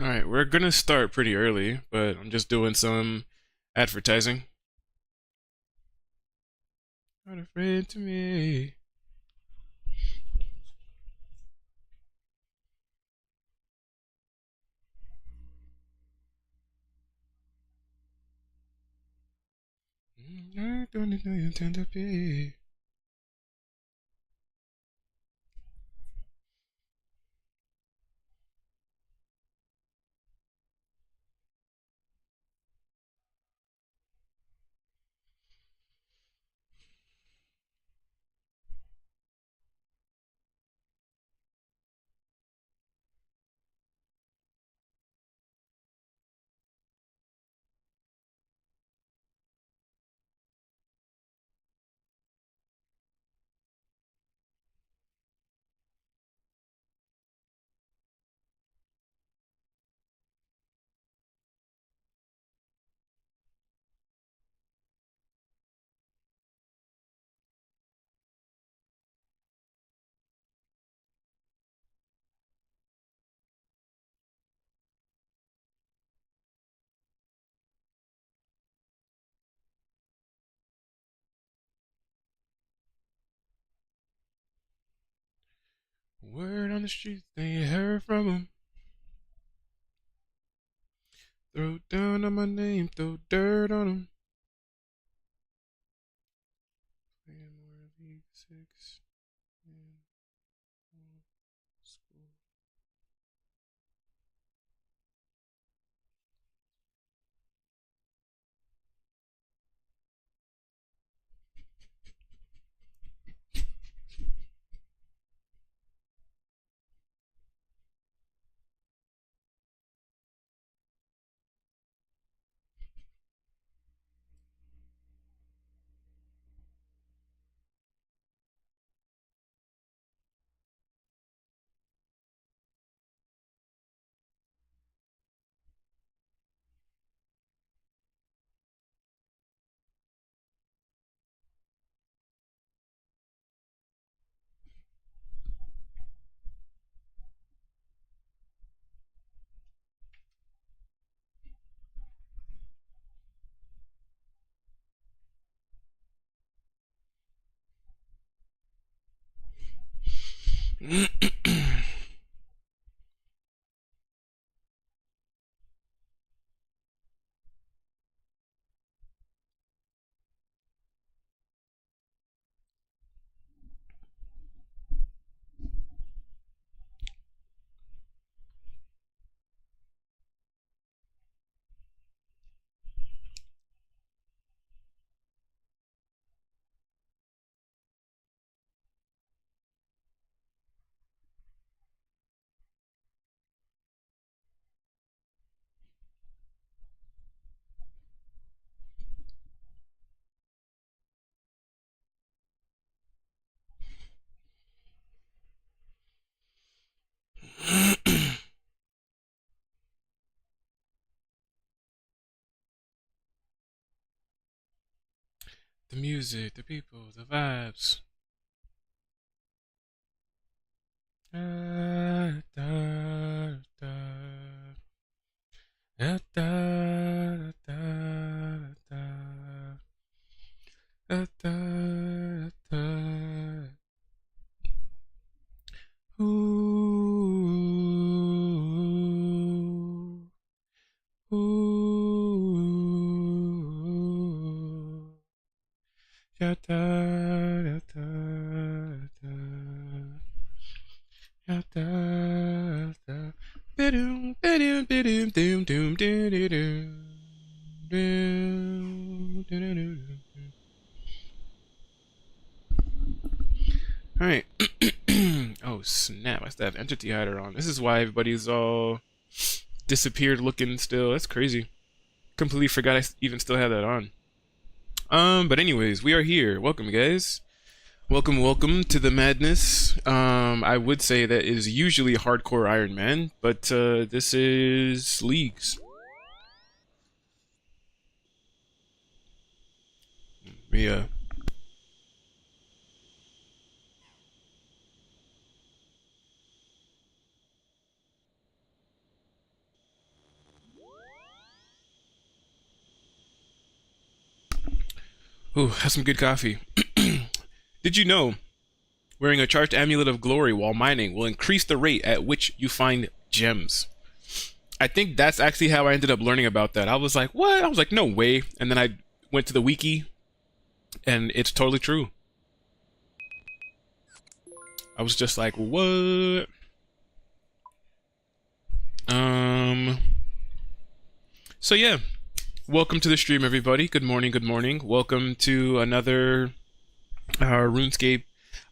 All right, we're gonna start pretty early, but I'm just doing some advertising. Not afraid to me. I don't intend to be. Word on the street, they heard from him. Throw down on my name, throw dirt on him. Playing more League 6 in school. The music, the people, the vibes. Da, da, da. Da, da, da, da, da, da, da. Ooh, ooh, da, da, da, da, da, da, da, da. Ba-doom, ba-doom, ba-doom, doom, doom, doo, doo, doo. Doom, doo, doo, doo, doo. All right. Oh snap! I still have entity hider on. This is why everybody's all disappeared looking still. That's crazy. Completely forgot I even still have that on. But anyways, we are here. Welcome, guys. Welcome, welcome to the madness. I would say that is usually hardcore Iron Man, but this is leagues. Yeah. Ooh, have some good coffee. Did you know wearing a charged amulet of glory while mining will increase the rate at which you find gems? I think that's actually how I ended up learning about that. I was like, what? I was like, no way. And then I went to the wiki, and it's totally true. I was just like, what? So yeah, welcome to the stream, everybody. Good morning, good morning. Welcome to another RuneScape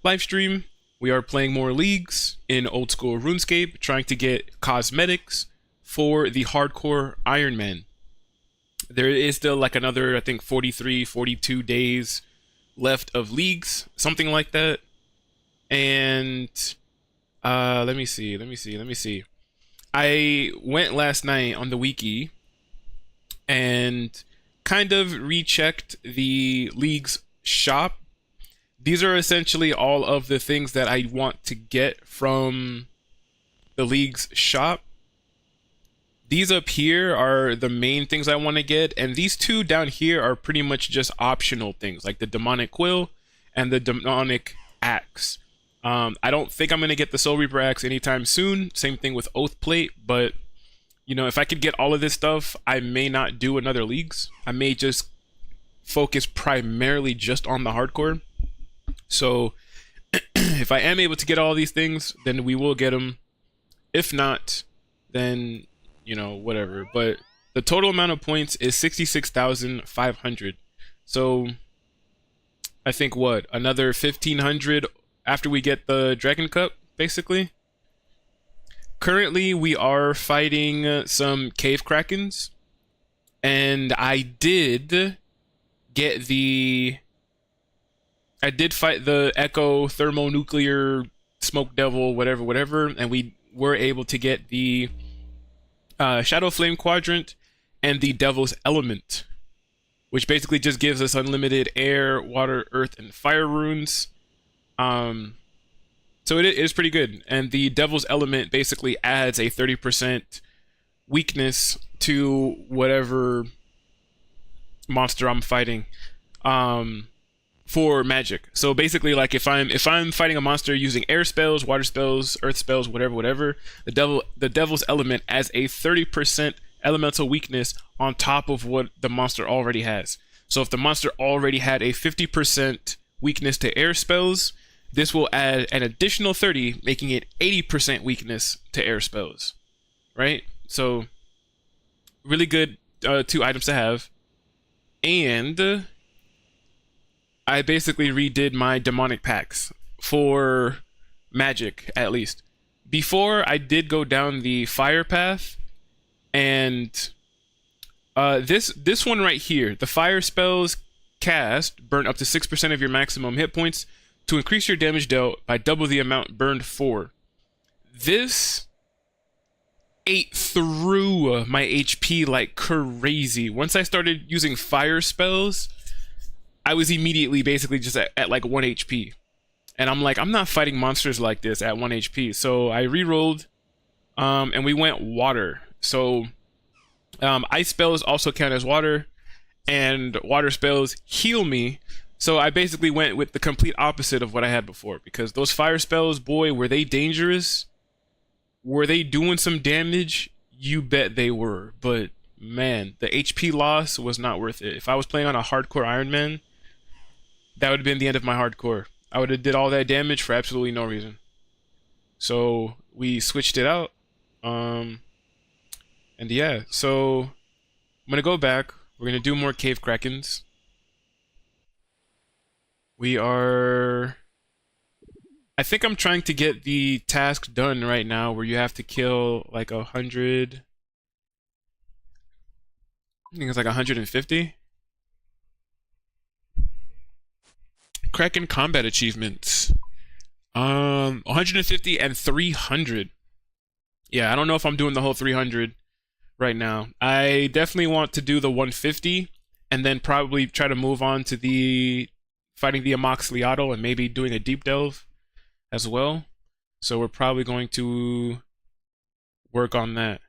live stream. We are playing more leagues in old school RuneScape, trying to get cosmetics for the hardcore Iron Man. There is still like another, I think, 43, 42 days left of leagues, something like that. And let me see. I went last night on the wiki and kind of rechecked the league's shop. These are essentially all of the things that I want to get from the league's shop. These up here are the main things I want to get, and these two down here are pretty much just optional things, like the demonic quill and the demonic axe. I don't think I'm going to get the Soul Reaper axe anytime soon. Same thing with Oath Plate, but you know, if I could get all of this stuff, I may not do another leagues. I may just focus primarily just on the hardcore. So if I am able to get all these things, then we will get them. If not, then, you know, whatever. But the total amount of points is 66,500. So I think what? Another 1,500 after we get the Dragon Cup, basically. Currently, we are fighting some cave krakens, and I did fight the Echo Thermonuclear Smoke Devil, whatever, and we were able to get the Shadow Flame Quadrant and the Devil's Element, which basically just gives us unlimited air, water, earth, and fire runes. So it is pretty good, and the Devil's Element basically adds a 30% weakness to whatever monster I'm fighting for magic. So basically, like if I'm fighting a monster using air spells, water spells, earth spells, whatever, the Devil's Element adds a 30% elemental weakness on top of what the monster already has. So if the monster already had a 50% weakness to air spells, this will add an additional 30, making it 80% weakness to air spells, right? So, really good 2 items to have. And I basically redid my demonic packs for magic, at least. Before, I did go down the fire path, and this one right here, the fire spells cast burn up to 6% of your maximum hit points to increase your damage dealt by double the amount burned for. This ate through my HP like crazy. Once I started using fire spells, I was immediately basically just at like 1 HP. And I'm like, I'm not fighting monsters like this at 1 HP. So I re-rolled, and we went water. So ice spells also count as water, and water spells heal me. So I basically went with the complete opposite of what I had before, because those fire spells, boy, were they dangerous? Were they doing some damage? You bet they were. But man, the HP loss was not worth it. If I was playing on a hardcore Iron Man, that would have been the end of my hardcore. I would have did all that damage for absolutely no reason. So we switched it out. And yeah, so I'm gonna go back. We're gonna do more cave krakens. I think I'm trying to get the task done right now where you have to kill like 100. I think it's like 150. Kraken combat achievements. 150 and 300. Yeah, I don't know if I'm doing the whole 300 right now. I definitely want to do the 150 and then probably try to move on to the fighting the Amoxicliato and maybe doing a deep delve as well. So we're probably going to work on that.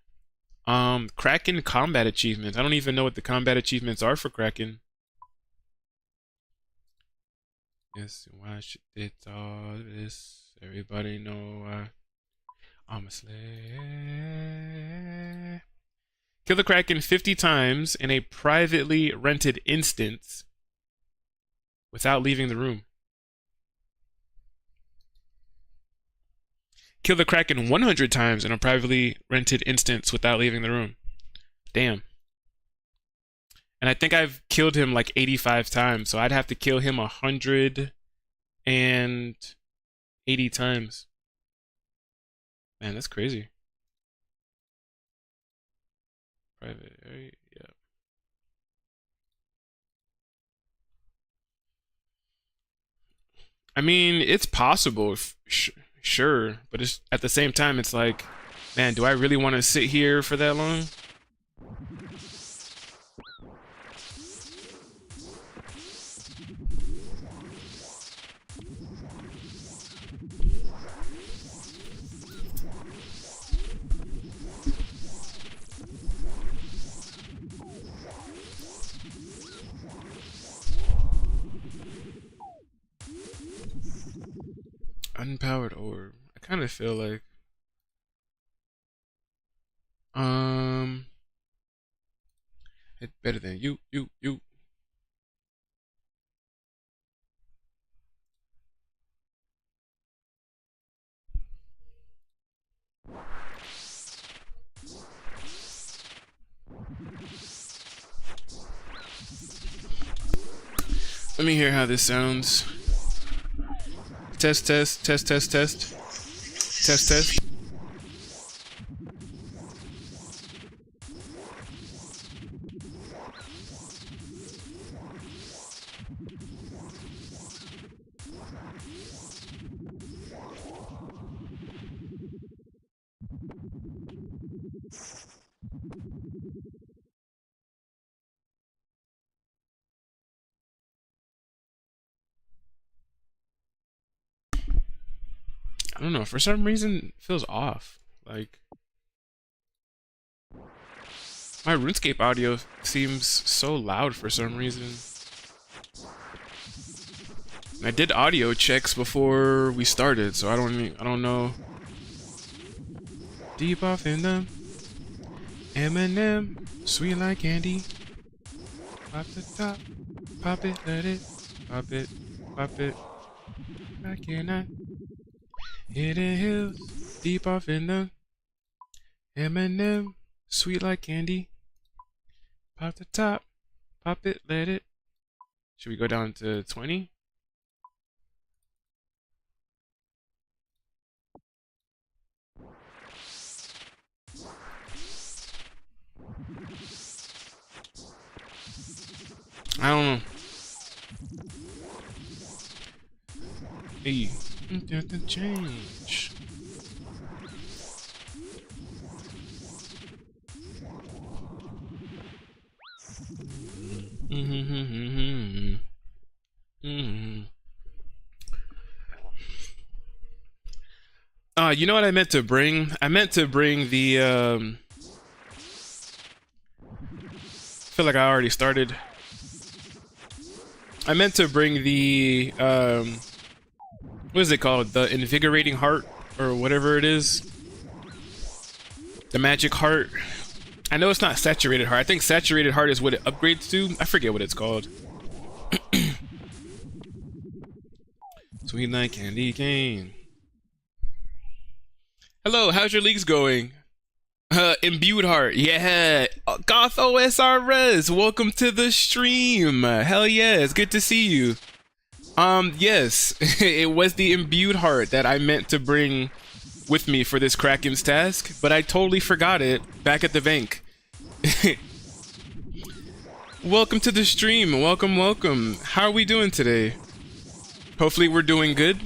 Kraken combat achievements. I don't even know what the combat achievements are for Kraken. Yes, why she did all this? Everybody know I'm a slave. Kill the Kraken 50 times in a privately rented instance without leaving the room. Kill the Kraken 100 times in a privately rented instance without leaving the room. Damn. And I think I've killed him like 85 times, so I'd have to kill him 180 times. Man, that's crazy. Private, right? Yeah. I mean, it's possible, sure, but it's at the same time, it's like, man, do I really want to sit here for that long? Unpowered orb. I kind of feel like, it's better than you. Let me hear how this sounds. Test, test, test, test, test. Test, test. I don't know, for some reason it feels off. Like my RuneScape audio seems so loud for some reason. I did audio checks before we started, so I don't know. Deep off in them. M&M, sweet like candy. Pop the top, pop it, let it, pop it, pop it. I cannot. Hidden hills, deep off in them. M&M, sweet like candy. Pop the top, pop it, let it. Should we go down to 20? I don't know. Hey, got to change. You know what I meant to bring? I meant to bring the I feel like I already started. I meant to bring the what is it called? The invigorating heart or whatever it is. The magic heart. I know it's not saturated heart. I think saturated heart is what it upgrades to. I forget what it's called. Sweet like candy cane. Hello, how's your leagues going? Imbued heart, yeah. Goth osrs, welcome to the stream. Hell yeah, it's good to see you. Yes, it was the imbued heart that I meant to bring with me for this Kraken's task, but I totally forgot it back at the bank. Welcome to the stream. Welcome, welcome. How are we doing today? Hopefully we're doing good.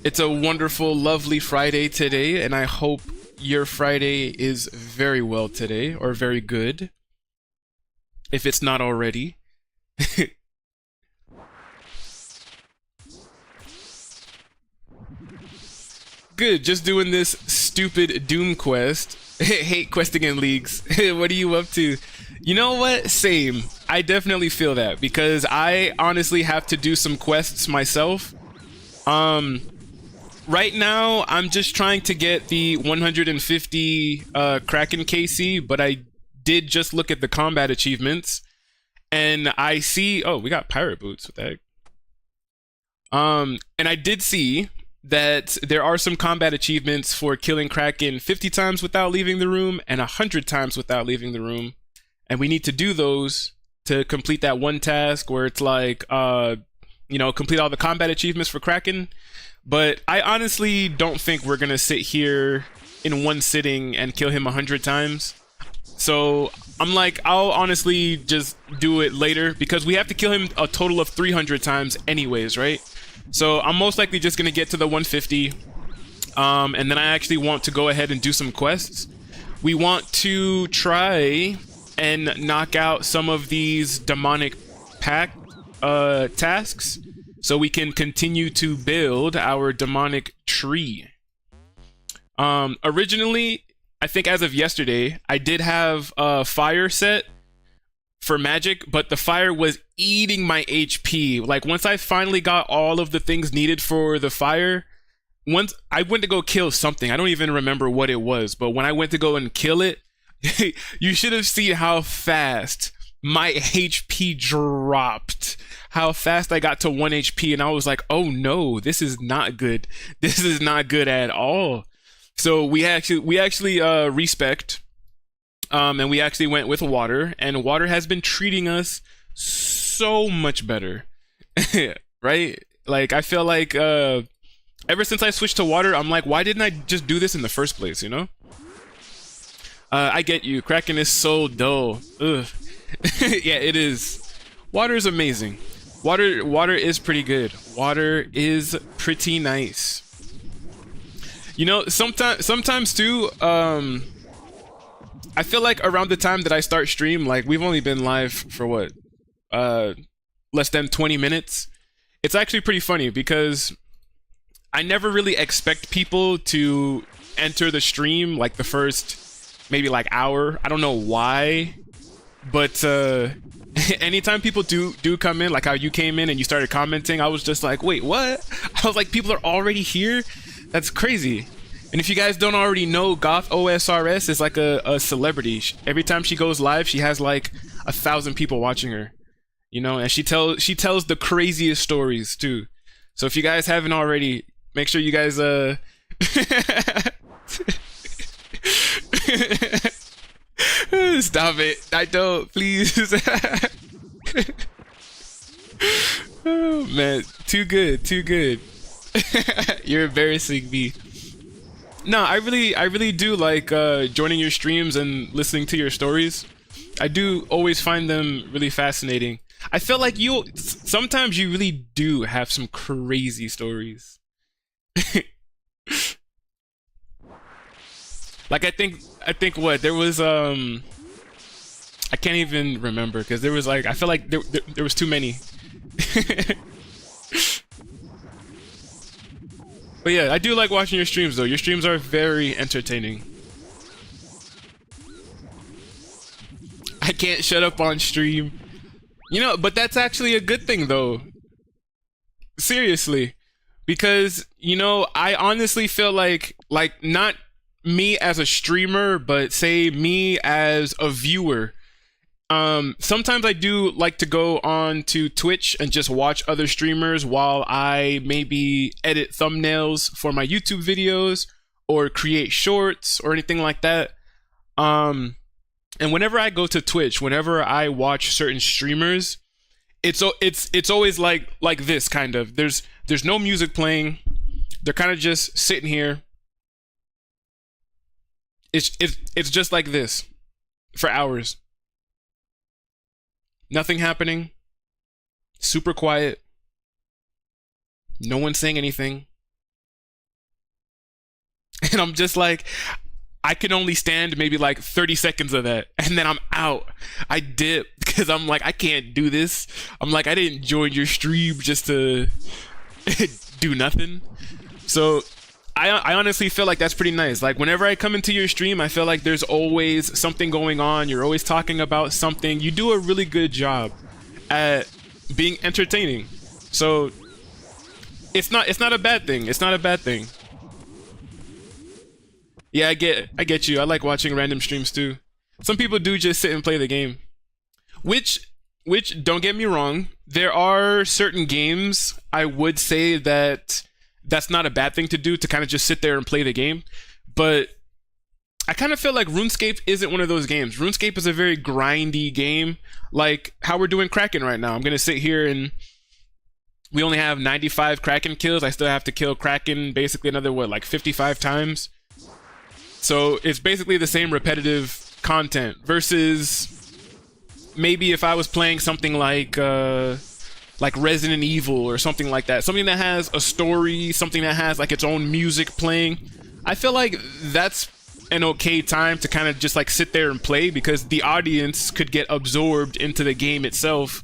It's a wonderful, lovely Friday today, and I hope your Friday is very well today, or very good, if it's not already. Good, just doing this stupid Doom quest. Hate questing in leagues. What are you up to? You know what? Same. I definitely feel that because I honestly have to do some quests myself. Right now I'm just trying to get the 150 Kraken KC, but I did just look at the combat achievements and I see, oh, we got pirate boots with that. And I did see that there are some combat achievements for killing Kraken 50 times without leaving the room and 100 times without leaving the room. And we need to do those to complete that one task where it's like, you know, complete all the combat achievements for Kraken. But I honestly don't think we're gonna sit here in one sitting and kill him 100 times. So I'm like, I'll honestly just do it later because we have to kill him a total of 300 times anyways, right? So I'm most likely just gonna get to the 150, and then I actually want to go ahead and do some quests. We want to try and knock out some of these demonic pack tasks so we can continue to build our demonic tree. Originally, I think as of yesterday, I did have a fire set for magic, but the fire was eating my HP. Like once I finally got all of the things needed for the fire, once I went to go kill something, I don't even remember what it was, but when I went to go and kill it, you should have seen how fast my HP dropped, how fast I got to 1 HP, and I was like, oh no, this is not good. This is not good at all. So we actually respect, and we actually went with water, and water has been treating us so much better, right? Like I feel like ever since I switched to water, I'm like, why didn't I just do this in the first place, you know? I get you. Kraken is so dull. Ugh. Yeah, it is. Water is amazing. Water is pretty good. Water is pretty nice. You know, sometimes too, I feel like around the time that I start stream, like we've only been live for what? Less than 20 minutes. It's actually pretty funny because I never really expect people to enter the stream like the first maybe like hour. I don't know why, but anytime people do come in, like how you came in and you started commenting, I was just like, wait, what? I was like, people are already here? That's crazy. And if you guys don't already know, Goth OSRS is like a celebrity. Every time she goes live, she has like 1,000 people watching her, you know, and she tells the craziest stories too. So if you guys haven't already, make sure you guys stop it. I don't, please. Oh man, too good. You're embarrassing me. No, I really do like joining your streams and listening to your stories. I do always find them really fascinating. I feel like sometimes you really do have some crazy stories. Like I think what there was I can't even remember because there was like I feel like there was too many. But yeah, I do like watching your streams though. Your streams are very entertaining. I can't shut up on stream. You know, but that's actually a good thing though. Seriously. Because, you know, I honestly feel like not me as a streamer, but say me as a viewer. Sometimes I do like to go on to Twitch and just watch other streamers while I maybe edit thumbnails for my YouTube videos or create shorts or anything like that. And whenever I go to Twitch, whenever I watch certain streamers, it's always like this kind of. There's no music playing. They're kind of just sitting here. It's just like this for hours. Nothing happening. Super quiet. No one saying anything. And I'm just like, I can only stand maybe like 30 seconds of that. And then I'm out. I dip because I'm like, I can't do this. I'm like, I didn't join your stream just to do nothing. So I honestly feel like that's pretty nice. Like whenever I come into your stream, I feel like there's always something going on. You're always talking about something. You do a really good job at being entertaining. So it's not a bad thing. It's not a bad thing. Yeah, I get you. I like watching random streams too. Some people do just sit and play the game. Which don't get me wrong, there are certain games I would say that that's not a bad thing to do, to kind of just sit there and play the game. But I kind of feel like RuneScape isn't one of those games. RuneScape is a very grindy game, like how we're doing Kraken right now. I'm gonna sit here and we only have 95 Kraken kills. I still have to kill Kraken basically another, what, like 55 times? So it's basically the same repetitive content versus maybe if I was playing something like Resident Evil or something like that. Something that has a story, something that has like its own music playing. I feel like that's an okay time to kind of just like sit there and play, because the audience could get absorbed into the game itself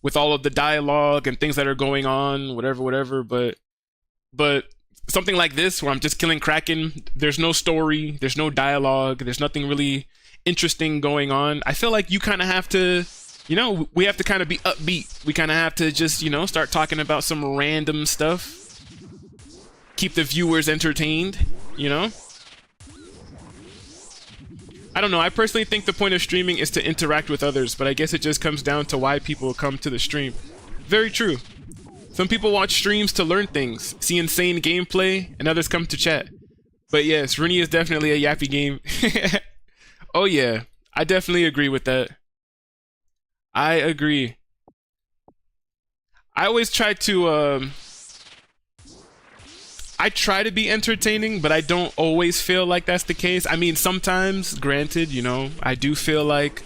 with all of the dialogue and things that are going on, whatever. But something like this where I'm just killing Kraken, there's no story, there's no dialogue, there's nothing really interesting going on. I feel like you kind of have to, you know, we have to kind of be upbeat. We kind of have to just, you know, start talking about some random stuff. Keep the viewers entertained, you know? I don't know. I personally think the point of streaming is to interact with others, but I guess it just comes down to why people come to the stream. Very true. Some people watch streams to learn things, see insane gameplay, and others come to chat. But yes, Rooney is definitely a yappy game. Oh yeah, I definitely agree with that. I agree. I always try to, I try to be entertaining, but I don't always feel like that's the case. I mean, sometimes, granted, you know, I do feel like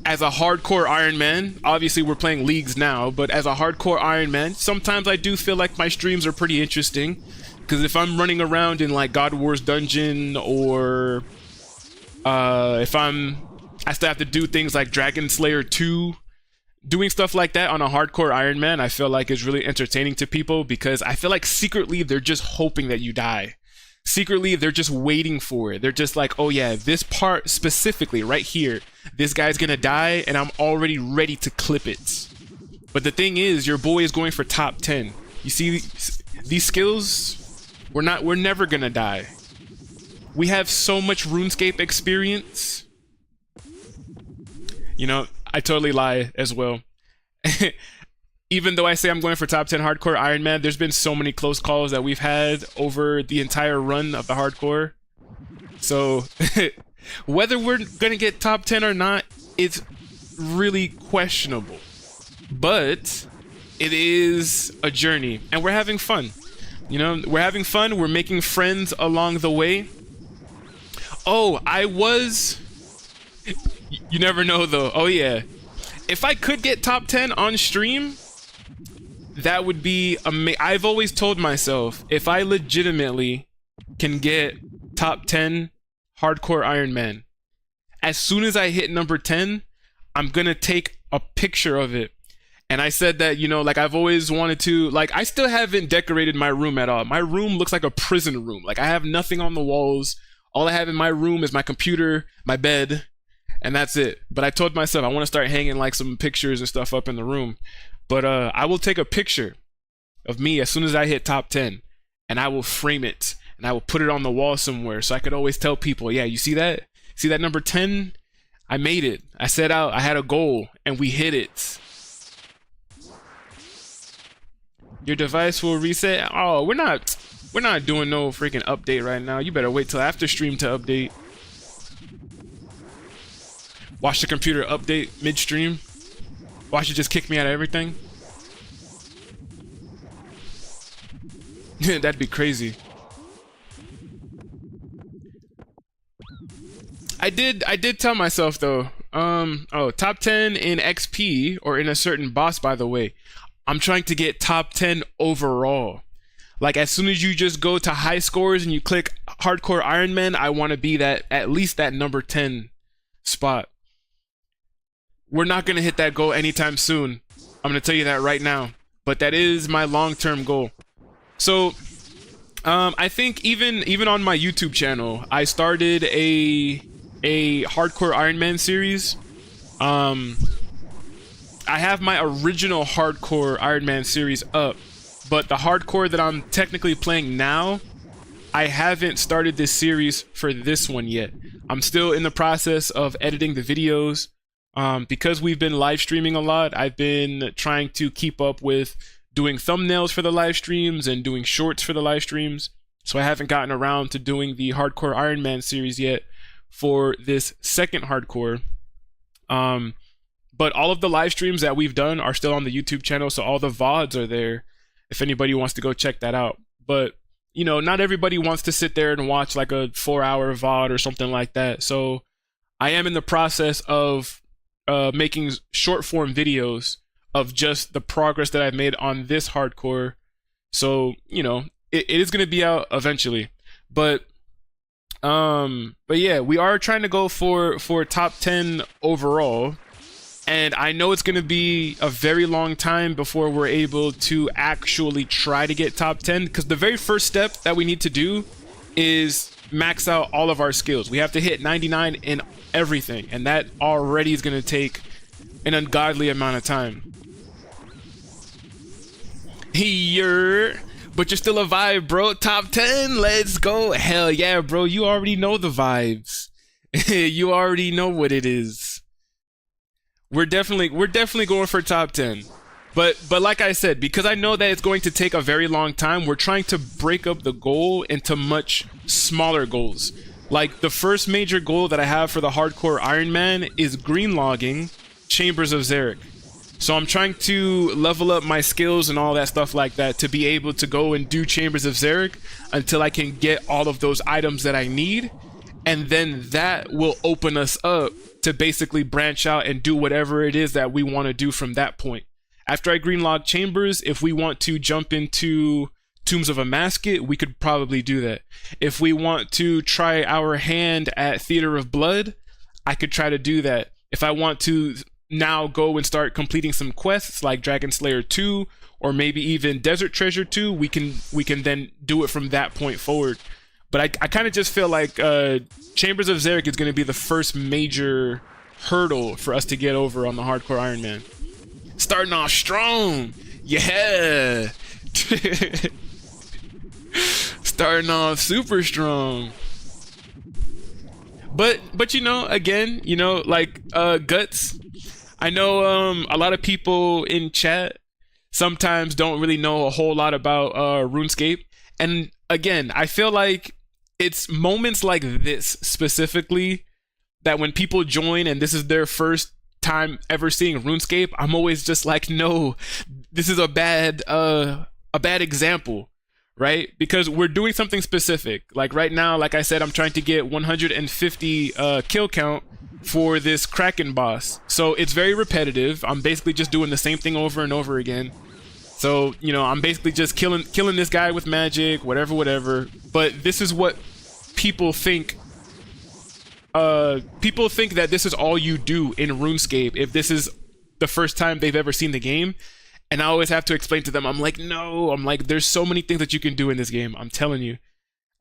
as a hardcore Iron Man, obviously we're playing leagues now, but as a hardcore Iron Man, sometimes I do feel like my streams are pretty interesting. Because if I'm running around in like God of War's dungeon, or if I still have to do things like Dragon Slayer 2, doing stuff like that on a hardcore Iron Man, I feel like is really entertaining to people, because I feel like secretly they're just hoping that you die. Secretly, they're just waiting for it. They're just like, oh yeah, this part specifically right here, this guy's gonna die and I'm already ready to clip it. But the thing is, your boy is going for top 10. You see, these skills, we're never gonna die. We have so much RuneScape experience. You know, I totally lie as well. Even though I say I'm going for top 10 hardcore Iron Man, there's been so many close calls that we've had over the entire run of the hardcore. So whether we're gonna get top 10 or not, it's really questionable. But it is a journey and we're having fun. You know, we're having fun, we're making friends along the way. Oh, you never know though. Oh yeah. If I could get top 10 on stream, that would be amazing. I've always told myself, if I legitimately can get top 10 hardcore Iron Man, as soon as I hit number 10, I'm gonna take a picture of it. And I said that, you know, like I've always wanted to, like I still haven't decorated my room at all. My room looks like a prison room. Like I have nothing on the walls. All I have in my room is my computer, my bed, and that's it. But I told myself I want to start hanging like some pictures and stuff up in the room. But I will take a picture of me as soon as I hit top 10, and I will frame it and I will put it on the wall somewhere, so I could always tell people, yeah, you see that? See that number 10? I made it. I set out, I had a goal and we hit it. Your device will reset. Oh, we're not doing no freaking update right now. You better wait till after stream to update. Watch the computer update midstream. Watch it just kick me out of everything. That'd be crazy. I did tell myself though, oh, top 10 in XP or in a certain boss, by the way. I'm trying to get top 10 overall. Like as soon as you just go to high scores and you click hardcore Iron Man, I want to be that, at least that number 10 spot. We're not going to hit that goal anytime soon. I'm going to tell you that right now. But that is my long-term goal. So I think even on my YouTube channel, I started a hardcore Iron Man series. Um, I have my original hardcore Iron Man series up, but the hardcore that I'm technically playing now, I haven't started this series for this one yet. I'm still in the process of editing the videos. Because we've been live streaming a lot, I've been trying to keep up with doing thumbnails for the live streams and doing shorts for the live streams. So I haven't gotten around to doing the hardcore Iron Man series yet for this second hardcore. But all of the live streams that we've done are still on the YouTube channel, so all the VODs are there if anybody wants to go check that out. But, you know, not everybody wants to sit there and watch like a 4-hour VOD or something like that. So I am in the process of making short form videos of just the progress that I've made on this hardcore. So, you know, it is going to be out eventually. But yeah, we are trying to go for top 10 overall. And I know it's going to be a very long time before we're able to actually try to get top 10, because the very first step that we need to do is max out all of our skills. We have to hit 99 in everything, and that already is going to take an ungodly amount of time. Here, but you're still a vibe, bro. Top 10, let's go. Hell yeah, bro. You already know the vibes. You already know what it is. We're definitely going for top 10. But like I said, because I know that it's going to take a very long time, we're trying to break up the goal into much smaller goals. Like, the first major goal that I have for the hardcore Iron Man is green logging Chambers of Xeric. So I'm trying to level up my skills and all that stuff like that to be able to go and do Chambers of Xeric until I can get all of those items that I need. And then that will open us up to basically branch out and do whatever it is that we want to do from that point. After I greenlog Chambers, if we want to jump into Tombs of a Masket, we could probably do that. If we want to try our hand at Theater of Blood, I could try to do that. If I want to now go and start completing some quests like Dragon Slayer 2 or maybe even Desert Treasure 2, we can then do it from that point forward. But I kind of just feel like Chambers of Xeric is going to be the first major hurdle for us to get over on the hardcore Iron Man. Starting off strong, yeah. Starting off super strong. But you know, again, you know, like Guts. I know a lot of people in chat sometimes don't really know a whole lot about RuneScape, and again, I feel like it's moments like this specifically that when people join and this is their first time ever seeing RuneScape, I'm always just like, no, this is a bad example, right? Because we're doing something specific. Like right now, like I said, I'm trying to get 150 kill count for this Kraken boss. So it's very repetitive. I'm basically just doing the same thing over and over again. So, you know, I'm basically just killing this guy with magic, whatever. But this is what people think. People think that this is all you do in RuneScape if this is the first time they've ever seen the game. And I always have to explain to them, I'm like, no, I'm like, there's so many things that you can do in this game. I'm telling you.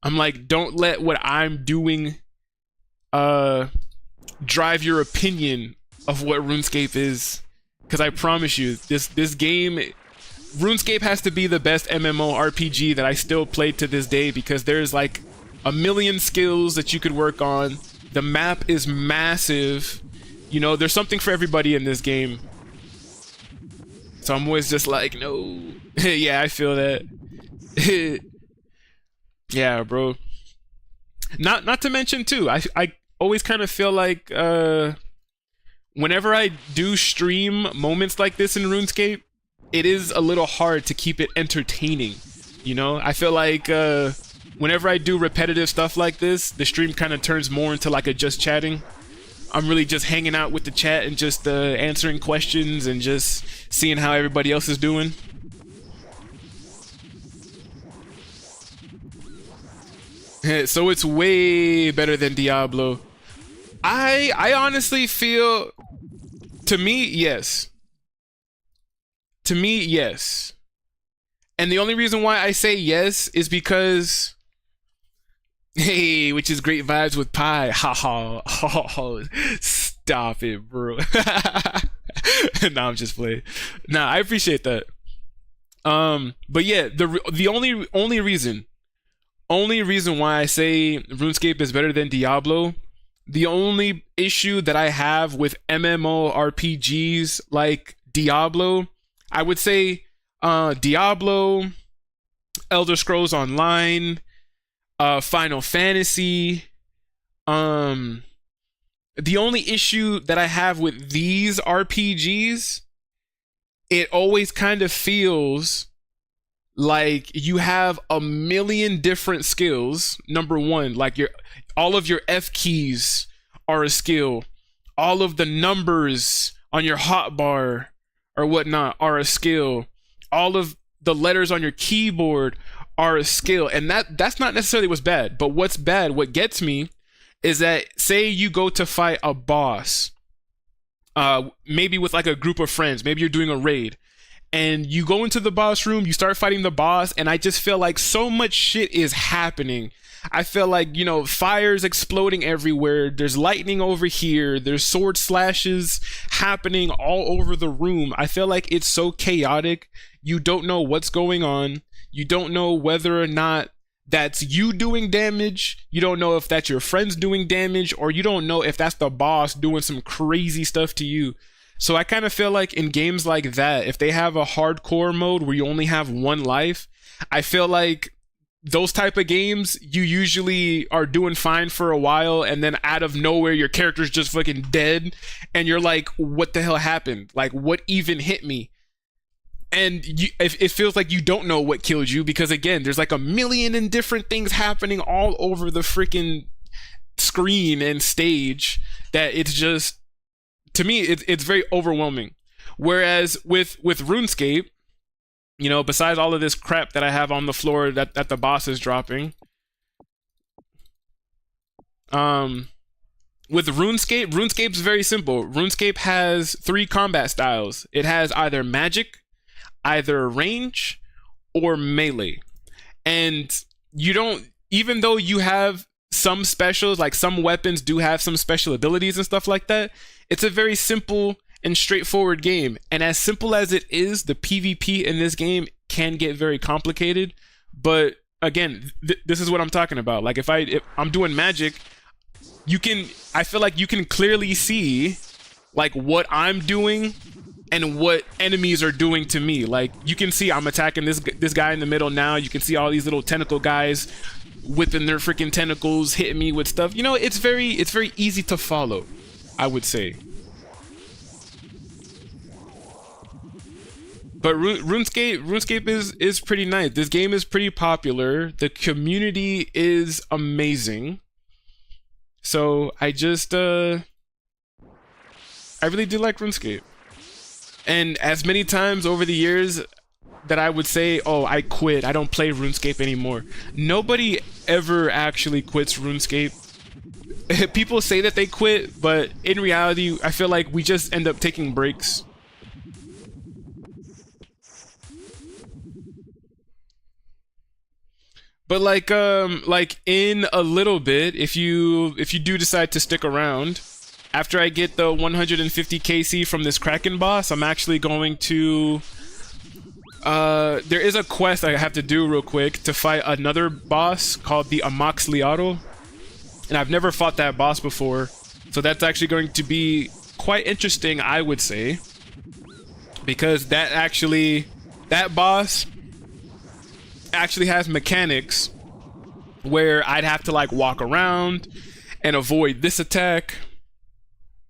I'm like, don't let what I'm doing drive your opinion of what RuneScape is. Because I promise you, this game, RuneScape has to be the best MMORPG that I still play to this day, because there's like a million skills that you could work on. The map is massive. You know, there's something for everybody in this game. So I'm always just like, no. Yeah, I feel that. Yeah, bro. Not to mention too, I always kind of feel like whenever I do stream moments like this in RuneScape, it is a little hard to keep it entertaining. You know, I feel like whenever I do repetitive stuff like this, the stream kind of turns more into like a just chatting. I'm really just hanging out with the chat and just answering questions and just seeing how everybody else is doing. So it's way better than Diablo. I honestly feel, to me, yes. To me, yes. And the only reason why I say yes is because, hey, which is great vibes with Pi. Ha ha. Oh, stop it, bro. Nah, I'm just playing. Nah, I appreciate that. But yeah, the only reason why I say RuneScape is better than Diablo, the only issue that I have with MMORPGs like Diablo, I would say Diablo, Elder Scrolls Online, Final Fantasy. The only issue that I have with these RPGs, it always kind of feels like you have a million different skills. Number one, like all of your F keys are a skill. All of the numbers on your hotbar or whatnot are a skill. All of the letters on your keyboard are a skill. And that's not necessarily what's bad. But what's bad, what gets me, is that say you go to fight a boss, maybe with like a group of friends, maybe you're doing a raid, and you go into the boss room, you start fighting the boss, and I just feel like so much shit is happening. I feel like, you know, fire's exploding everywhere, there's lightning over here, there's sword slashes happening all over the room. I feel like it's so chaotic, you don't know what's going on, you don't know whether or not that's you doing damage, you don't know if that's your friends doing damage, or you don't know if that's the boss doing some crazy stuff to you. So I kind of feel like in games like that, if they have a hardcore mode where you only have one life, I feel like those type of games, you usually are doing fine for a while, and then out of nowhere your character's just fucking dead, and you're like, what the hell happened? Like, what even hit me? And it feels like you don't know what killed you, because again, there's like a million and different things happening all over the freaking screen and stage, that it's just, to me, it's very overwhelming. Whereas with RuneScape, you know, besides all of this crap that I have on the floor that the boss is dropping, with RuneScape's very simple. RuneScape has 3 combat styles. It has either magic, either range, or melee. And you don't, even though you have some specials, like some weapons do have some special abilities and stuff like that, it's a very simple and straightforward game. And as simple as it is, the PvP in this game can get very complicated. But again, this is what I'm talking about. Like if I'm doing magic, I feel like you can clearly see like what I'm doing and what enemies are doing to me. Like you can see I'm attacking this guy in the middle now. You can see all these little tentacle guys whipping their freaking tentacles, hitting me with stuff. You know, it's very easy to follow, I would say. But RuneScape is pretty nice. This game is pretty popular. The community is amazing. So I just I really do like RuneScape. And as many times over the years that I would say, oh, I quit, I don't play RuneScape anymore, nobody ever actually quits RuneScape. People say that they quit, but in reality, I feel like we just end up taking breaks. But like in a little bit, if you do decide to stick around, after I get the 150 KC from this Kraken boss, I'm actually going to there is a quest I have to do real quick to fight another boss called the Amaxliado, and I've never fought that boss before, so that's actually going to be quite interesting, I would say, because that boss actually has mechanics where I'd have to like walk around and avoid this attack.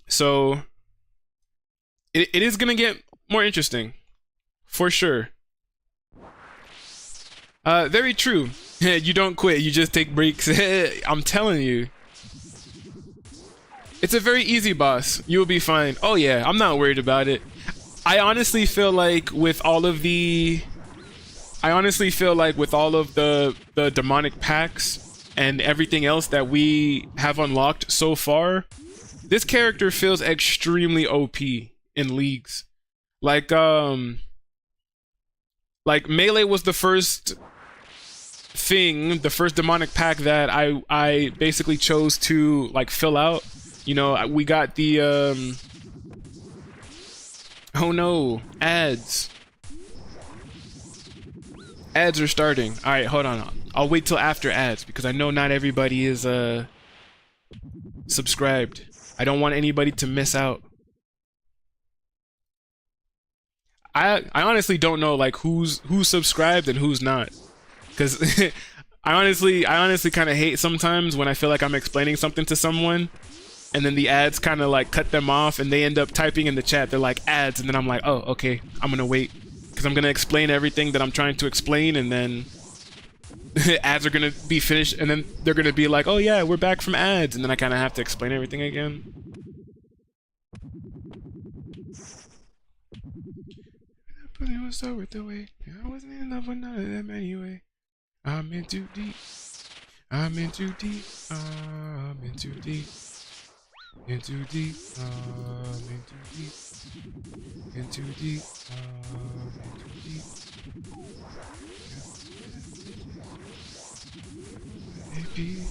So it is gonna get more interesting, for sure. Very true. You don't quit, you just take breaks. I'm telling you. It's a very easy boss. You'll be fine. Oh yeah, I'm not worried about it. I honestly feel like with all of the demonic packs and everything else that we have unlocked so far, this character feels extremely OP in leagues. Like Like Melee was the first thing, the first demonic pack that I basically chose to like fill out. You know, we got the oh no, ads. Ads are starting. All right, hold on. I'll wait till after ads because I know not everybody is subscribed. I don't want anybody to miss out. I honestly don't know like who's subscribed and who's not, because I honestly kind of hate sometimes when I feel like I'm explaining something to someone and then the ads kind of like cut them off and they end up typing in the chat, they're like ads, and then I'm like, oh okay, I'm gonna wait because I'm gonna explain everything that I'm trying to explain, and then ads are gonna be finished and then they're gonna be like, oh yeah, we're back from ads, and then I kind of have to explain everything again. But it was so worth the wait. I wasn't in love with none of them anyway. I'm in too deep. I'm in too deep. I'm in too deep. In too deep. In too deep. In too deep. In too deep. Maybe.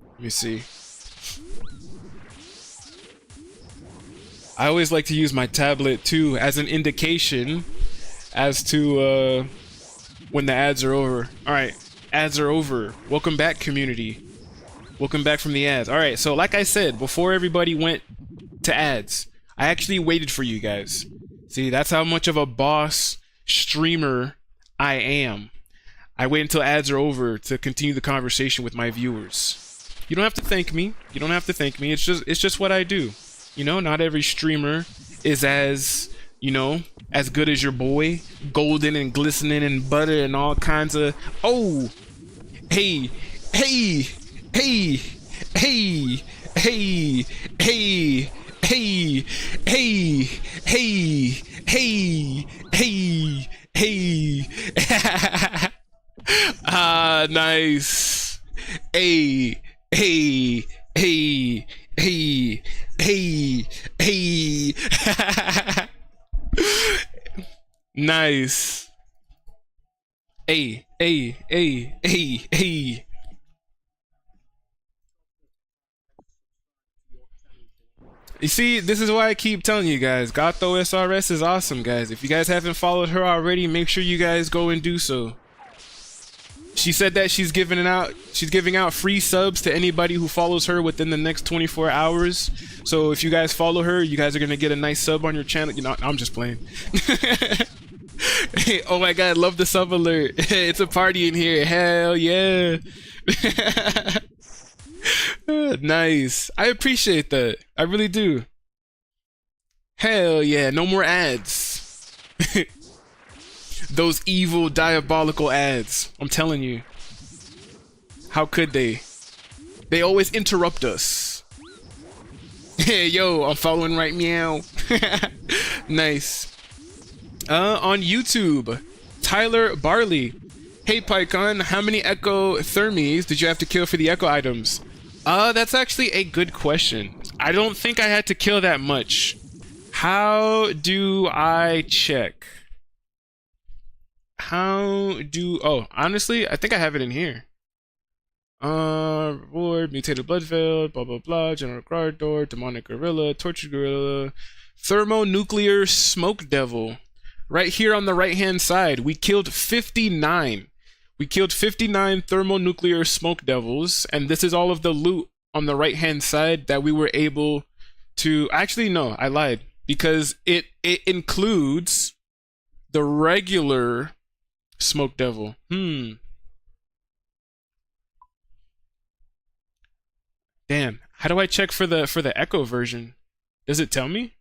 Let me see. I always like to use my tablet too as an indication as to when the ads are over. Alright, ads are over. Welcome back, community. Welcome back from the ads. Alright, so like I said, before everybody went to ads, I actually waited for you guys. See, that's how much of a boss streamer I am. I wait until ads are over to continue the conversation with my viewers. You don't have to thank me. You don't have to thank me. It's just what I do. You know, not every streamer is as, you know, as good as your boy, golden and glistening and butter and all kinds of. Oh, hey, hey, hey, hey, hey, hey, hey, hey, hey, hey, hey, hey. Ah, nice. Hey, hey, hey, hey, hey, hey. Nice. Hey, hey, hey, hey, hey. You see, this is why I keep telling you guys, Gato SRS is awesome, guys. If you guys haven't followed her already, make sure you guys go and do so. She said that she's giving out free subs to anybody who follows her within the next 24 hours. So if you guys follow her, you guys are gonna get a nice sub on your channel. You know, I'm just playing. Hey, oh my god, love the sub alert. It's a party in here. Hell yeah. Nice. I appreciate that. I really do. Hell yeah, no more ads. Those evil, diabolical ads. I'm telling you. How could they? They always interrupt us. Hey, yo, I'm following right meow. Nice. On YouTube, Tyler Barley. Hey, Pycaon, how many Echo Thermies did you have to kill for the Echo items? That's actually a good question. I don't think I had to kill that much. How do I check? Oh, honestly, I think I have it in here. Reward, mutated bloodveil, blah blah blah, general guard door, demonic gorilla, tortured gorilla, thermonuclear smoke devil. Right here on the right hand side, we killed 59. We killed 59 thermonuclear smoke devils, and this is all of the loot on the right hand side that we were able to. Actually, no, I lied, because it includes the regular smoke devil. Damn. How do I check for the Echo version? Does it tell me?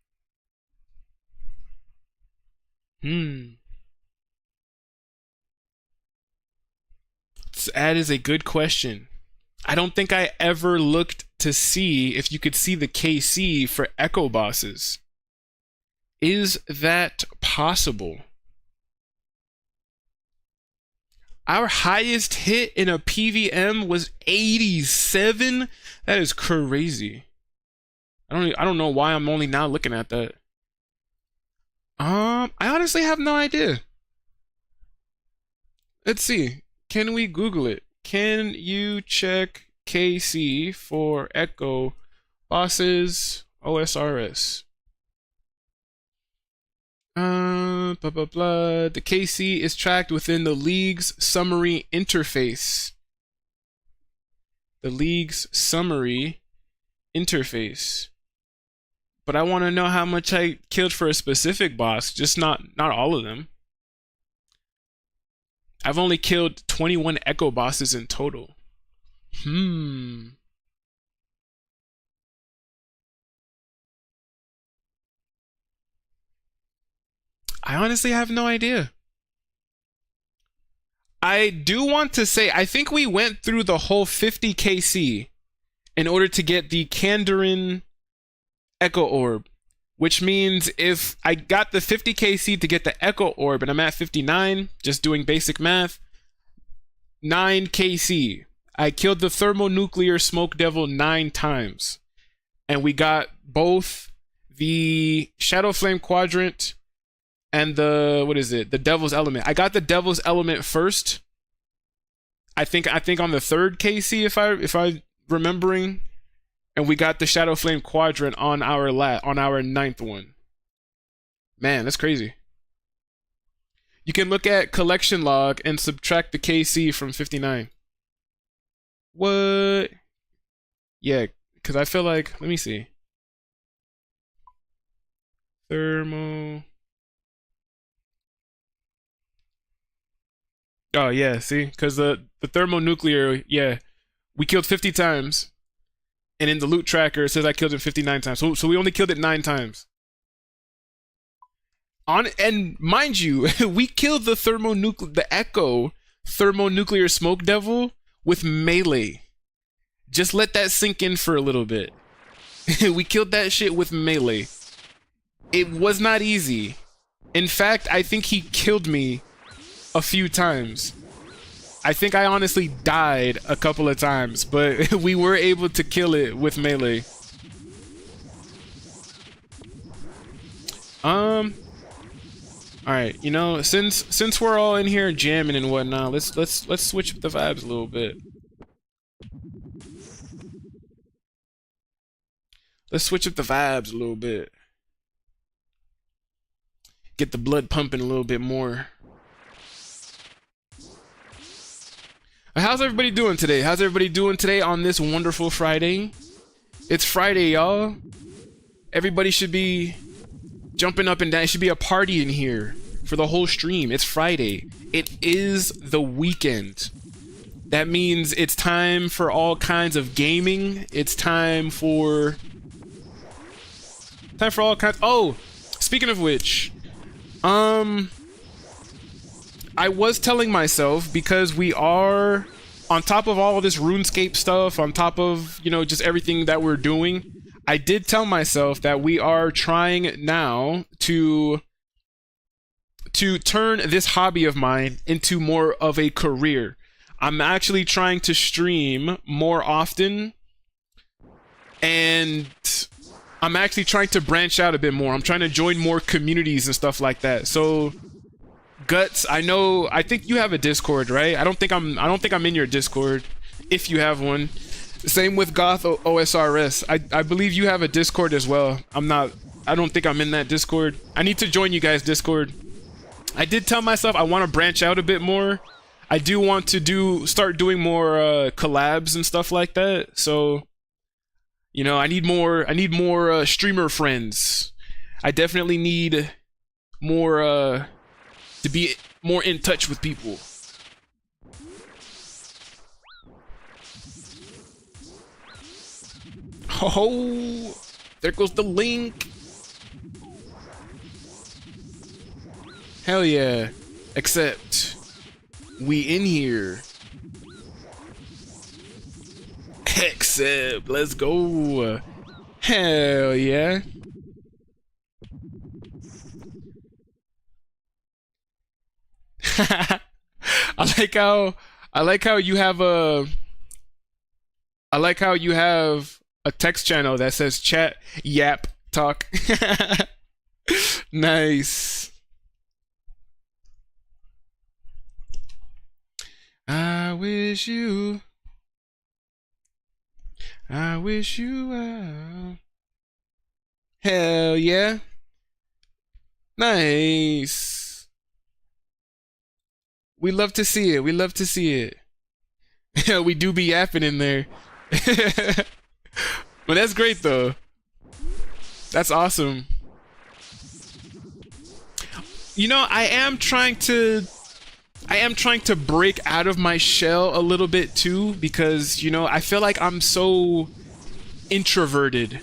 That is a good question. I don't think I ever looked to see if you could see the KC for Echo bosses. Is that possible? Our highest hit in a PVM was 87? That is crazy. I don't know why I'm only now looking at that. I honestly have no idea. Let's see. Can we Google it? Can you check KC for Echo bosses OSRS? Blah blah blah. The KC is tracked within the league's summary interface. The league's summary interface. But I want to know how much I killed for a specific boss, just not all of them. I've only killed 21 Echo bosses in total. I honestly have no idea. I do want to say, I think we went through the whole 50 KC in order to get the Kandarin Echo Orb, which means if I got the 50 KC to get the Echo Orb and I'm at 59, just doing basic math, 9 KC. I killed the thermonuclear smoke devil 9 times. And we got both the Shadow Flame Quadrant and the, what is it? The Devil's Element. I got the Devil's Element first. I think on the 3rd KC if I remembering. And we got the Shadow Flame Quadrant on our 9th one. Man, that's crazy. You can look at collection log and subtract the KC from 59. What? Yeah, because I feel like, let me see. Thermo. Oh yeah, see? Because the thermonuclear, yeah, we killed 50 times. And in the loot tracker, it says I killed it 59 times. So we only killed it 9 times. And mind you, we killed the Echo thermonuclear smoke devil with melee. Just let that sink in for a little bit. We killed that shit with melee. It was not easy. In fact, I think he killed me a few times. I think I honestly died a couple of times, but we were able to kill it with melee. Alright, you know, since we're all in here jamming and whatnot, let's switch up the vibes a little bit. Let's switch up the vibes a little bit. Get the blood pumping a little bit more. How's everybody doing today? How's everybody doing today on this wonderful Friday? It's Friday, y'all. Everybody should be jumping up and down. It should be a party in here for the whole stream. It's Friday. It is the weekend. That means it's time for all kinds of gaming. It's time for all kinds. Oh, speaking of which, I was telling myself, because we are on top of all of this RuneScape stuff, on top of, you know, just everything that we're doing, I did tell myself that we are trying now to turn this hobby of mine into more of a career. I'm actually trying to stream more often, and I'm actually trying to branch out a bit more. I'm trying to join more communities and stuff like that. So Guts, I think you have a Discord, right? I don't think I'm in your Discord, if you have one. Same with Goth OSRS. I believe you have a Discord as well. I don't think I'm in that Discord. I need to join you guys' Discord. I did tell myself I want to branch out a bit more. I do want to start doing more collabs and stuff like that. So, you know, I need more streamer friends. I definitely need more to be more in touch with people. Oh, there goes the link. Hell yeah. Except we in here. Except, let's go. Hell yeah. I like how you have a text channel that says chat yap talk. Nice. I wish you well. Hell yeah. Nice. We love to see it. We love to see it. We do be yapping in there. But that's great though. That's awesome. You know, I am trying to break out of my shell a little bit too, because, you know, I feel like I'm so introverted.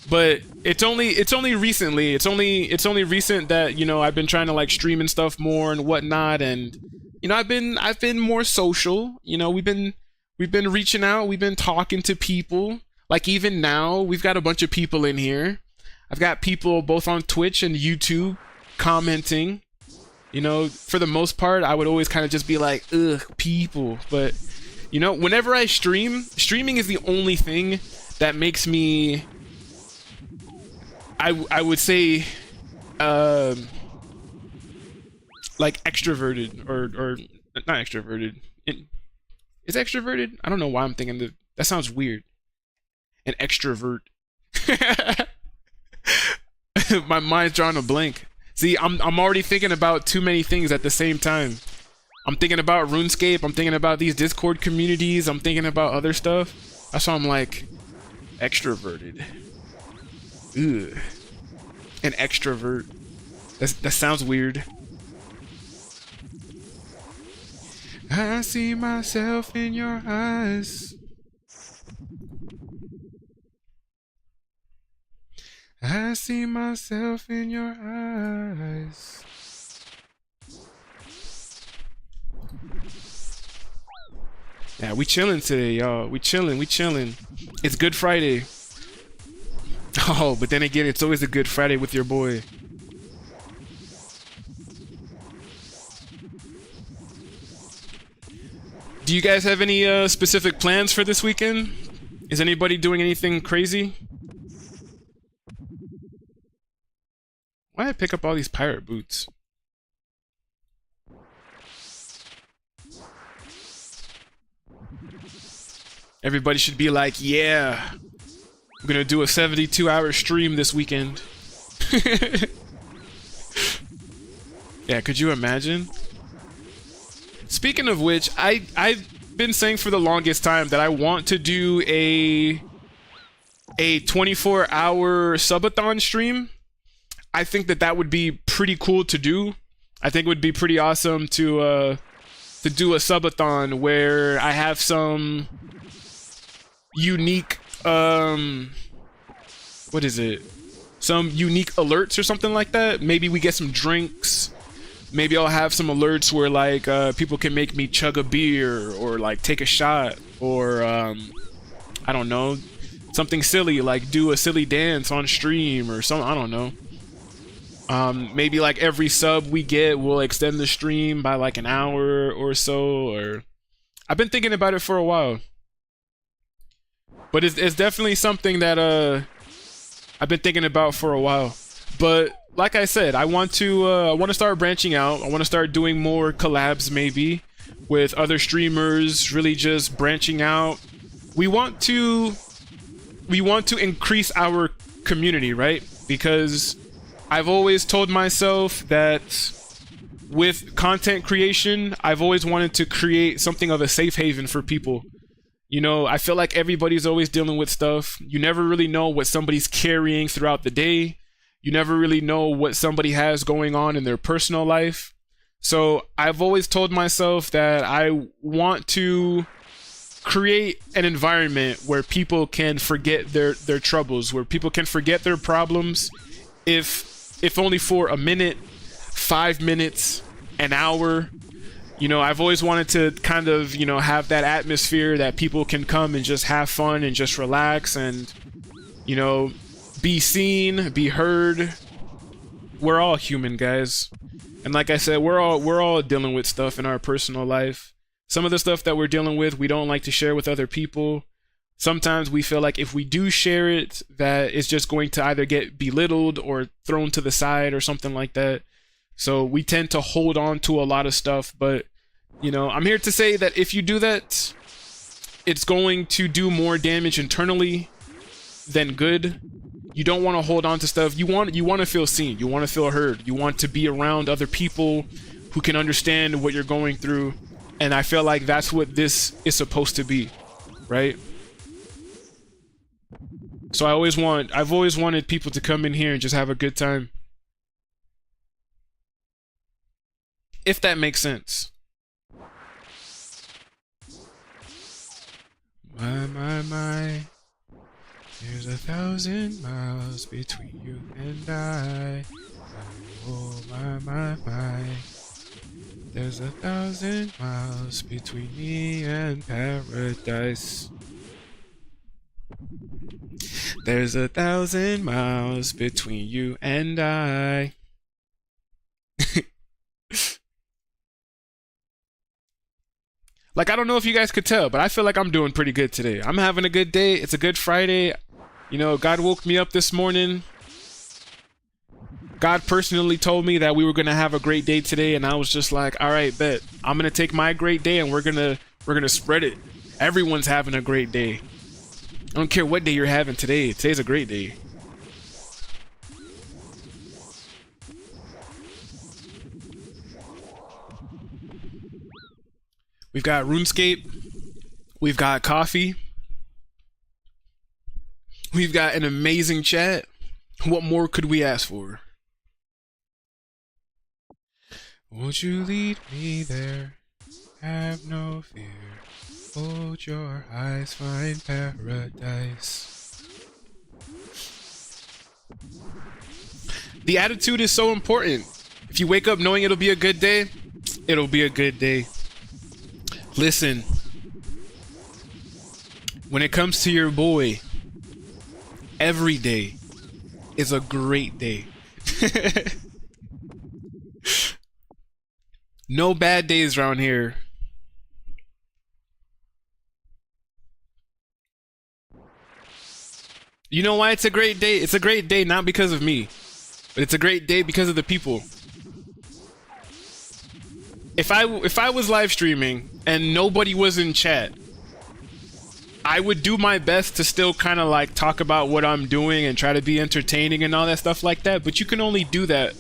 But it's only recently. It's only recent that, you know, I've been trying to like stream and stuff more and whatnot, and you know, I've been more social. You know, we've been reaching out, we've been talking to people. Like even now, we've got a bunch of people in here. I've got people both on Twitch and YouTube commenting. You know, for the most part, I would always kind of just be like, ugh, people. But, you know, whenever I streaming is the only thing that makes me, I would say, like extroverted or not extroverted. Is extroverted? I don't know why I'm thinking that sounds weird. An extrovert. My mind's drawing a blank. See, I'm already thinking about too many things at the same time. I'm thinking about RuneScape, I'm thinking about these Discord communities, I'm thinking about other stuff. That's why I'm like, extroverted. Ugh. An extrovert. That sounds weird. I see myself in your eyes. I see myself in your eyes. Yeah, we chilling today, y'all. We chilling. It's Good Friday. Oh, but then again, it's always a Good Friday with your boy. Do you guys have any specific plans for this weekend? Is anybody doing anything crazy? Why did I pick up all these pirate boots? Everybody should be like, yeah, I'm gonna do a 72-hour stream this weekend. Yeah, could you imagine? Speaking of which, I've been saying for the longest time that I want to do a 24-hour subathon stream. I think that would be pretty cool to do. I think it would be pretty awesome to do a subathon where I have some unique what is it? Some unique alerts or something like that. Maybe we get some drinks. Maybe I'll have some alerts where like people can make me chug a beer or like take a shot or I don't know, something silly like do a silly dance on stream or something. I don't know. Maybe like every sub we get will extend the stream by like an hour or so, or I've been thinking about it for a while. But it's definitely something that I've been thinking about for a while. But like I said, I want to start branching out. I want to start doing more collabs maybe with other streamers, really just branching out. We want to increase our community, right? Because I've always told myself that with content creation, I've always wanted to create something of a safe haven for people. You know, I feel like everybody's always dealing with stuff. You never really know what somebody's carrying throughout the day. You never really know what somebody has going on in their personal life. So I've always told myself that I want to create an environment where people can forget their troubles, where people can forget their problems, if only for a minute, 5 minutes, an hour. You know, I've always wanted to kind of, you know, have that atmosphere that people can come and just have fun and just relax and, you know, be seen, be heard. We're all human, guys. And like I said, we're all dealing with stuff in our personal life. Some of the stuff that we're dealing with, we don't like to share with other people. Sometimes we feel like if we do share it, that it's just going to either get belittled or thrown to the side or something like that. So we tend to hold on to a lot of stuff. But, you know, I'm here to say that if you do that, it's going to do more damage internally than good. You don't want to hold on to stuff. You want to feel seen. You want to feel heard. You want to be around other people who can understand what you're going through. And I feel like that's what this is supposed to be, right? So I've always wanted people to come in here and just have a good time. If that makes sense. My. There's 1,000 miles between you and I. Oh, my. There's 1,000 miles between me and paradise. There's 1,000 miles between you and I. Like, I don't know if you guys could tell, but I feel like I'm doing pretty good today. I'm having a good day. It's a good Friday. You know, God woke me up this morning. God personally told me that we were going to have a great day today, and I was just like, all right, bet. I'm going to take my great day and we're going to spread it. Everyone's having a great day. I don't care what day you're having today. Today's a great day. We've got RuneScape. We've got coffee. We've got an amazing chat. What more could we ask for? Won't you lead me there? Have no fear. Hold your eyes, find paradise. The attitude is so important. If you wake up knowing it'll be a good day, it'll be a good day. Listen, when it comes to your boy, every day is a great day. No bad days around here. You know why it's a great day? It's a great day not because of me, but it's a great day because of the people. If I was live streaming and nobody was in chat, I would do my best to still kind of like talk about what I'm doing and try to be entertaining and all that stuff like that, but you can only do that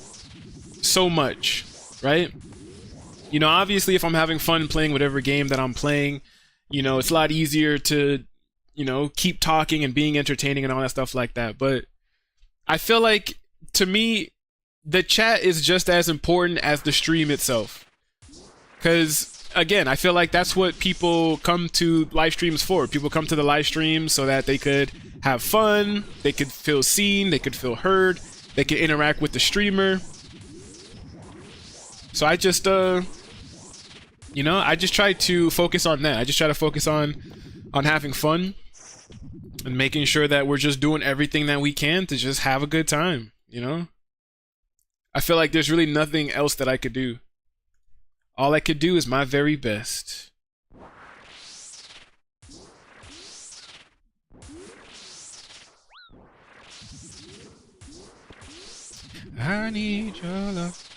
so much, right? You know, obviously if I'm having fun playing whatever game that I'm playing, you know, it's a lot easier to, you know, keep talking and being entertaining and all that stuff like that. But I feel like, to me, the chat is just as important as the stream itself. Because, again, I feel like that's what people come to live streams for. People come to the live stream so that they could have fun, they could feel seen, they could feel heard, they could interact with the streamer. So I just, you know, I just try to focus on that. I just try to focus on having fun and making sure that we're just doing everything that we can to just have a good time, you know? I feel like there's really nothing else that I could do. All I could do is my very best. I need your love.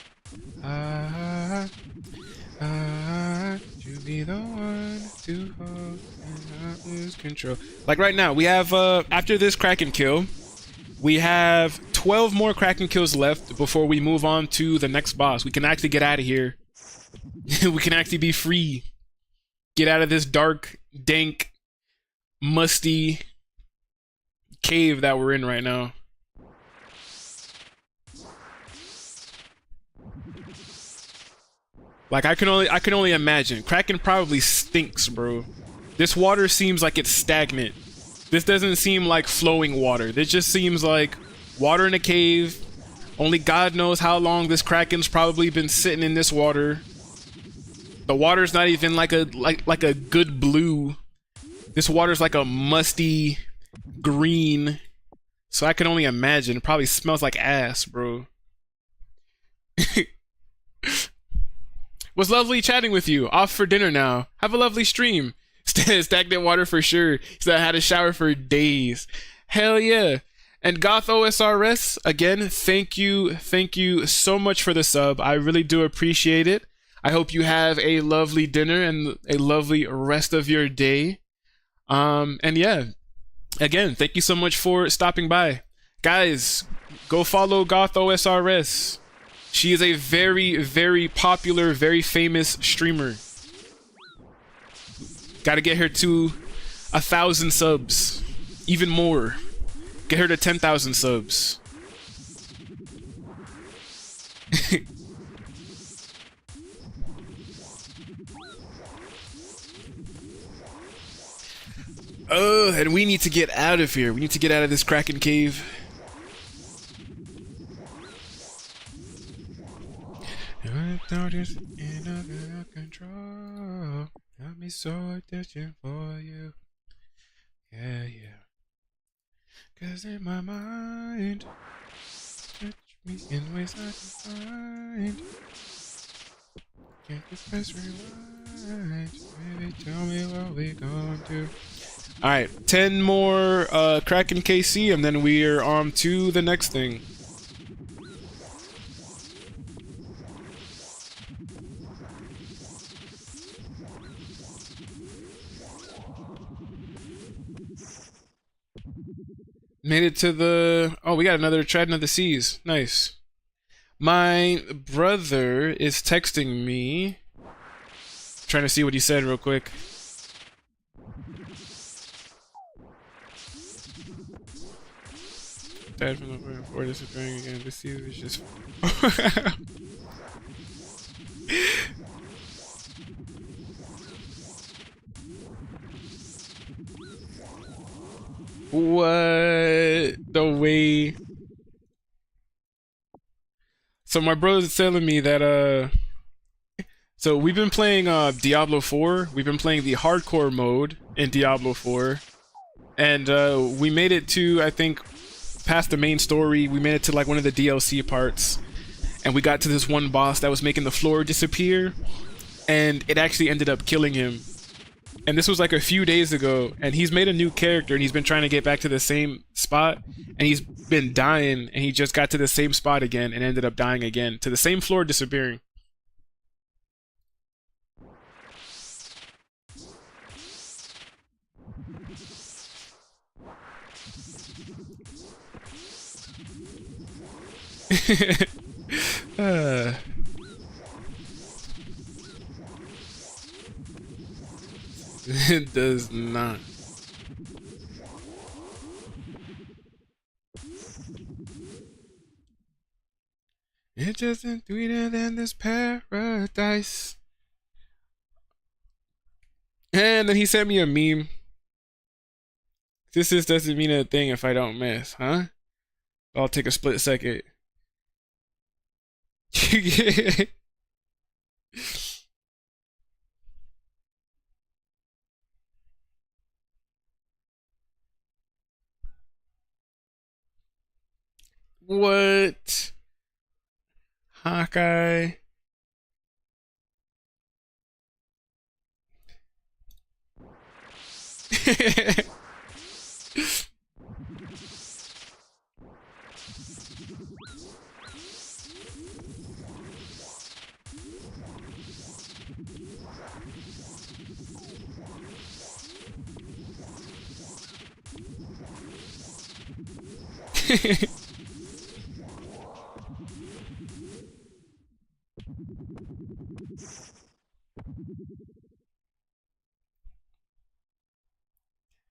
To be the one to hold and not lose control. Like right now, we have, after this Kraken kill, we have 12 more Kraken kills left before we move on to the next boss. We can actually get out of here. We can actually be free. Get out of this dark, dank, musty cave that we're in right now. Like, I can only imagine. Kraken probably stinks, bro. This water seems like it's stagnant. This doesn't seem like flowing water. This just seems like water in a cave. Only God knows how long this Kraken's probably been sitting in this water. The water's not even like a good blue. This water's like a musty green. So I can only imagine. It probably smells like ass, bro. Was lovely chatting with you. Off for dinner now. Have a lovely stream. Stagnant water for sure. So I had a shower for days. Hell yeah. And Goth OSRS, again, thank you so much for the sub. I really do appreciate it. I hope you have a lovely dinner and a lovely rest of your day. And yeah, again, thank you so much for stopping by. Guys, go follow Goth OSRS. She is a very, very popular, very famous streamer. Gotta get her to 1,000 subs. Even more. Get her to 10,000 subs. Oh, and we need to get out of here. We need to get out of this Kraken cave. In control. Got me so attention for you. Yeah, yeah. 'Cause in my mind, touch me in ways I can find. Can't you press rewind? Baby, tell me what we going to. Alright, 10 more Kraken KC, and then we are on to the next thing. Made it to the... Oh, we got another Trident of the Seas. Nice. My brother is texting me. Trying to see what he said real quick. Died from the point before disappearing again. The sea was just... What the way? So my brother's telling me that so we've been playing Diablo 4. We've been playing the hardcore mode in Diablo 4, and we made it to, I think, past the main story. We made it to like one of the DLC parts, and we got to this one boss that was making the floor disappear, and it actually ended up killing him. And this was like a few days ago, and he's made a new character, and he's been trying to get back to the same spot, and he's been dying, and he just got to the same spot again and ended up dying again to the same floor disappearing. It does not. It just isn't sweeter than this paradise. And then he sent me a meme. This doesn't mean a thing if I don't miss, huh? I'll take a split second. What? Hawkeye?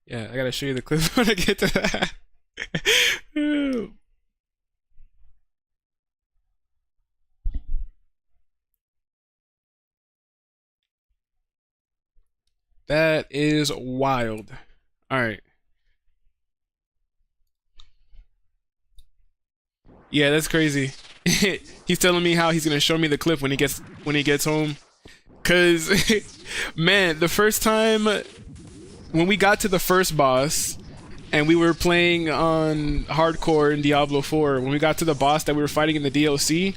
Yeah, I gotta show you the clip when I get to that. That is wild. Alright. Yeah, that's crazy. He's telling me how he's gonna show me the clip when he gets home. Cause man, the first time when we got to the first boss and we were playing on hardcore in Diablo 4, when we got to the boss that we were fighting in the DLC,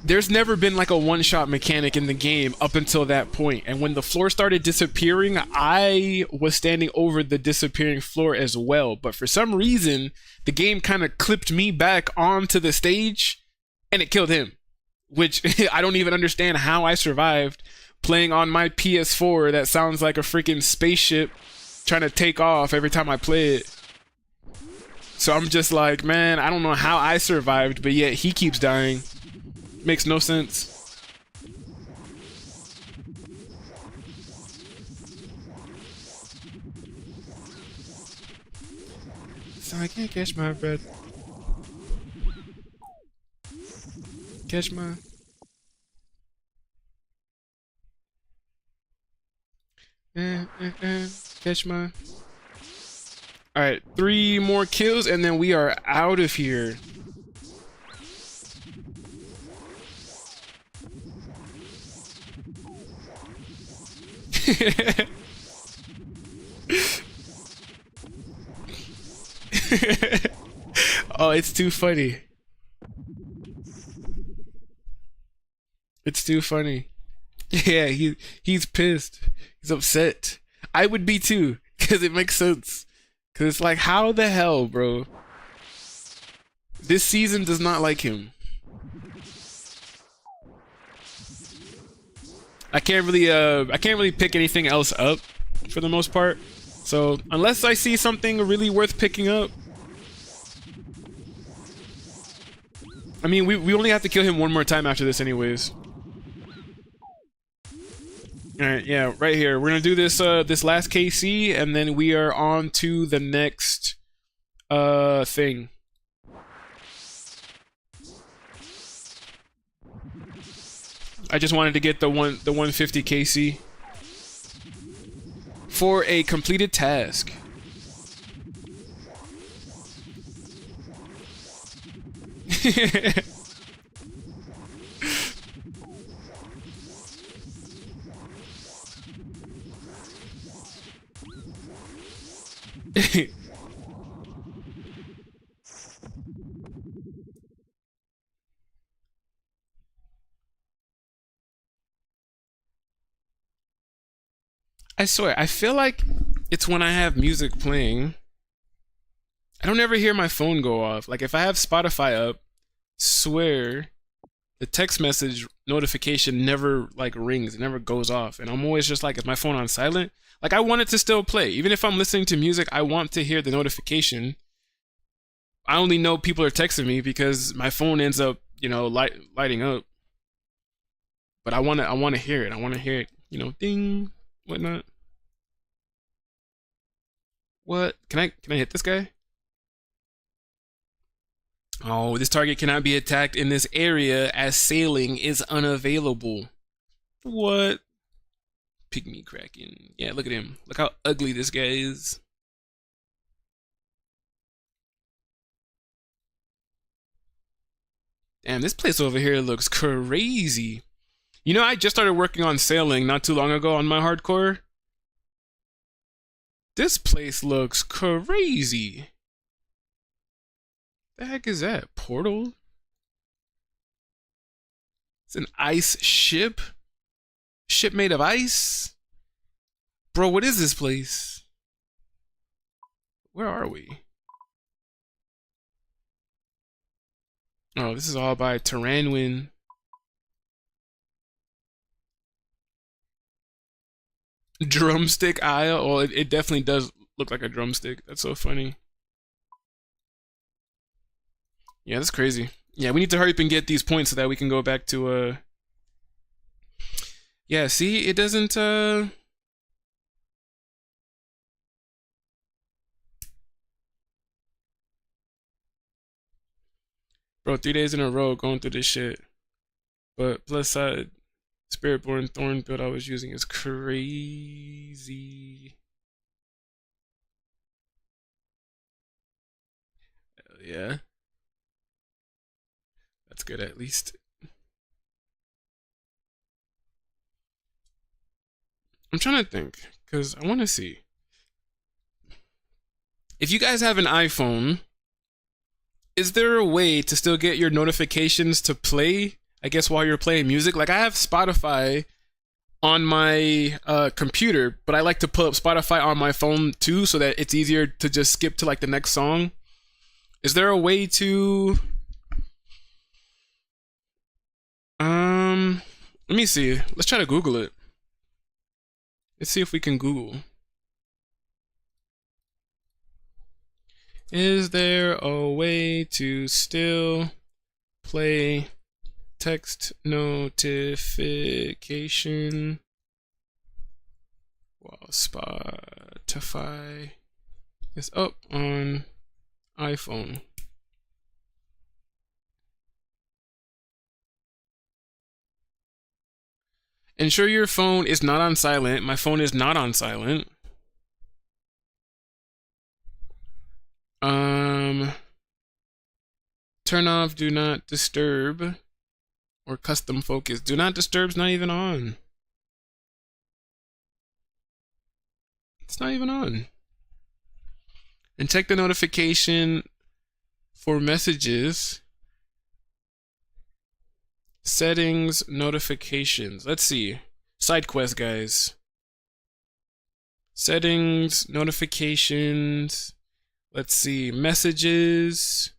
there's never been like a one-shot mechanic in the game up until that point. And when the floor started disappearing, I was standing over the disappearing floor as well. But for some reason, the game kind of clipped me back onto the stage and it killed him. Which I don't even understand how I survived playing on my PS4 that sounds like a freaking spaceship trying to take off every time I play it. So I'm just like, man, I don't know how I survived, but yet he keeps dying. Makes no sense. So I can't catch my breath. Catch my... Catch my... Alright, 3 more kills and then we are out of here. Oh, it's too funny. It's too funny. Yeah, he's pissed. He's upset. I would be too, because it makes sense. Because it's like, how the hell, bro? This season does not like him. I can't really pick anything else up for the most part. So unless I see something really worth picking up, I mean, we only have to kill him one more time after this, anyways. All right, yeah, right here. We're gonna do this this last KC, and then we are on to the next thing. I just wanted to get the 150 KC for a completed task. I swear, I feel like it's when I have music playing. I don't ever hear my phone go off. Like if I have Spotify up, swear the text message notification never like rings, it never goes off. And I'm always just like, is my phone on silent? Like I want it to still play. Even if I'm listening to music, I want to hear the notification. I only know people are texting me because my phone ends up, you know, lighting up. But I wanna hear it. I wanna hear it, you know, ding, whatnot. What? Can I hit this guy? Oh, this target cannot be attacked in this area as sailing is unavailable. What? Pygmy Kraken. Yeah, look at him. Look how ugly this guy is. Damn, this place over here looks crazy. You know, I just started working on sailing not too long ago on my hardcore. This place looks crazy. The heck is that? Portal? It's an ice ship? Ship made of ice? Bro, what is this place? Where are we? Oh, this is all by Terranwin. Drumstick Isle? Oh, it definitely does look like a drumstick. That's so funny. Yeah, that's crazy. Yeah, we need to hurry up and get these points so that we can go back to yeah, see, it doesn't bro, 3 days in a row going through this shit. But plus side, Spiritborn Thorn build I was using is crazy. Hell yeah. That's good at least. I'm trying to think because I want to see if you guys have an iPhone. Is there a way to still get your notifications to play? I guess while you're playing music, like I have Spotify on my computer, but I like to pull up Spotify on my phone too, so that it's easier to just skip to like the next song. Is there a way to um? Let me see. Let's try to Google it. Let's see if we can Google. Is there a way to still play text notification while Spotify is up on iPhone? Ensure your phone is not on silent. My phone is not on silent. Turn off do not disturb or custom focus. Do not disturb's not even on. It's not even on. And check the notification for messages. Settings, notifications. Let's see. Side quest, guys. Settings, notifications. Let's see. Messages.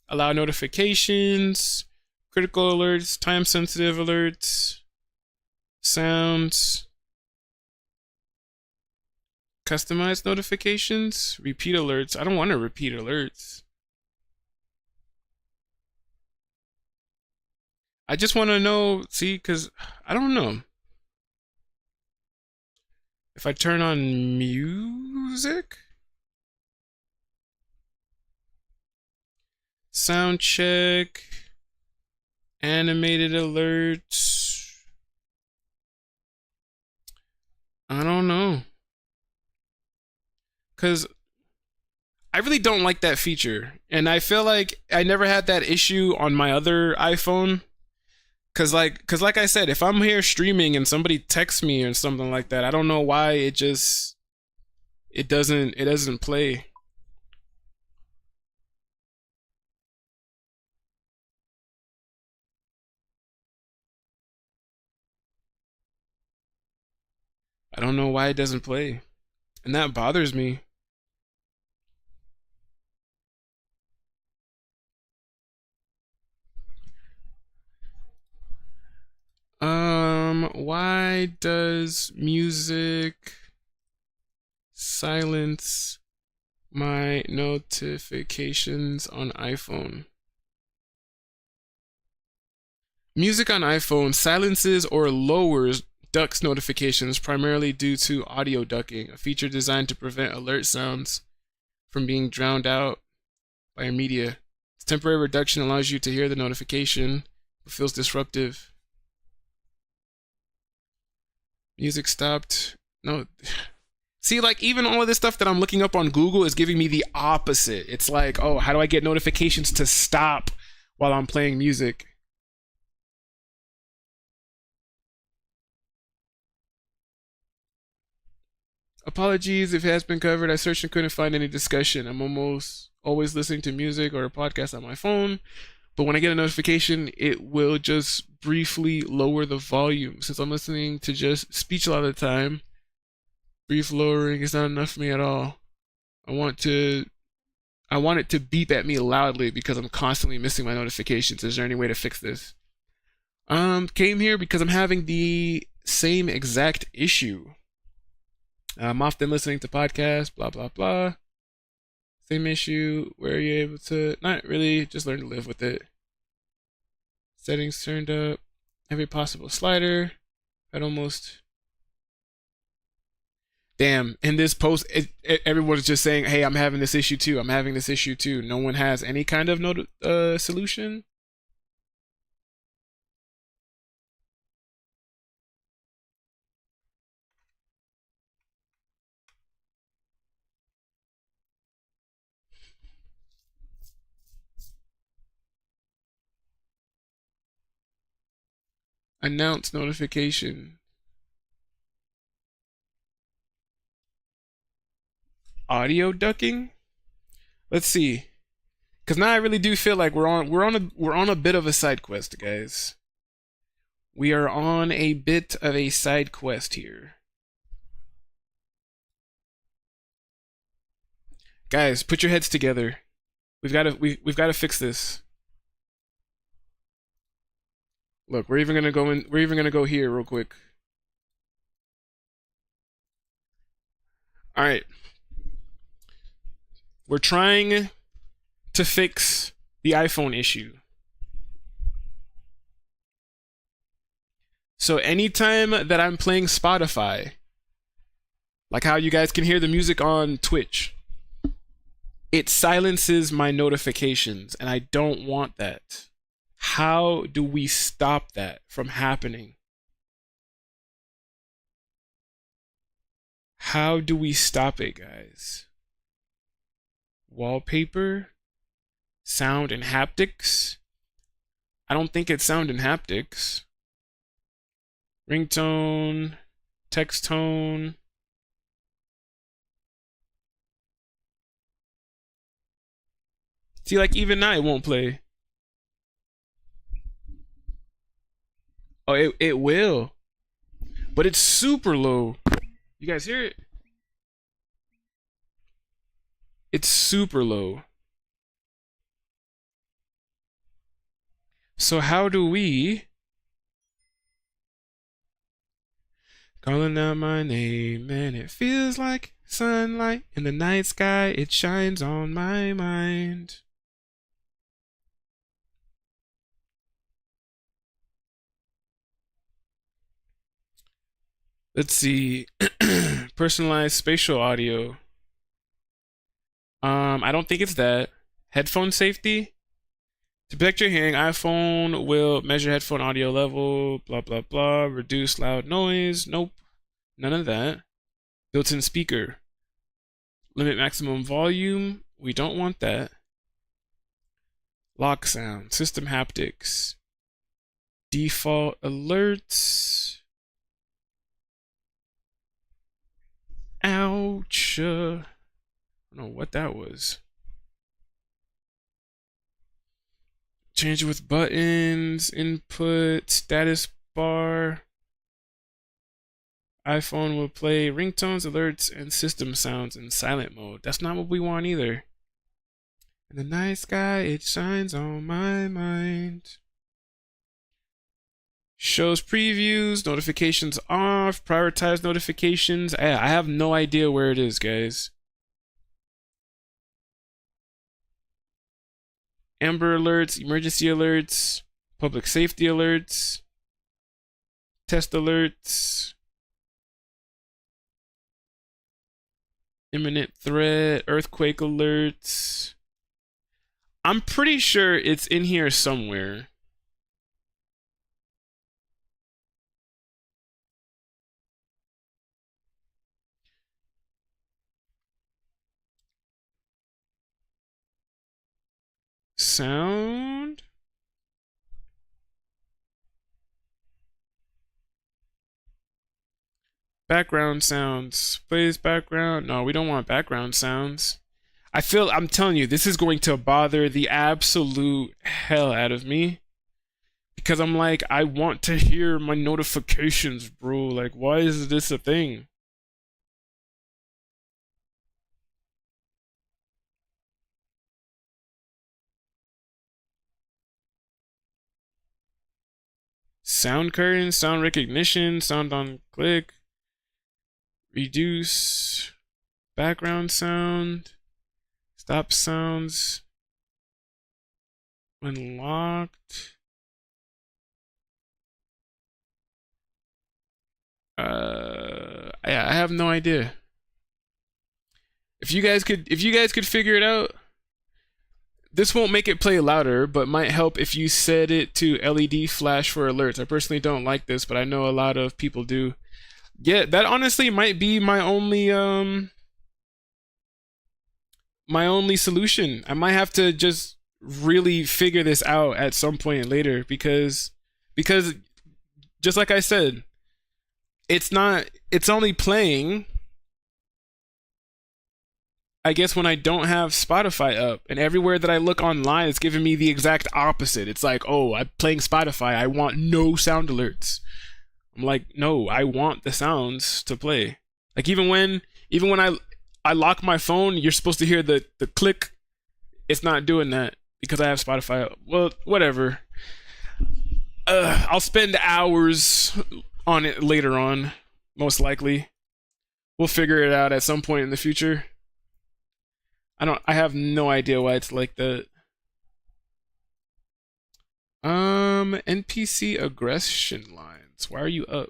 Allow notifications. Critical alerts. Time sensitive alerts. Sounds. Customize notifications. Repeat alerts. I don't want to repeat alerts. I just want to know, see, because I don't know. If I turn on music, sound check, animated alerts, I don't know. Because I really don't like that feature. And I feel like I never had that issue on my other iPhone. Cause like I said, if I'm here streaming and somebody texts me or something like that, I don't know why it doesn't play. I don't know why it doesn't play. And that bothers me. Why does music silence my notifications on iPhone? Music on iPhone silences or lowers ducks notifications primarily due to audio ducking, a feature designed to prevent alert sounds from being drowned out by your media. This temporary reduction allows you to hear the notification, but feels disruptive. Music stopped. No. See, like, even all of this stuff that I'm looking up on Google is giving me the opposite. It's like, oh, how do I get notifications to stop while I'm playing music? Apologies if it has been covered. I searched and couldn't find any discussion. I'm almost always listening to music or a podcast on my phone, but when I get a notification, it will just briefly lower the volume. Since I'm listening to just speech a lot of the time, brief lowering is not enough for me at all. I want it to beep at me loudly because I'm constantly missing my notifications. Is there any way to fix this? Came here because I'm having the same exact issue. I'm often listening to podcasts, blah blah blah. Same issue. Where are you able to? Not really. Just learn to live with it. Settings turned up. Every possible slider. I'd almost. Damn. In this post, everyone's just saying, "Hey, I'm having this issue too. I'm having this issue too." No one has any kind of solution. Announce notification. Audio ducking? Let's see. Cause now I really do feel like we're on a bit of a side quest, guys. We are on a bit of a side quest here. Guys, put your heads together. We've got to fix this. Look, we're even gonna go here real quick. Alright. We're trying to fix the iPhone issue. So anytime that I'm playing Spotify, like how you guys can hear the music on Twitch, it silences my notifications, and I don't want that. How do we stop that from happening? How do we stop it, guys? Wallpaper? Sound and haptics? I don't think it's sound and haptics. Ringtone, text tone. See, like even now it won't play. Oh, it will. But it's super low. You guys hear it? It's super low. So how do we... Calling out my name and it feels like sunlight in the night sky. It shines on my mind. Let's see. Personalized spatial audio. I don't think it's that. Headphone safety. To protect your hearing, iPhone will measure headphone audio level, blah, blah, blah. Reduce loud noise. Nope. None of that. Built-in speaker. Limit maximum volume. We don't want that. Lock sound. System haptics. Default alerts. Ouch. I don't know what that was. Change it with buttons, input, status bar. iPhone will play ringtones, alerts, and system sounds in silent mode. That's not what we want either. In the night sky, it shines on my mind. Shows previews, notifications off, prioritize notifications. I have no idea where it is, guys. Amber alerts, emergency alerts, public safety alerts, test alerts, imminent threat, earthquake alerts. I'm pretty sure it's in here somewhere. Sound. Background sounds. Plays background. No, we don't want background sounds. I'm telling you, this is going to bother the absolute hell out of me. Because I'm like, I want to hear my notifications, bro. Like, why is this a thing? Sound curtain, sound recognition, sound on click. Reduce background sound. Stop sounds when locked. I have no idea. If you guys could figure it out, this won't make it play louder, but might help if you set it to LED flash for alerts. I personally don't like this, but I know a lot of people do. Yeah, that honestly might be my only solution. I might have to just really figure this out at some point later because just like I said, it's only playing I guess when I don't have Spotify up, and everywhere that I look online, it's giving me the exact opposite. It's like, oh, I'm playing Spotify. I want no sound alerts. I'm like, no, I want the sounds to play. Like even when I lock my phone, you're supposed to hear the click. It's not doing that because I have Spotify up. Well, whatever. I'll spend hours on it later on, most likely. We'll figure it out at some point in the future. I have no idea why it's like that. NPC aggression lines. Why are you up?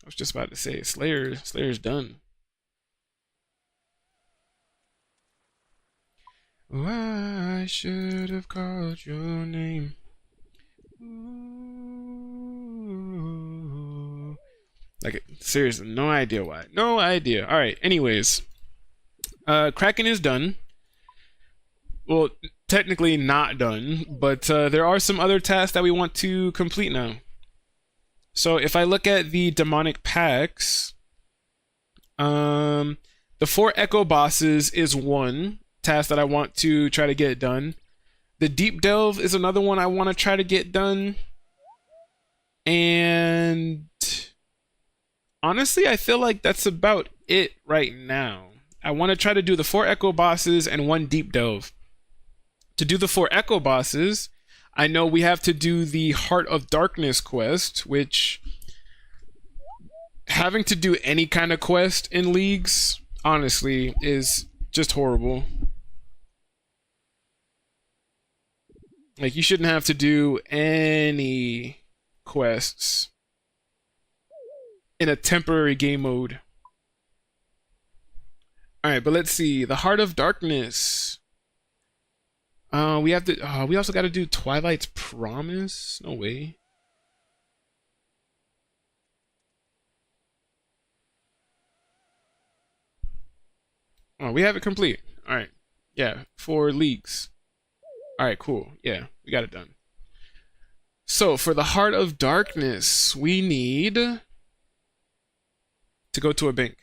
I was just about to say Slayer's done. Oh, I should have called your name. Ooh. Like, seriously, no idea why. No idea. Alright, anyways. Kraken is done. Well, technically not done, but there are some other tasks that we want to complete now. So if I look at the demonic packs, the 4 echo bosses is one task that I want to try to get done. The deep delve is another one I want to try to get done. And honestly, I feel like that's about it right now. I want to try to do the 4 echo bosses and 1 deep delve. To do the 4 echo bosses, I know we have to do the Heart of Darkness quest, which having to do any kind of quest in Leagues, honestly, is just horrible. Like, you shouldn't have to do any quests in a temporary game mode. Alright, but let's see. The Heart of Darkness. We have to. We also got to do Twilight's Promise. No way. Oh, we have it complete. All right. Yeah, 4 leagues. All right, cool. Yeah, we got it done. So for the Heart of Darkness, we need to go to a bank.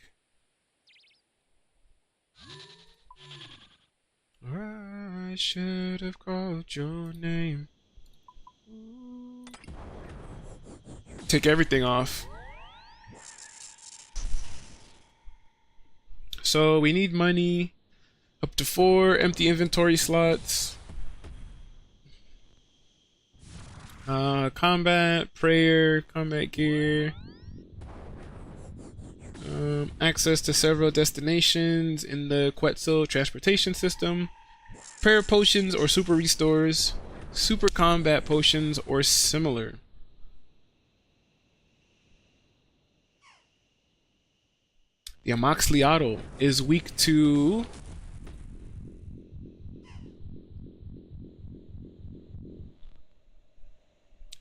I should have called your name. Take everything off. So we need money. Up to 4 empty inventory slots. Combat, prayer, combat gear. Access to several destinations in the Quetzal transportation system. Prayer potions or super restores. Super combat potions or similar. The Amoxicillin is weak to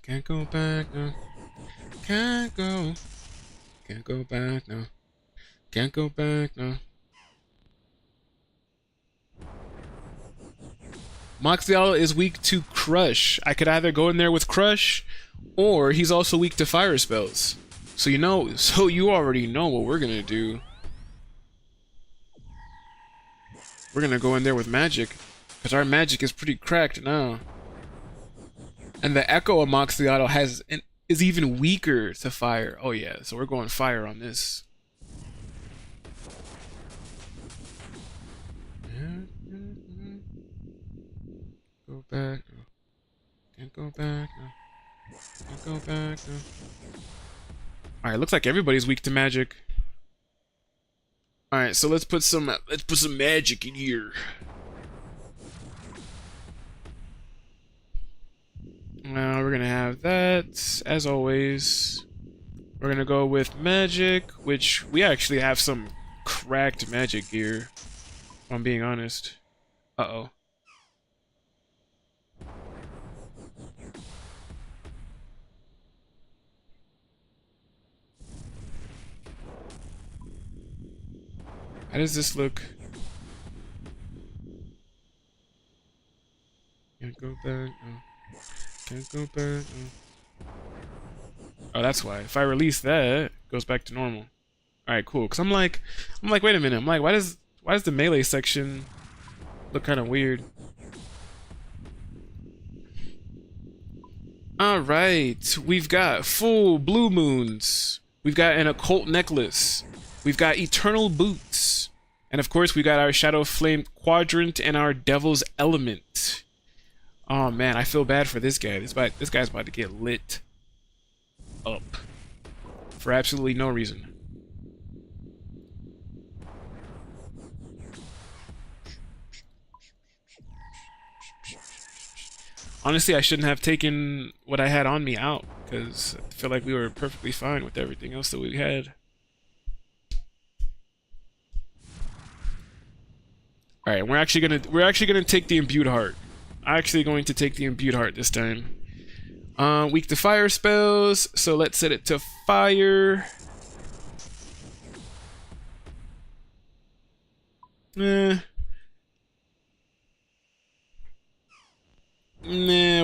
can't go back now. Can't go back now. Can't go back now. Moxiala is weak to Crush. I could either go in there with Crush, or he's also weak to fire spells. So you already know what we're gonna do. We're gonna go in there with magic, because our magic is pretty cracked now. And the Echo Amoxicillin is even weaker to fire. Oh yeah, so we're going fire on this. Go back. No. Can't go back. No. Can't go back. No. All right, looks like everybody's weak to magic. All right, so let's put some magic in here. Now we're gonna have that as always. We're gonna go with magic, which we actually have some cracked magic gear. If I'm being honest. Uh-oh. How does this look? Can't go back. No. Can't go back. No. Oh, that's why. If I release that, it goes back to normal. All right, cool. Cause I'm like, wait a minute. I'm like, why does the melee section look kind of weird? All right, we've got full blue moons. We've got an occult necklace. We've got eternal boots. And of course, we got our Shadow Flame Quadrant and our Devil's Element. Oh man, I feel bad for this guy. This guy's about to get lit up for absolutely no reason. Honestly, I shouldn't have taken what I had on me out, because I feel like we were perfectly fine with everything else that we had. All right, we're actually gonna take the Imbued Heart. Actually going to take the Imbued Heart this time. Weak to fire spells, so let's set it to fire. Nah,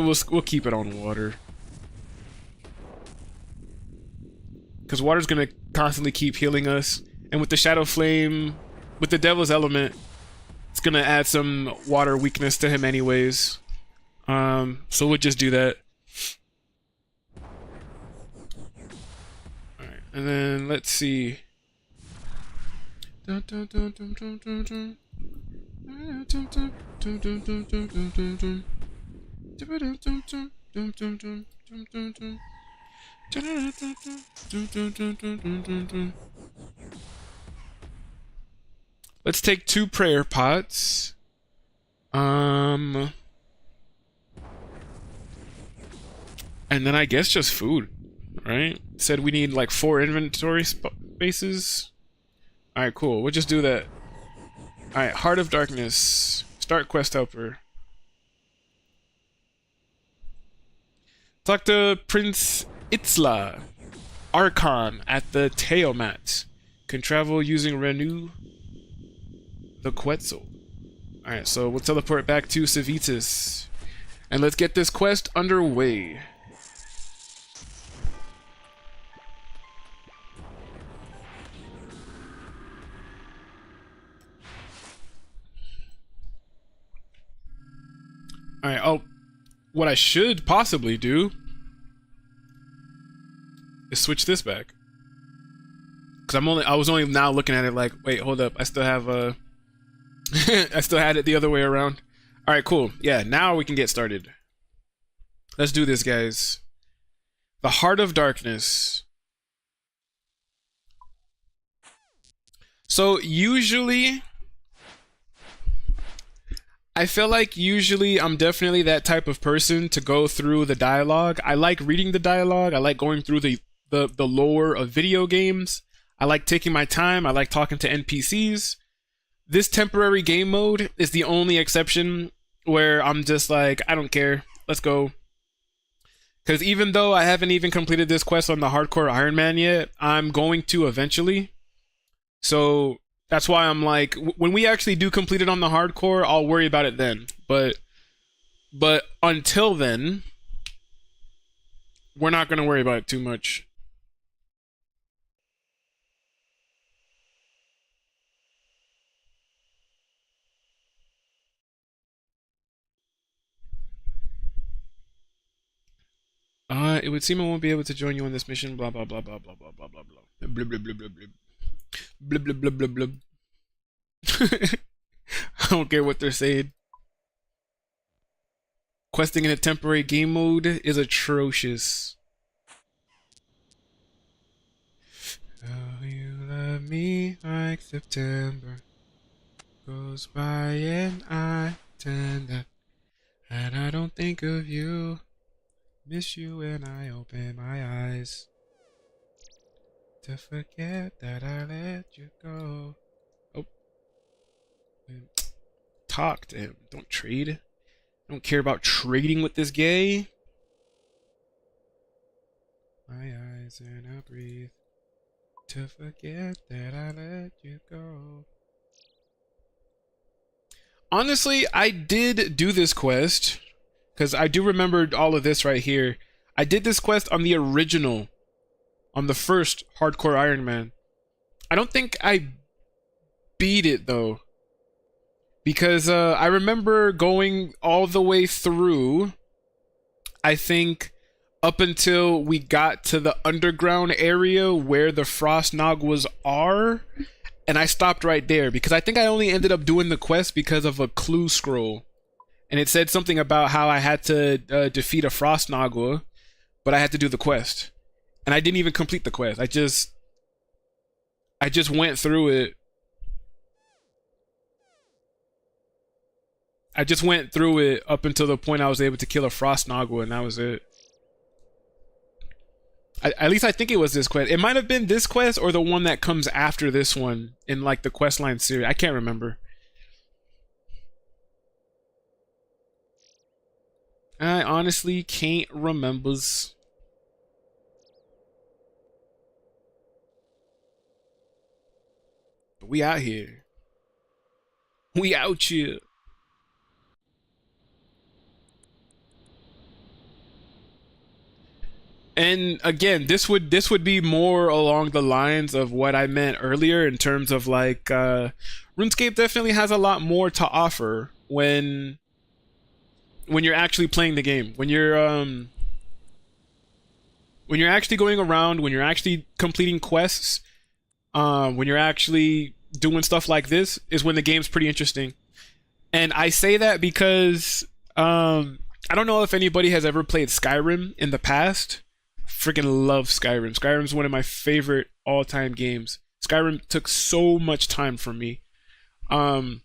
we'll keep it on water. Because water's gonna constantly keep healing us. And with the Shadow Flame, with the Devil's Element, it's gonna add some water weakness to him anyways. So we'll just do that. Alright, and then let's see. Let's take 2 prayer pots. And then I guess just food, right? Said we need like 4 inventory spaces. Alright, cool. We'll just do that. Alright, Heart of Darkness. Start quest helper. Talk to Prince Itzla, Archon at the Teomat. Can travel using Renew the Quetzal. Alright, so we'll teleport back to Civitas. And let's get this quest underway. Alright, oh, what I should possibly do is switch this back. Cause I was only now looking at it like, wait, hold up, I still have I still had it the other way around. Alright, cool. Yeah, now we can get started. Let's do this, guys. The Heart of Darkness. So usually I feel like usually I'm definitely that type of person to go through the dialogue. I like reading the dialogue. I like going through the lore of video games. I like taking my time. I like talking to NPCs. This temporary game mode is the only exception where I'm just like, I don't care. Let's go. Because even though I haven't even completed this quest on the Hardcore Iron Man yet, I'm going to eventually. So that's why I'm like, when we actually do complete it on the hardcore, I'll worry about it then. But until then, we're not going to worry about it too much. It would seem I won't be able to join you on this mission, blah, blah, blah, blah, blah, blah, blah, blah, blah. Blub, blub, blub, blub, blub. Blub, blub, blub, blub, blub. I don't care what they're saying. Questing in a temporary game mode is atrocious. Oh, you love me like September goes by and I tend to, and I don't think of you. Miss you when I open my eyes to forget that I let you go. Oh, talk to him. Don't trade. I don't care about trading with this gay. My eyes and I breathe to forget that I let you go. Honestly, I did do this quest because I do remember all of this right here. I did this quest on the original, on the first Hardcore Iron Man. I don't think I beat it though, because I remember going all the way through. I think up until we got to the underground area where the frost nogwas are, and I stopped right there because I think I only ended up doing the quest because of a clue scroll, and it said something about how I had to defeat a frost nogwa, but I had to do the quest, and I didn't even complete the quest. I just went through it. I just went through it up until the point I was able to kill a frost nogwa, and that was it. At least I think it was this quest. It might have been this quest or the one that comes after this one in like the questline series. I can't remember. I honestly can't remembers. But we out here. We out here. And again, this would be more along the lines of what I meant earlier in terms of like RuneScape definitely has a lot more to offer when you're actually playing the game. When you're actually going around, when you're actually completing quests, when you're actually doing stuff like this is when the game's pretty interesting. And I say that because I don't know if anybody has ever played Skyrim in the past. Freaking love Skyrim. Skyrim's one of my favorite all-time games. Skyrim took so much time from me. Um,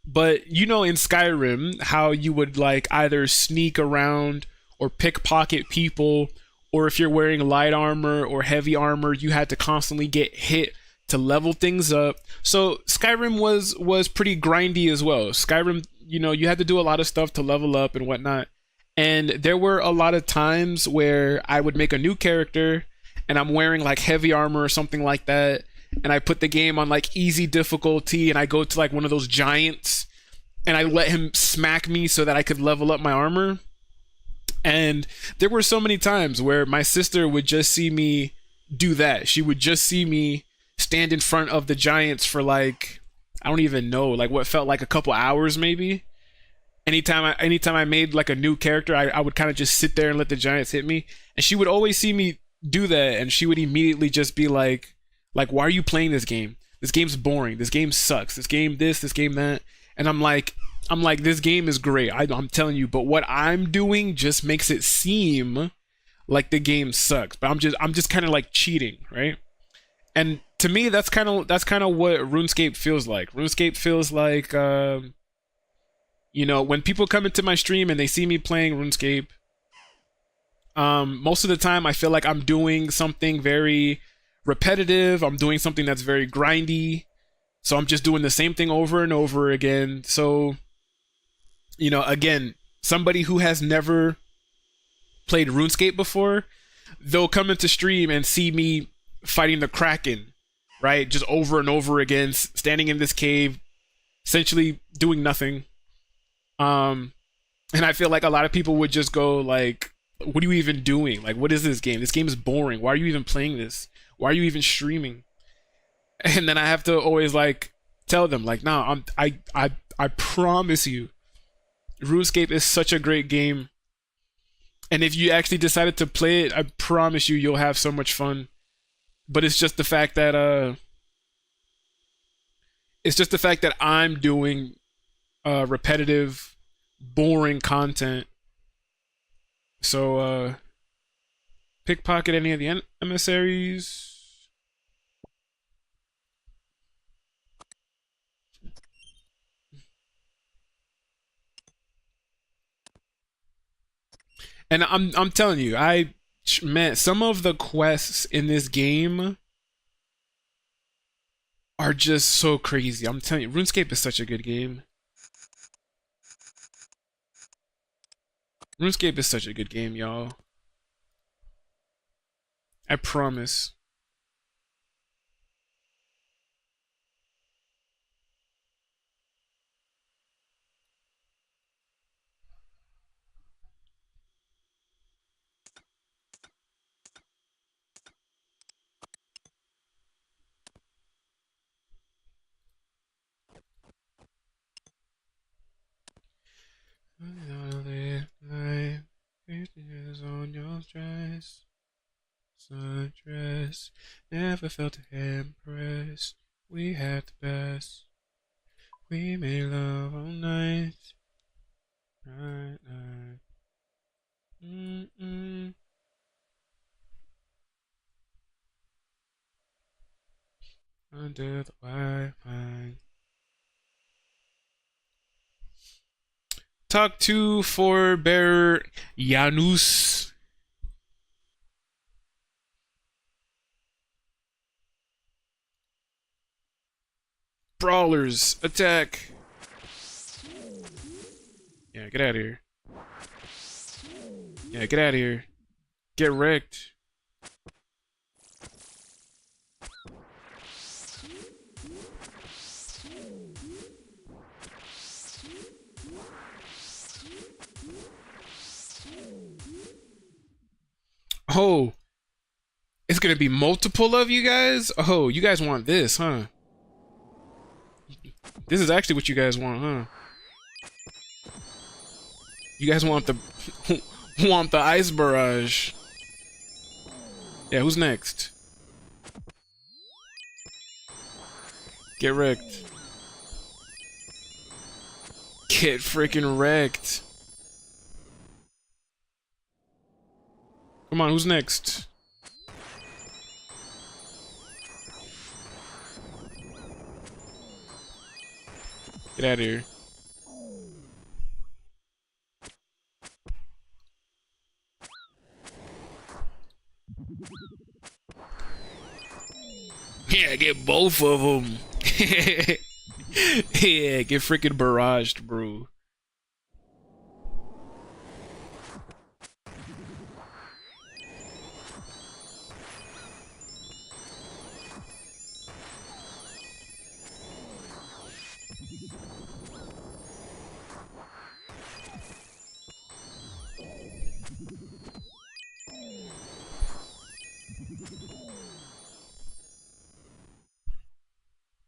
but you know in Skyrim how you would like either sneak around or pickpocket people, or if you're wearing light armor or heavy armor, you had to constantly get hit to level things up. So Skyrim was pretty grindy as well. Skyrim, you had to do a lot of stuff to level up and whatnot. And there were a lot of times where I would make a new character and I'm wearing like heavy armor or something like that, and I put the game on like easy difficulty and I go to like one of those giants and I let him smack me so that I could level up my armor. And there were so many times where my sister would just see me do that. She would just see me stand in front of the giants for like, I don't even know, like what felt like a couple hours maybe. Anytime I made like a new character, I would kind of just sit there and let the giants hit me. And she would always see me do that and she would immediately just be like, why are you playing this game? This game's boring. This game sucks. This game that. And I'm like, this game is great. I'm telling you, but what I'm doing just makes it seem like the game sucks. But I'm just kind of like cheating, right? And to me, that's kind of what RuneScape feels like. RuneScape feels like, when people come into my stream and they see me playing RuneScape, most of the time I feel like I'm doing something very repetitive. I'm doing something that's very grindy. So I'm just doing the same thing over and over again. So, again, somebody who has never played RuneScape before, they'll come into stream and see me fighting the Kraken, right? Just over and over again, standing in this cave, essentially doing nothing. Um, and I feel like a lot of people would just go like, "What are you even doing? Like, what is this game? This game is boring. Why are you even playing this? Why are you even streaming?" And then I have to always like tell them like, "No, I promise you, RuneScape is such a great game, and if you actually decided to play it, I promise you, you'll have so much fun. But it's just the fact that I'm doing repetitive, boring content. So pickpocket any of the emissaries." And I'm telling you, man, some of the quests in this game are just so crazy. I'm telling you, RuneScape is such a good game. RuneScape is such a good game, y'all. I promise. nice. Sundress, never felt a hand press. We had the best. We made love all night. Night, night. Mm-mm. Under the white pine. Talk to Forbear Janus. Brawlers, attack. Yeah, get out of here. Yeah, get out of here. Get wrecked. Oh, it's gonna be multiple of you guys? Oh, you guys want this, huh? This is actually what you guys want, huh? You guys want the want the ice barrage. Yeah, who's next? Get wrecked. Get freaking wrecked. Come on, who's next? Get out of here. Yeah, get both of them. Yeah, get freaking barraged, bro.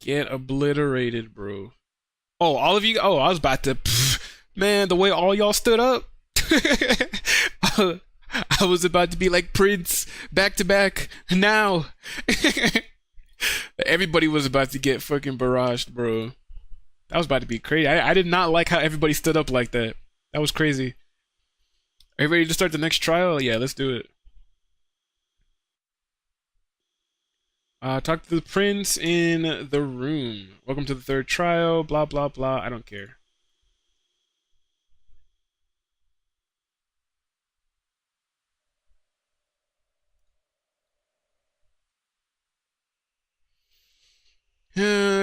Get obliterated, bro. Oh, all of you. Oh, I was about to. Man, the way all y'all stood up. I was about to be like Prince, back to back. Now. Everybody was about to get fucking barraged, bro. That was about to be crazy. I did not like how everybody stood up like that. That was crazy. Are you ready to start the next trial? Yeah, let's do it. Talk to the prince in the room. Welcome to the third trial. Blah, blah, blah. I don't care.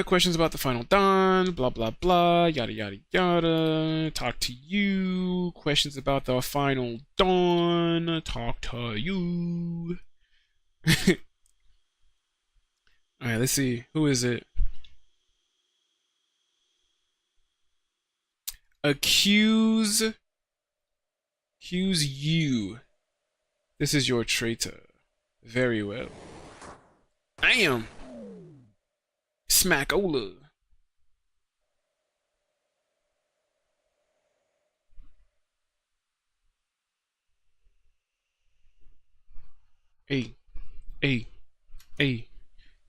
Questions about the final dawn. Blah, blah, blah. Yada, yada, yada. Talk to you. Questions about the final dawn. Talk to you. Alright, let's see. Who is it? Accuse you. This is your traitor. Very well. Damn. Smackola. Hey, hey, hey,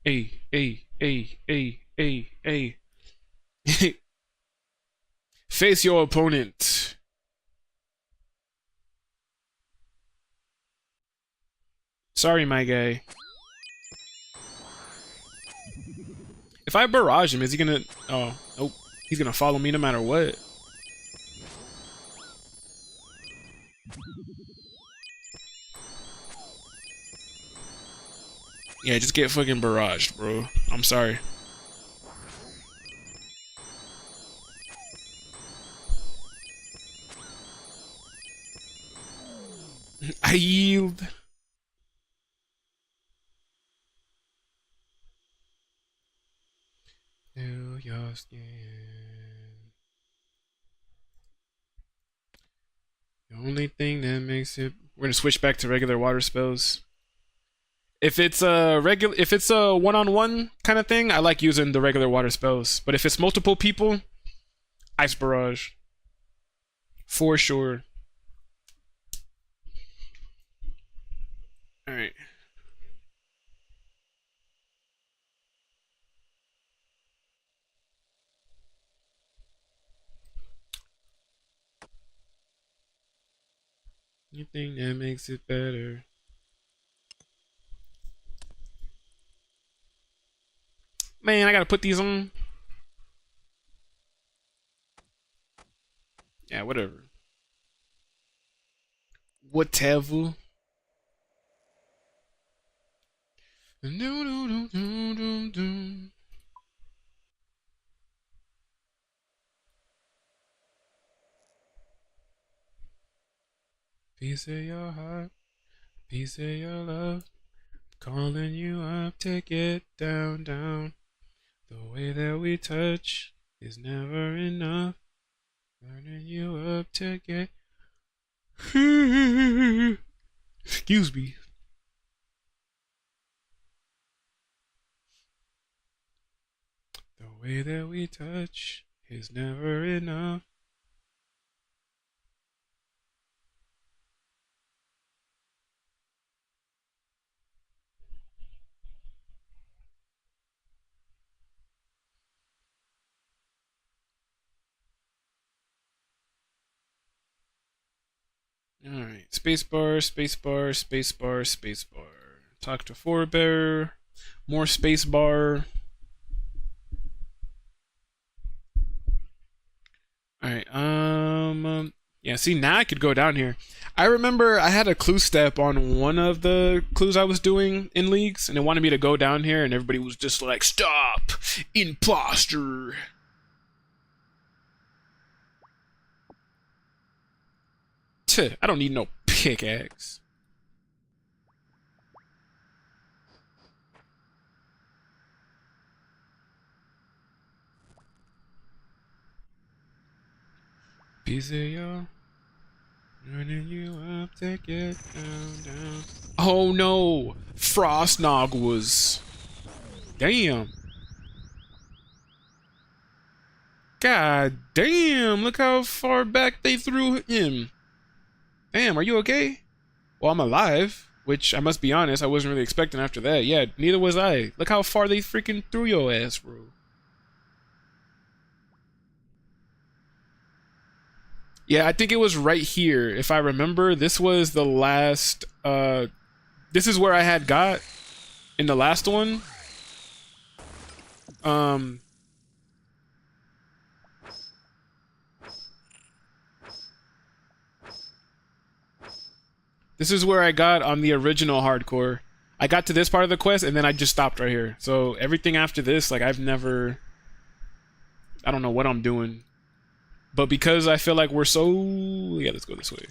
hey, hey, hey, hey, hey, hey. Face your opponent. Sorry, my guy. If I barrage him, is he gonna... Oh, nope. He's gonna follow me no matter what. Yeah, just get fucking barraged, bro. I'm sorry. I yield. Feel your skin. The only thing that makes it... We're gonna switch back to regular water spells. If it's a one-on-one kind of thing, I like using the regular water spells. But if it's multiple people, ice barrage. For sure. Anything that makes it better. Man, I gotta put these on. Yeah, whatever. Whatever. Piece of your heart, piece of your love, calling you up to get down, down. The way that we touch is never enough. Turning you up to get. Excuse me. The way that we touch is never enough. Alright, spacebar, spacebar, spacebar, spacebar. Talk to Forebear. More spacebar. Alright, yeah, see, now I could go down here. I remember I had a clue step on one of the clues I was doing in leagues, and it wanted me to go down here, and everybody was just like, stop! Imposter! Tuh, I don't need no pickaxe. Piece of your running you up to get down, down. Oh no! Frostnog was. Damn. God damn, look how far back they threw him. Damn, are you okay? Well, I'm alive, which I must be honest, I wasn't really expecting after that. Yeah, neither was I. Look how far they freaking threw your ass, bro. Yeah, I think it was right here. If I remember, this was the last, this is where I had got in the last one. Um, this is where I got on the original hardcore. I got to this part of the quest and then I just stopped right here. So everything after this, like I've never, I don't know what I'm doing. But because I feel like we're so, yeah, let's go this way.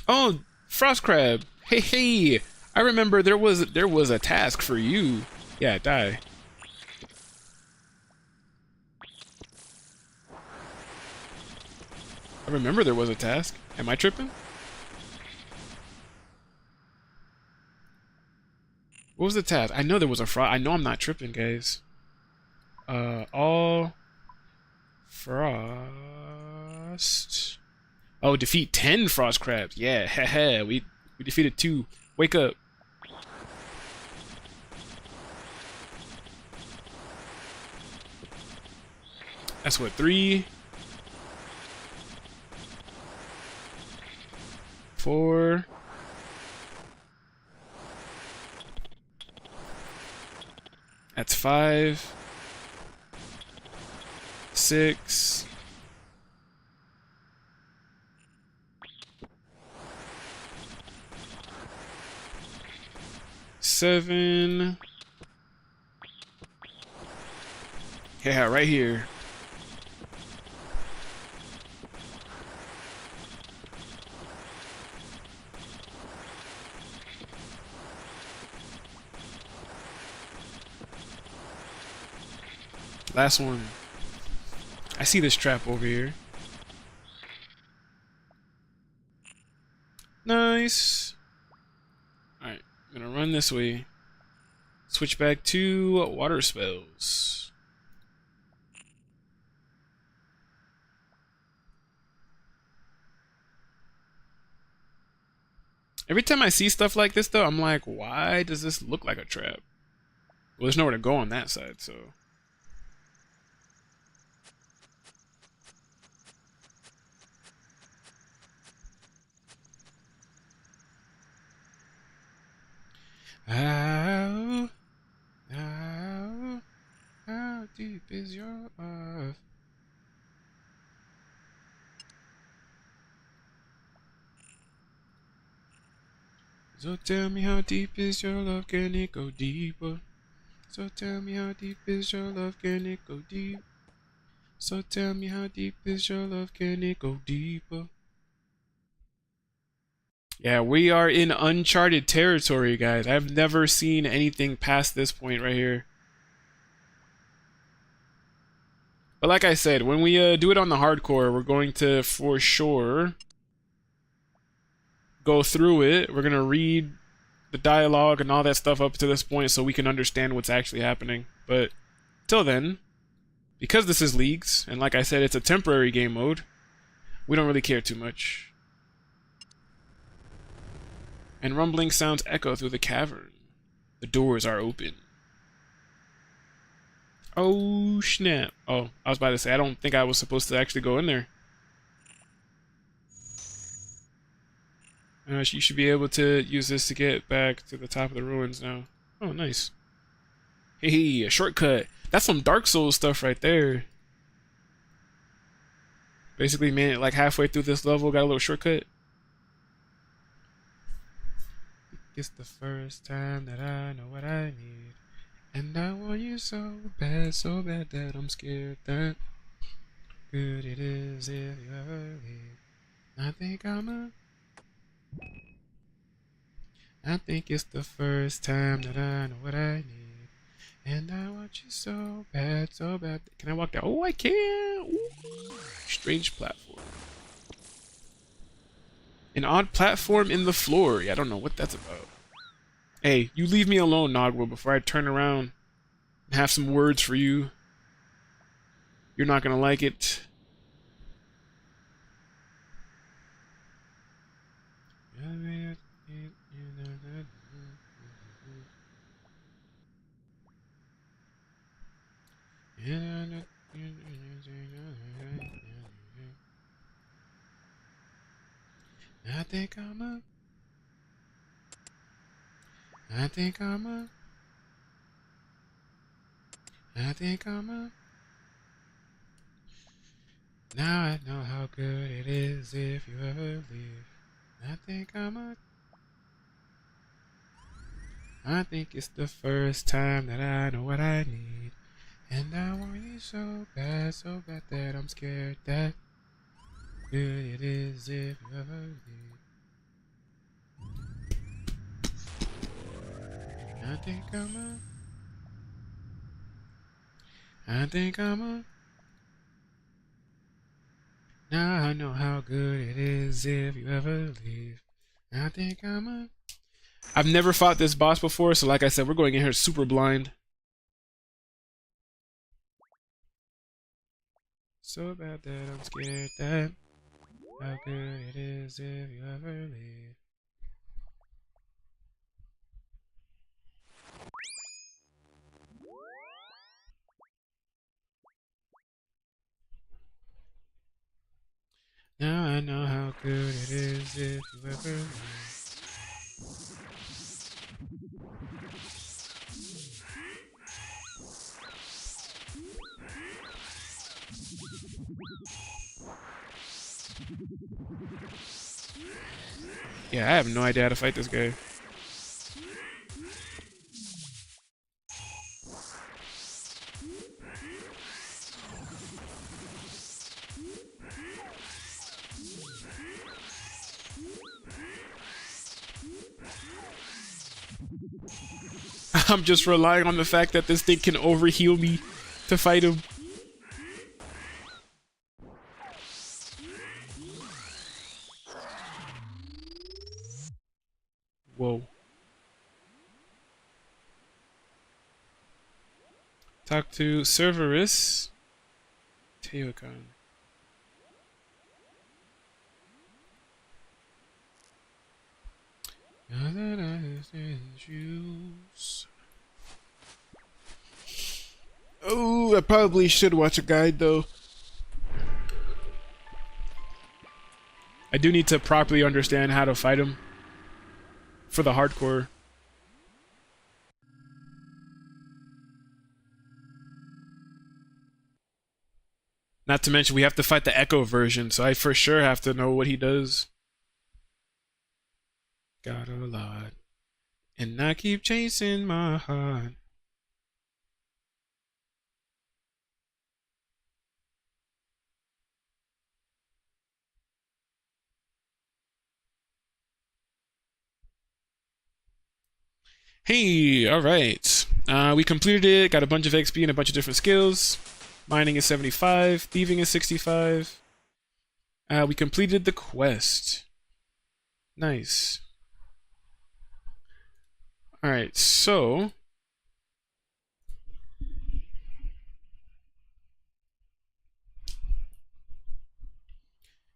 Oh, Frost Crab. Hey, hey. I remember there was a task for you. Yeah, die. I remember there was a task. Am I tripping? What was the task? I know there was a frost. I know I'm not tripping, guys. All frost. Oh, defeat 10 frost crabs. Yeah, haha. We defeated 2. Wake up. That's what, 3, 4. That's 5, 6. 7. Yeah, right here. Last one. I see this trap over here. Nice. Alright, I'm gonna run this way. Switch back to water spells. Every time I see stuff like this, though, I'm like, why does this look like a trap? Well, there's nowhere to go on that side, so. How, how deep is your love? So tell me how deep is your love, can it go deeper? So tell me how deep is your love, can it go deep? So tell me how deep is your love, can it go deeper? Yeah, we are in uncharted territory, guys. I've never seen anything past this point right here. But like I said, when we do it on the hardcore, we're going to, for sure, go through it. We're going to read the dialogue and all that stuff up to this point so we can understand what's actually happening. But till then, because this is Leagues, and like I said, it's a temporary game mode, we don't really care too much. And rumbling sounds echo through the cavern. The doors are open. Oh, snap. Oh, I was about to say, I don't think I was supposed to actually go in there. You should be able to use this to get back to the top of the ruins now. Oh, nice. Hey, a shortcut. That's some Dark Souls stuff right there. Basically, man, like halfway through this level, got a little shortcut. It's the first time that I know what I need. And I want you so bad that I'm scared that good it is if you ever leave. I think it's the first time that I know what I need. And I want you so bad. Can I walk down? Oh, I can! Ooh. Strange platform. An odd platform in the floor. Yeah, I don't know what that's about. Hey, you leave me alone, Nogwa, before I turn around and have some words for you. You're not gonna like it. I think I'm a. Now I know how good it is if you ever leave. I think it's the first time that I know what I need. And I want you so bad that I'm scared that good it is if you ever leave. I think I'm a. Now I know how good it is if you ever leave. I think I'm a. I've never fought this boss before, so like I said, we're going in here super blind. So bad that I'm scared that how good it is if you ever leave. Now I know how good it is if you ever leave. Yeah, I have no idea how to fight this guy. I'm just relying on the fact that this thing can overheal me to fight him. Whoa. Talk to Cerberus. Pycaon. Now that I understand juice. Oh, I probably should watch a guide though. I do need to properly understand how to fight him for the hardcore. Not to mention we have to fight the Echo version, so I for sure have to know what he does. Got a lot, and I keep chasing my heart. Hey, all right. We completed it. Got a bunch of XP and a bunch of different skills. Mining is 75. Thieving is 65. We completed the quest. Nice. All right, so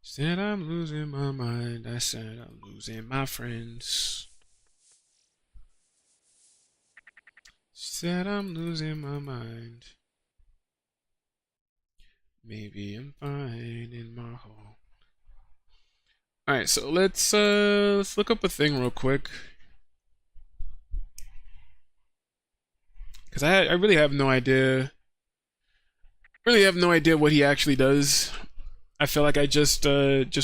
said I'm losing my mind. I said I'm losing my friends. Said I'm losing my mind. Maybe I'm fine in my home. All right, so let's look up a thing real quick, because I really have no idea. Really have no idea what he actually does. I feel like I just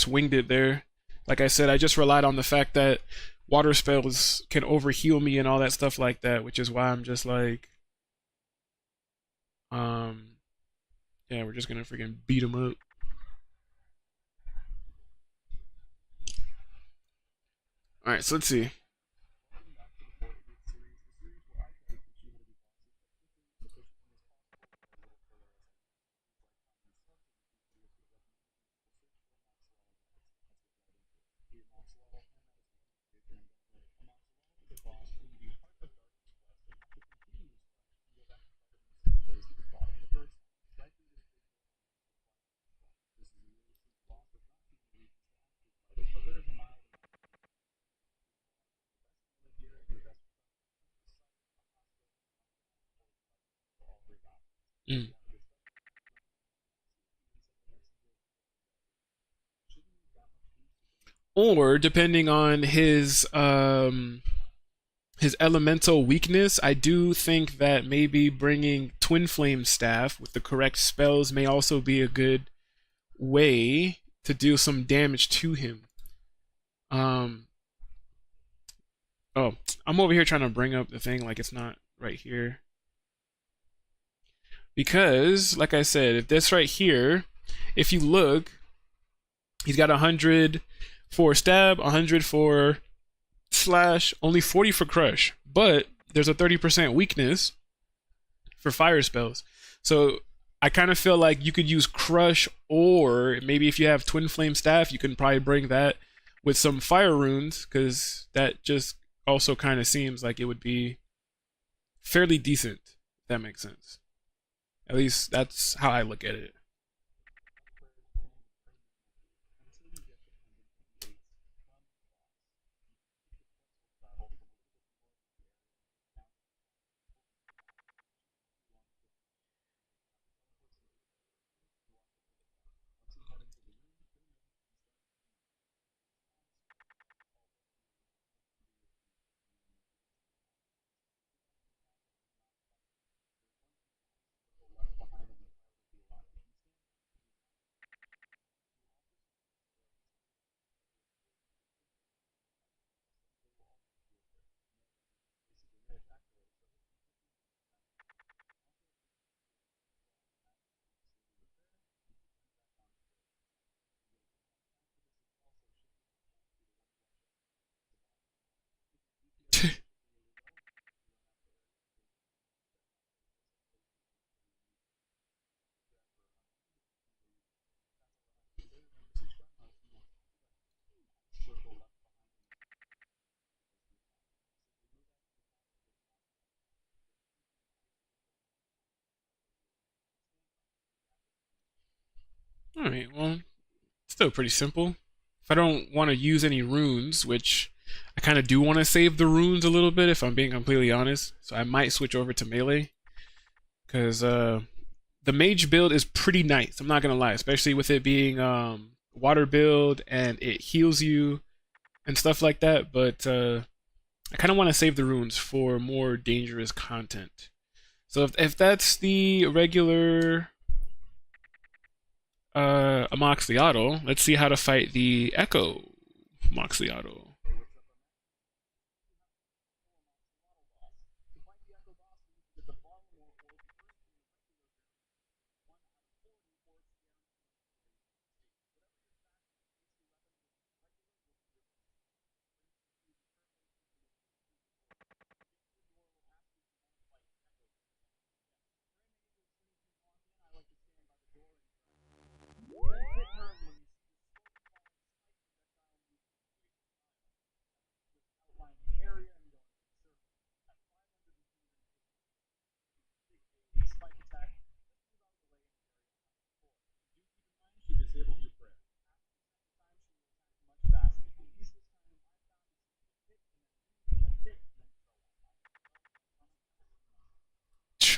winged it there. Like I said, I just relied on the fact that water spells can overheal me and all that stuff like that, which is why I'm just like, yeah, we're just gonna freaking beat him up. All right, so let's see. Mm. Or depending on his elemental weakness, I do think that maybe bringing Twin Flame Staff with the correct spells may also be a good way to do some damage to him. Um, oh, I'm over here trying to bring up the thing like it's not right here. Because, like I said, if this right here, if you look, he's got 100 for stab, 100 for slash, only 40 for crush. But there's a 30% weakness for fire spells. So I kind of feel like you could use crush, or maybe if you have twin flame staff, you can probably bring that with some fire runes, because that just also kind of seems like it would be fairly decent, if that makes sense. At least that's how I look at it. Alright, well, still pretty simple. If I don't want to use any runes, which I kind of do want to save the runes a little bit, if I'm being completely honest, so I might switch over to melee. Because the mage build is pretty nice, I'm not going to lie, especially with it being water build and it heals you and stuff like that, but I kind of want to save the runes for more dangerous content. So if that's the regular a Moxliotl. Let's see how to fight the Echo Moxliotl.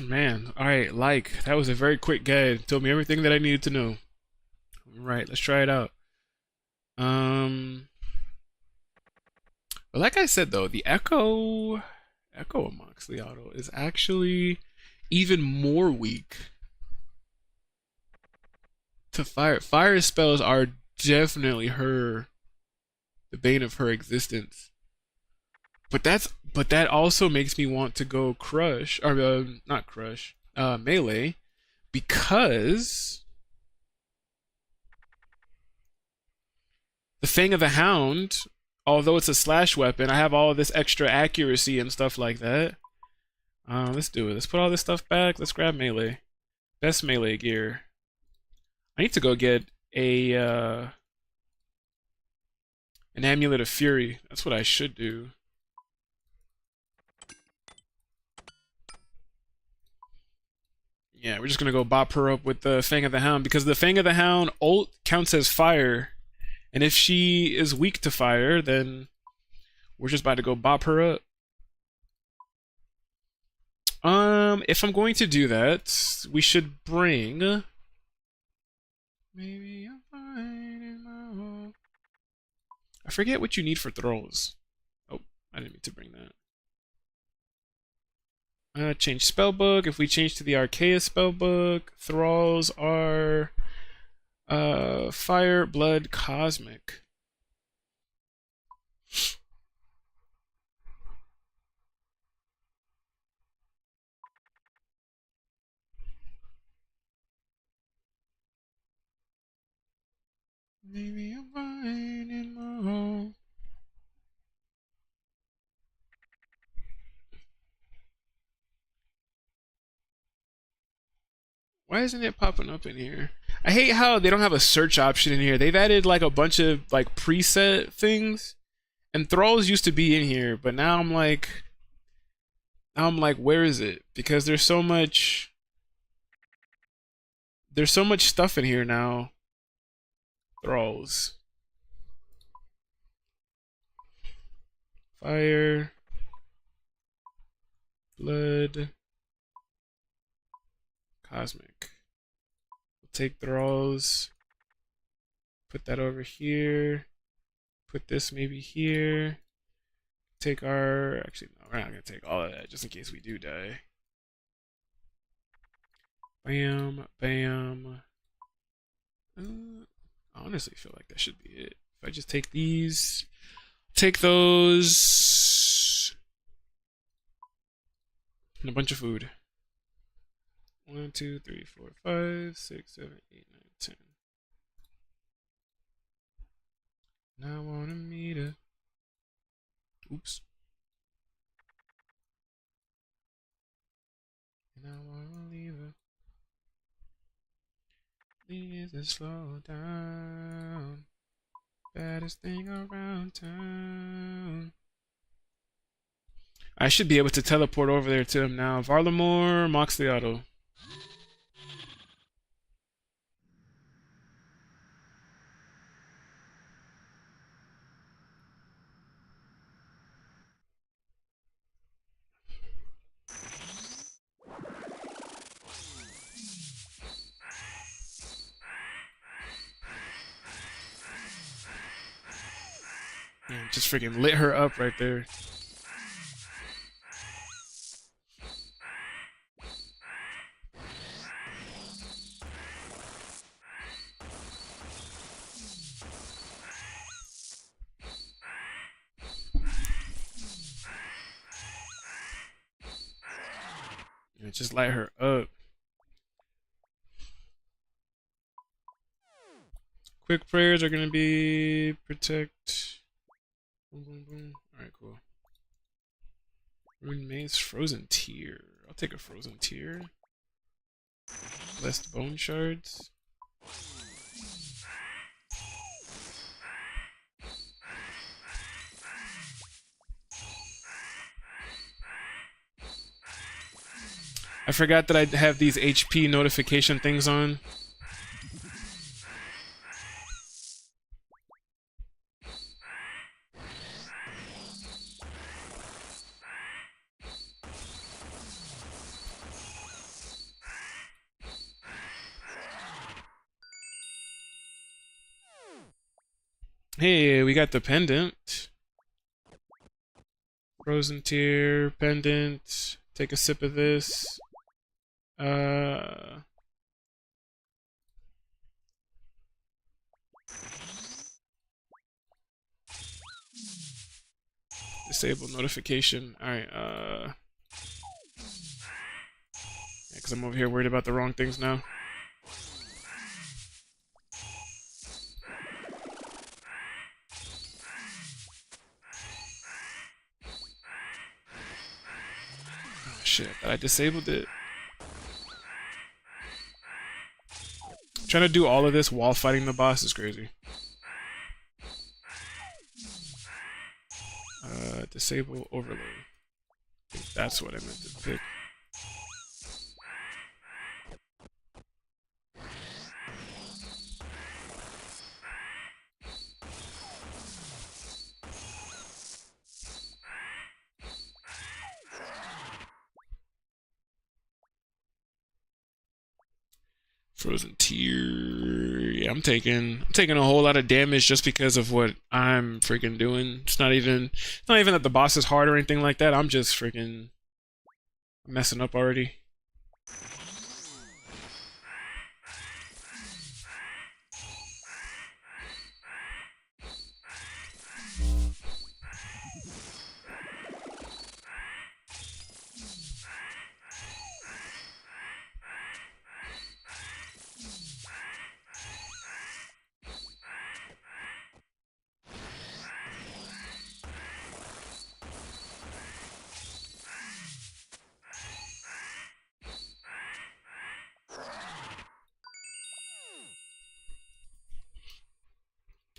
Man, all right, like that was a very quick guide. Told me everything that I needed to know. All right, let's try it out. Um, but like I said though, the Echo Moxley Auto is actually even more weak to fire. Fire spells are definitely the bane of her existence. But that also makes me want to go crush or not crush, melee because the Fang of the Hound, although it's a slash weapon, I have all of this extra accuracy and stuff like that. Let's do it. Let's put all this stuff back. Let's grab melee. Best melee gear. I need to go get an amulet of fury. That's what I should do. Yeah, we're just gonna go bop her up with the Fang of the Hound because the Fang of the Hound ult counts as fire, and if she is weak to fire, then we're just about to go bop her up. If I'm going to do that, we should bring. Maybe I'm fine in my home. I forget what you need for thralls. Oh, I didn't mean to bring that. Change spellbook. If we change to the Archaea spellbook, thralls are fire, blood, cosmic. Maybe I'm fine in my home. Why isn't it popping up in here? I hate how they don't have a search option in here. They've added like a bunch of like preset things, and thralls used to be in here, but now I'm like, where is it? Because there's so much stuff in here now. Thralls, fire, blood, cosmic. We'll take thralls. Put that over here. Put this maybe here. Take our. Actually, no, we're not gonna take all of that just in case we do die. Bam, bam. I honestly feel like that should be it. If I just take these, take those, and a bunch of food. 1, 2, 3, 4, 5, 6, 7, 8, 9, 10. Now I wanna meet her. Oops. And I wanna leave her. Please just slow down. Baddest thing around town. I should be able to teleport over there to him now. Varlamore, Moxliotl. Yeah, just freaking lit her up right there. And just light her up. Quick prayers are gonna be protect. Boom, boom, boom. Alright, cool. Ruined Maze, Frozen Tear. I'll take a Frozen Tear. Blessed Bone Shards. I forgot that I have these HP notification things on. Hey, we got the pendant. Frozen Tear, pendant. Take a sip of this. Disable notification. Alright, yeah, because I'm over here worried about the wrong things now. Oh shit, I disabled it. Trying to do all of this while fighting the boss is crazy. Disable overlay. I think that's what I meant to pick. Frozen Tear. Yeah, I'm taking a whole lot of damage just because of what I'm freaking doing. It's not even that the boss is hard or anything like that. I'm just freaking messing up already.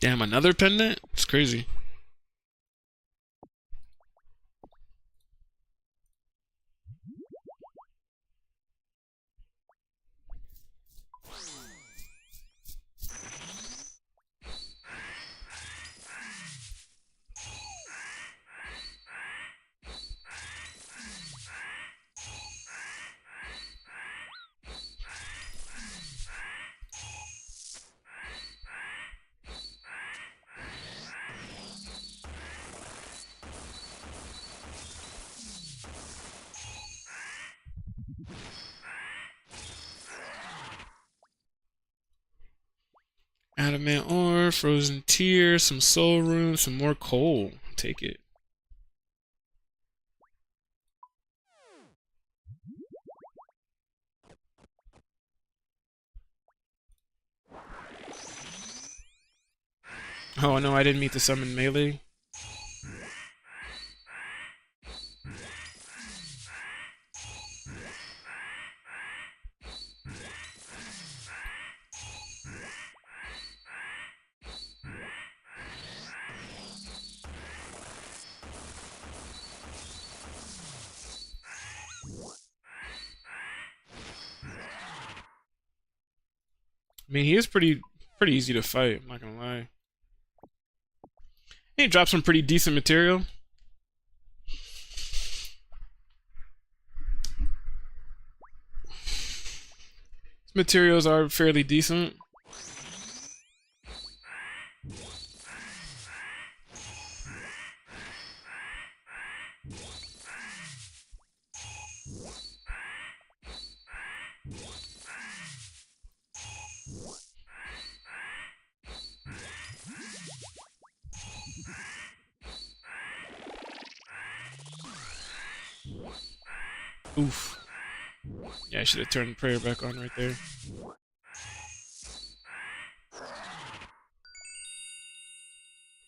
Damn, another pendant? It's crazy. Adamant ore, frozen tear, some soul rune, some more coal. Take it. Oh no, I didn't meet the summon melee. I mean, he is pretty easy to fight, I'm not gonna lie. He dropped some pretty decent material. His materials are fairly decent. Oof. Yeah, I should have turned prayer back on right there.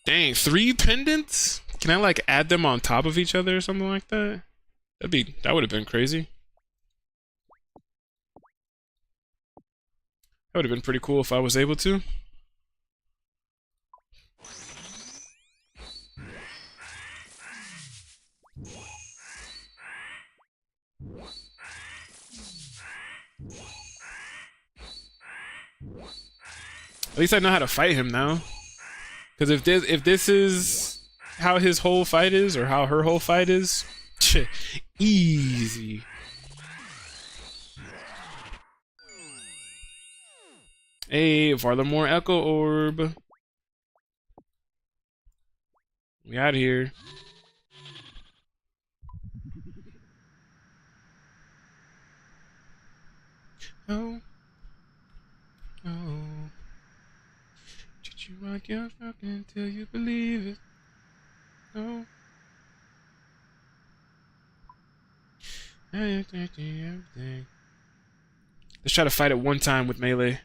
Dang, 3 pendants? Can I like add them on top of each other or something like that? That would have been crazy. That would have been pretty cool if I was able to. At least I know how to fight him now. Because if this is how his whole fight is, or how her whole fight is, easy. Hey, Varlamore Echo Orb. We out of here. Oh. Oh. Did you rock your fucking until you believe it? Oh. Everything. Let's try to fight it one time with melee.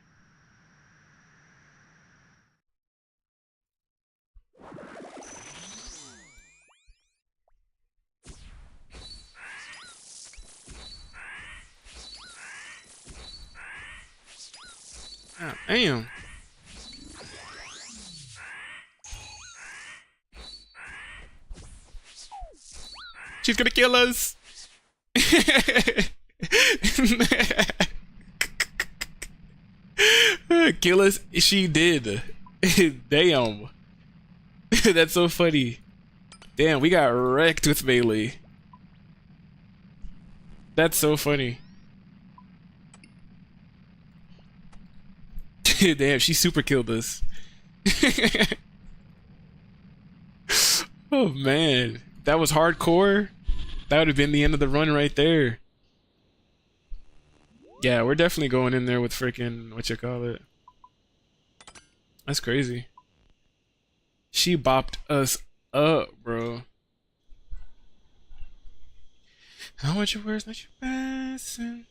Oh, damn. She's gonna kill us. Kill us. She did. Damn. That's so funny. Damn, we got wrecked with melee. That's so funny. Damn, she super killed us. Oh man, that was hardcore. That would have been the end of the run right there. Yeah, we're definitely going in there with freaking what you call it. That's crazy. She bopped us up, bro. I want your words, not your passing.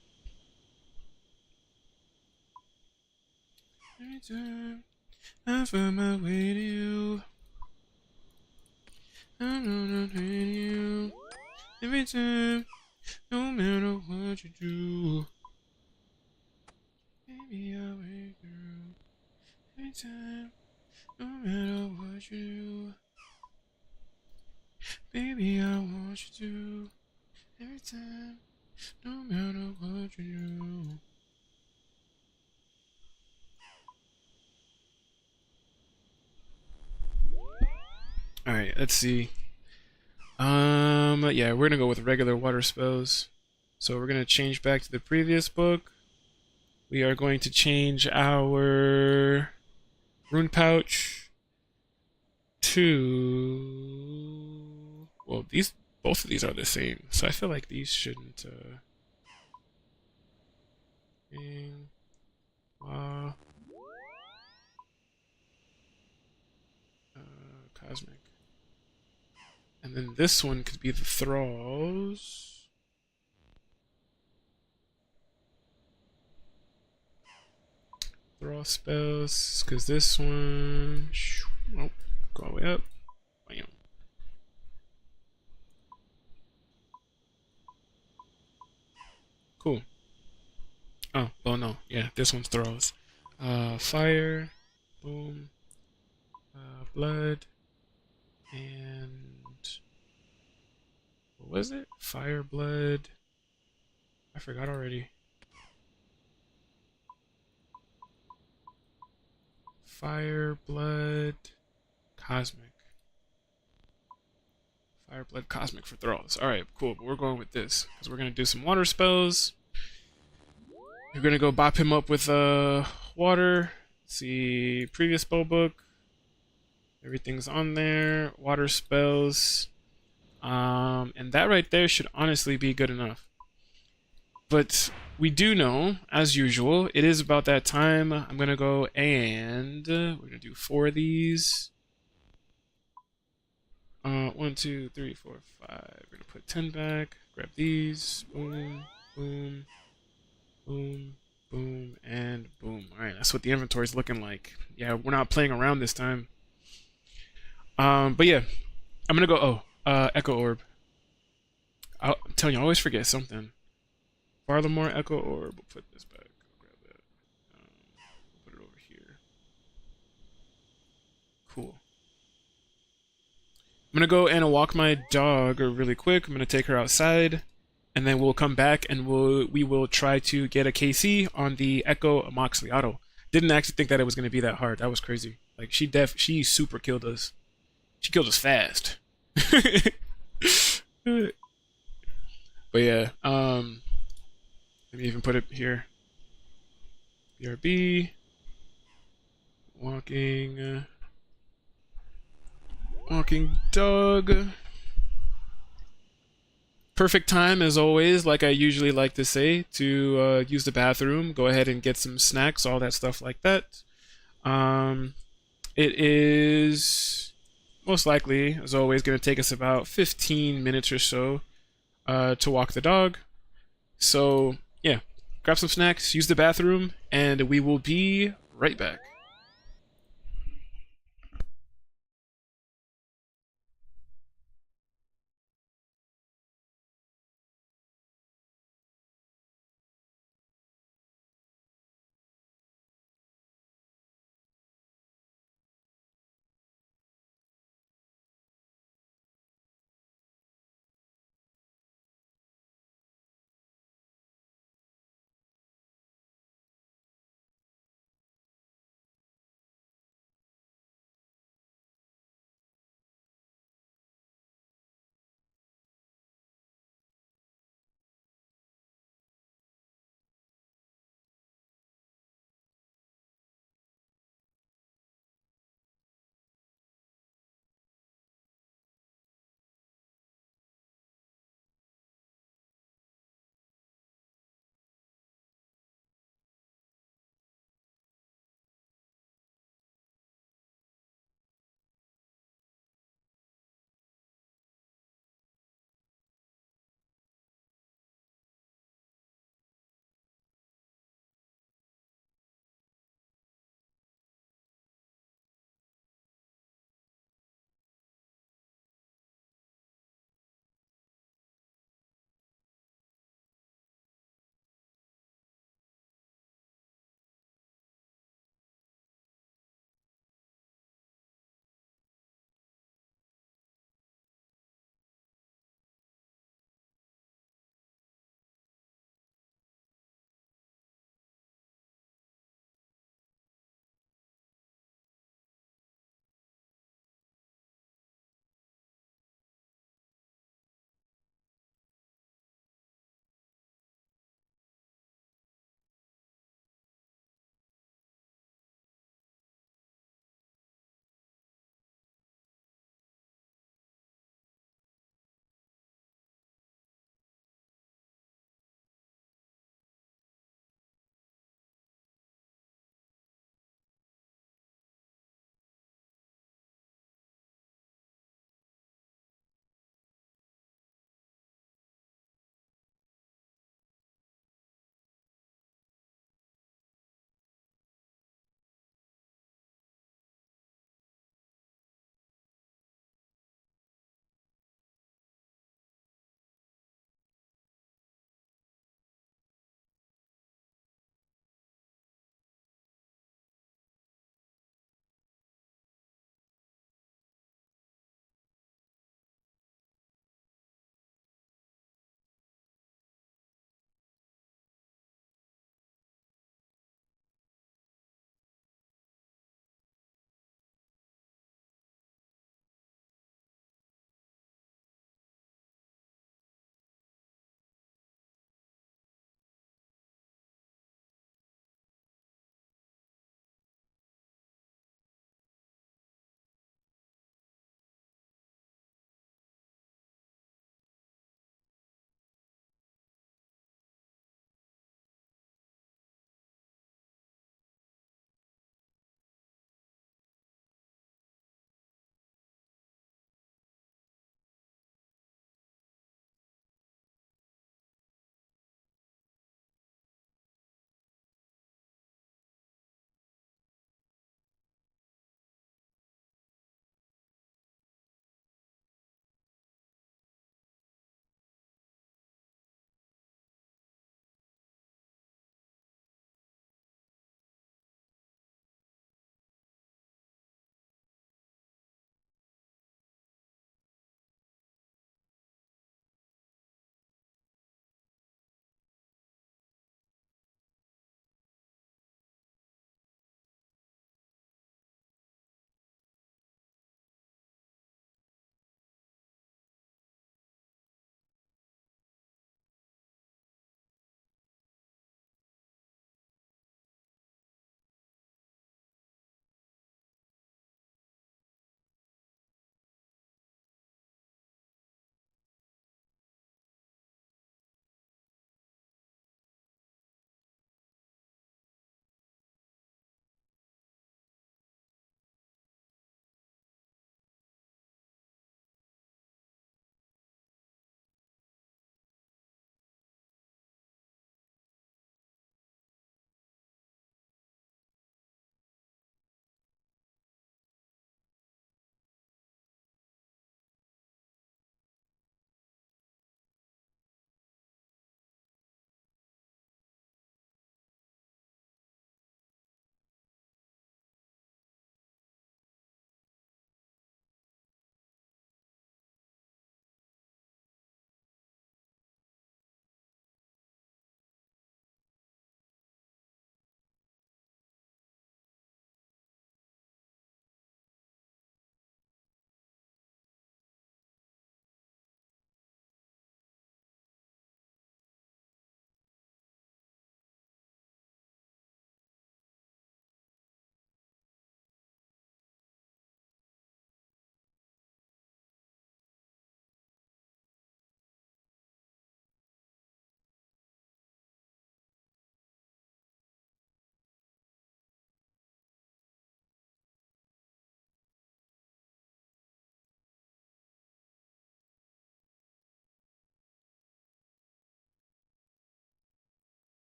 Every time I find my way to you, I'm not hating you. Every time, no matter what you do, baby, I'll wake through. Every time, no matter what you do, baby, I want you to. Every time, no matter what you do. Alright, let's see. Yeah, we're gonna go with regular water spells. So we're gonna change back to the previous book. We are going to change our rune pouch to... Well, both of these are the same, so I feel like these shouldn't, Cosmic. And then this one could be the Thralls. Thrall spells, because this one... Oh, go all the way up. Bam. Cool. Oh, well, no. Yeah, this one's Thralls. Fire. Boom. Blood. And... What was it? Fire, blood. I forgot already. Fire, blood, cosmic. Fire, blood, cosmic for Thralls. Alright, cool. But we're going with this. Because we're going to do some water spells. We're going to go bop him up with water. Let's see, previous spell book. Everything's on there. Water spells. And that right there should honestly be good enough. But we do know, as usual, it is about that time. I'm going to go and we're going to do 4 of these. 1, 2, 3, 4, 5. We're going to put 10 back. Grab these. Boom. Boom. Boom, boom, and boom. All right, that's what the inventory's looking like. Yeah, we're not playing around this time. But yeah, I'm gonna go. Oh, Echo Orb. I'm telling you, I always forget something. Farthermore, Echo Orb. We'll put this back. I'll grab that. Put it over here. Cool. I'm gonna go and walk my dog really quick. I'm gonna take her outside, and then we'll come back and we will try to get a KC on the Echo Moxley Auto. Didn't actually think that it was gonna be that hard. That was crazy. Like she super killed us. She killed us fast. But yeah, let me even put it here. BRB walking walking dog. Perfect time as always, like I usually like to say, to use the bathroom, go ahead and get some snacks, all that stuff like that. Um, it is most likely, as always, going to take us about 15 minutes or so to walk the dog. So, yeah, grab some snacks, use the bathroom, and we will be right back.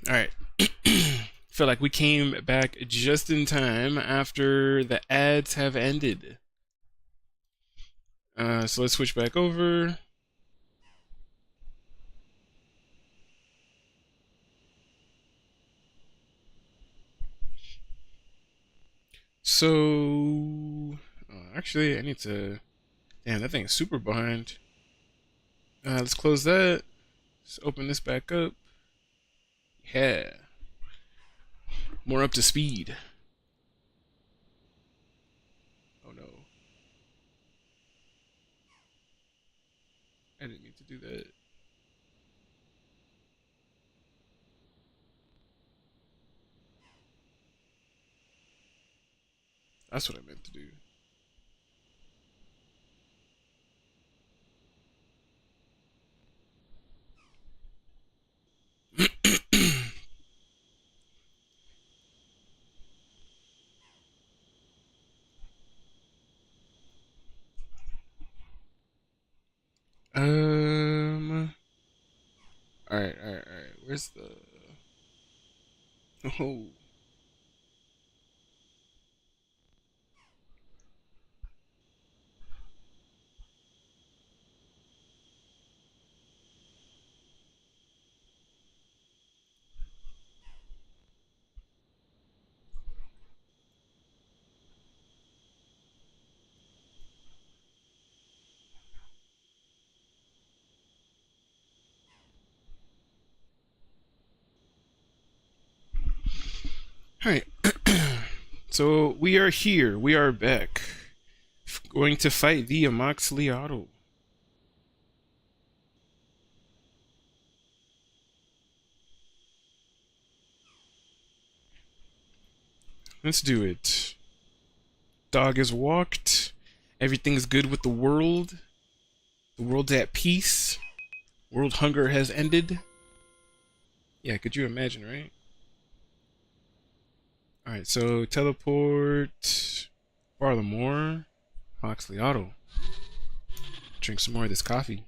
All right. Feel like we came back just in time after the ads have ended. So let's switch back over. So, actually, I need to. Damn, that thing is super behind. Let's close that. Let's open this back up. Yeah, more up to speed. Oh no, I didn't mean to do that. That's what I meant to do. All right, all right, all right. Where's the? Oh, all right. So we are here. We are back. Going to fight the Amoxicillin. Let's do it. Dog is walked. Everything's good with the world. The world's at peace. World hunger has ended. Yeah, could you imagine, right? Alright, so teleport. Barlamore. Amoxicillin. Drink some more of this coffee.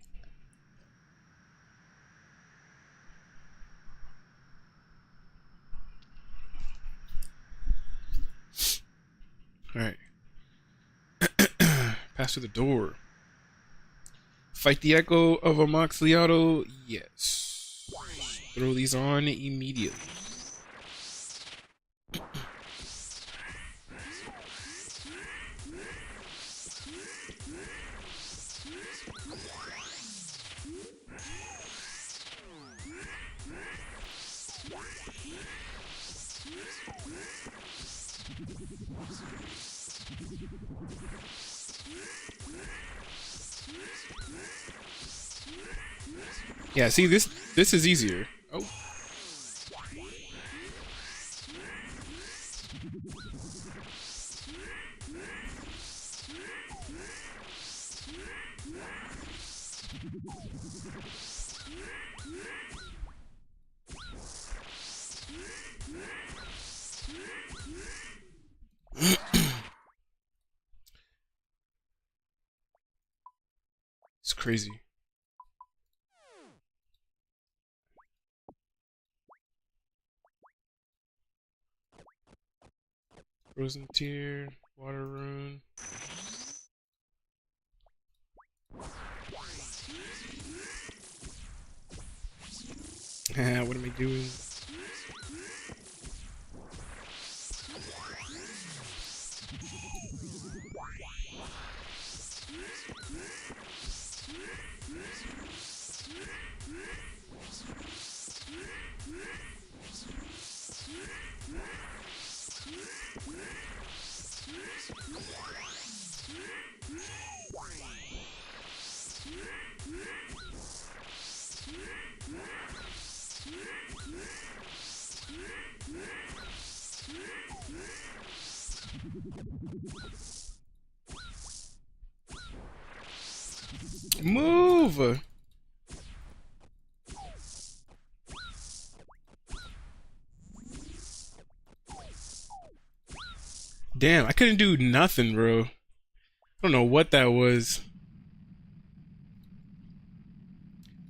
Alright. Pass through the door. Fight the echo of Amoxicillin? Yes. Throw these on immediately. Yeah, see, this is easier. Oh. It's crazy. Frozen Tear, Water Rune. What am I doing? Move! Damn, I couldn't do nothing, bro. I don't know what that was.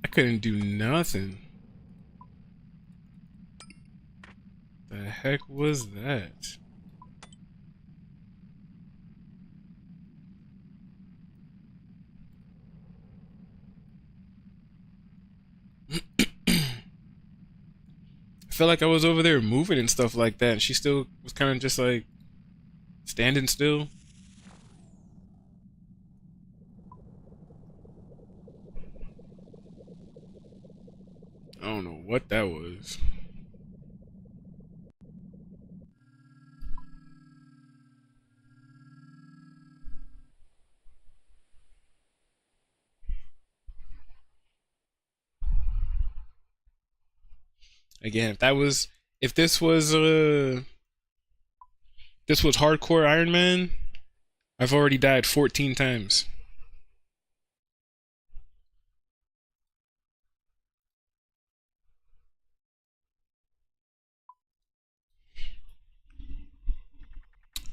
I couldn't do nothing. The heck was that? I felt like I was over there moving and stuff like that, and she still was kind of just like standing still. I don't know what that was. Again, if this was hardcore Iron Man, I've already died 14 times.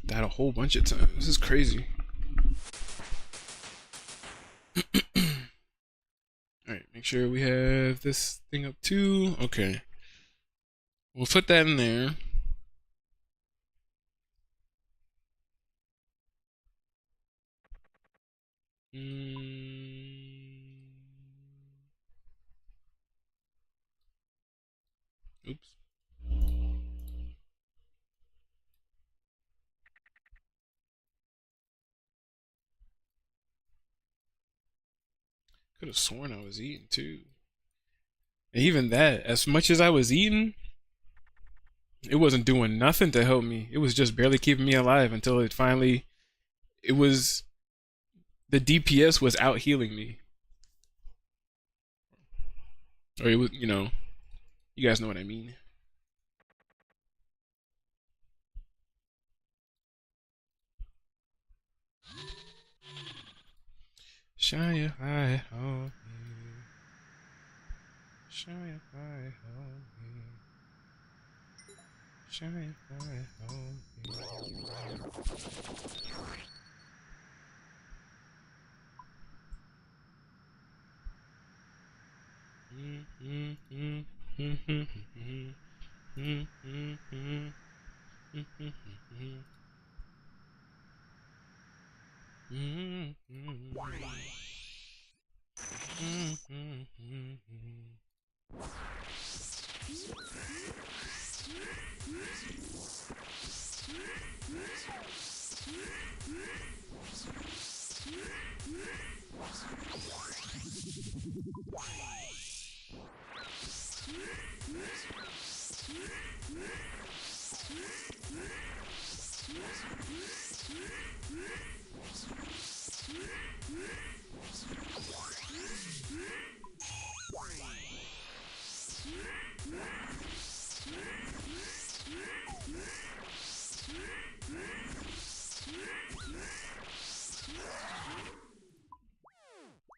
Died a whole bunch of times. This is crazy. Alright, make sure we have this thing up too. Okay. We'll put that in there. Oops. Could have sworn I was eating too. And even that, as much as I was eating, it wasn't doing nothing to help me. It was just barely keeping me alive until it was, the DPS was out healing me. Or it was, you guys know what I mean. Shine your light on me. Shine your light on me. Shine your light on me.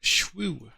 Shwoo.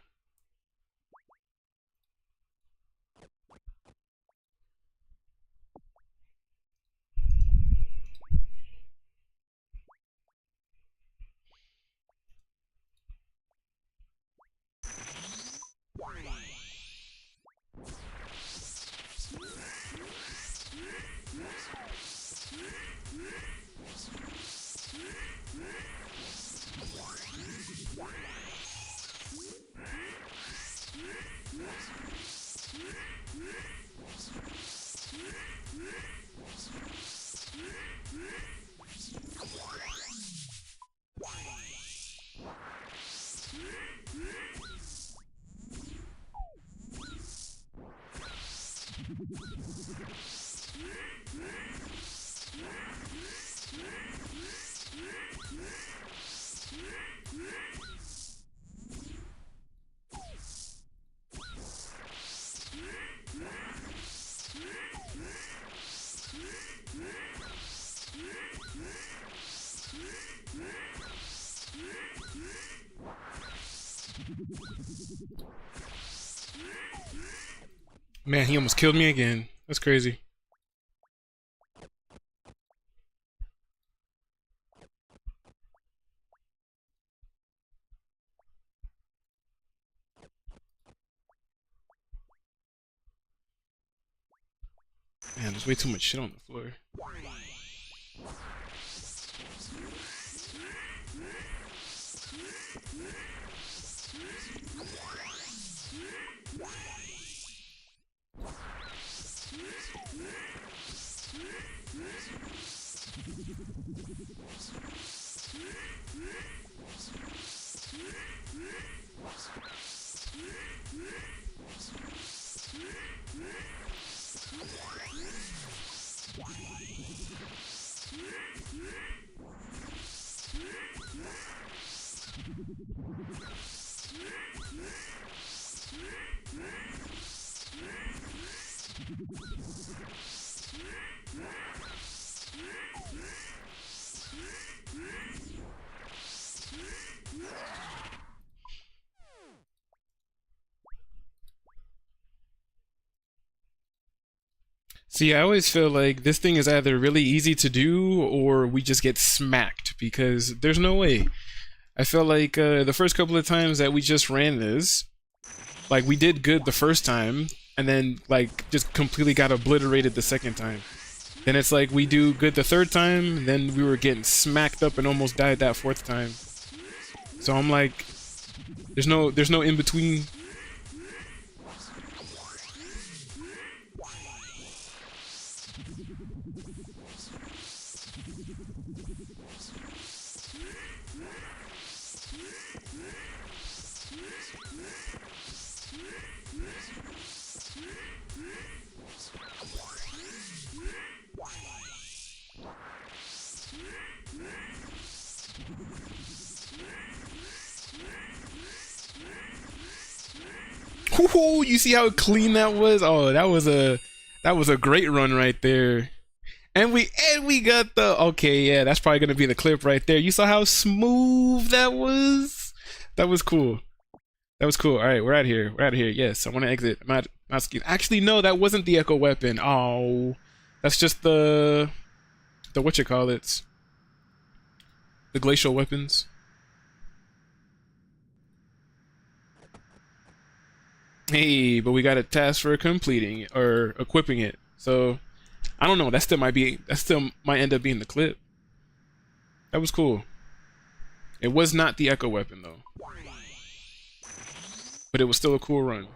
Man, he almost killed me again. That's crazy. Man, Man, there's way too much shit on the floor. See, I always feel like this thing is either really easy to do or we just get smacked because there's no way. I feel like the first couple of times that we just ran this, like we did good the first time and then like just completely got obliterated the second time. Then it's like we do good the third time, then we were getting smacked up and almost died that fourth time. So I'm like, there's no in between. Ooh, you see how clean that was? Oh, that was a great run right there. And we got the okay, yeah, that's probably gonna be the clip right there. You saw how smooth that was? That was cool. That was cool. Alright, we're out of here. We're out of here. Yes, I wanna exit. Actually, no, that wasn't the echo weapon. Oh. That's just the whatchamacallits. The glacial weapons. Hey, but we got a task for completing or equipping it. So I don't know. That still might end up being the clip. That was cool. It was not the echo weapon though, but it was still a cool run.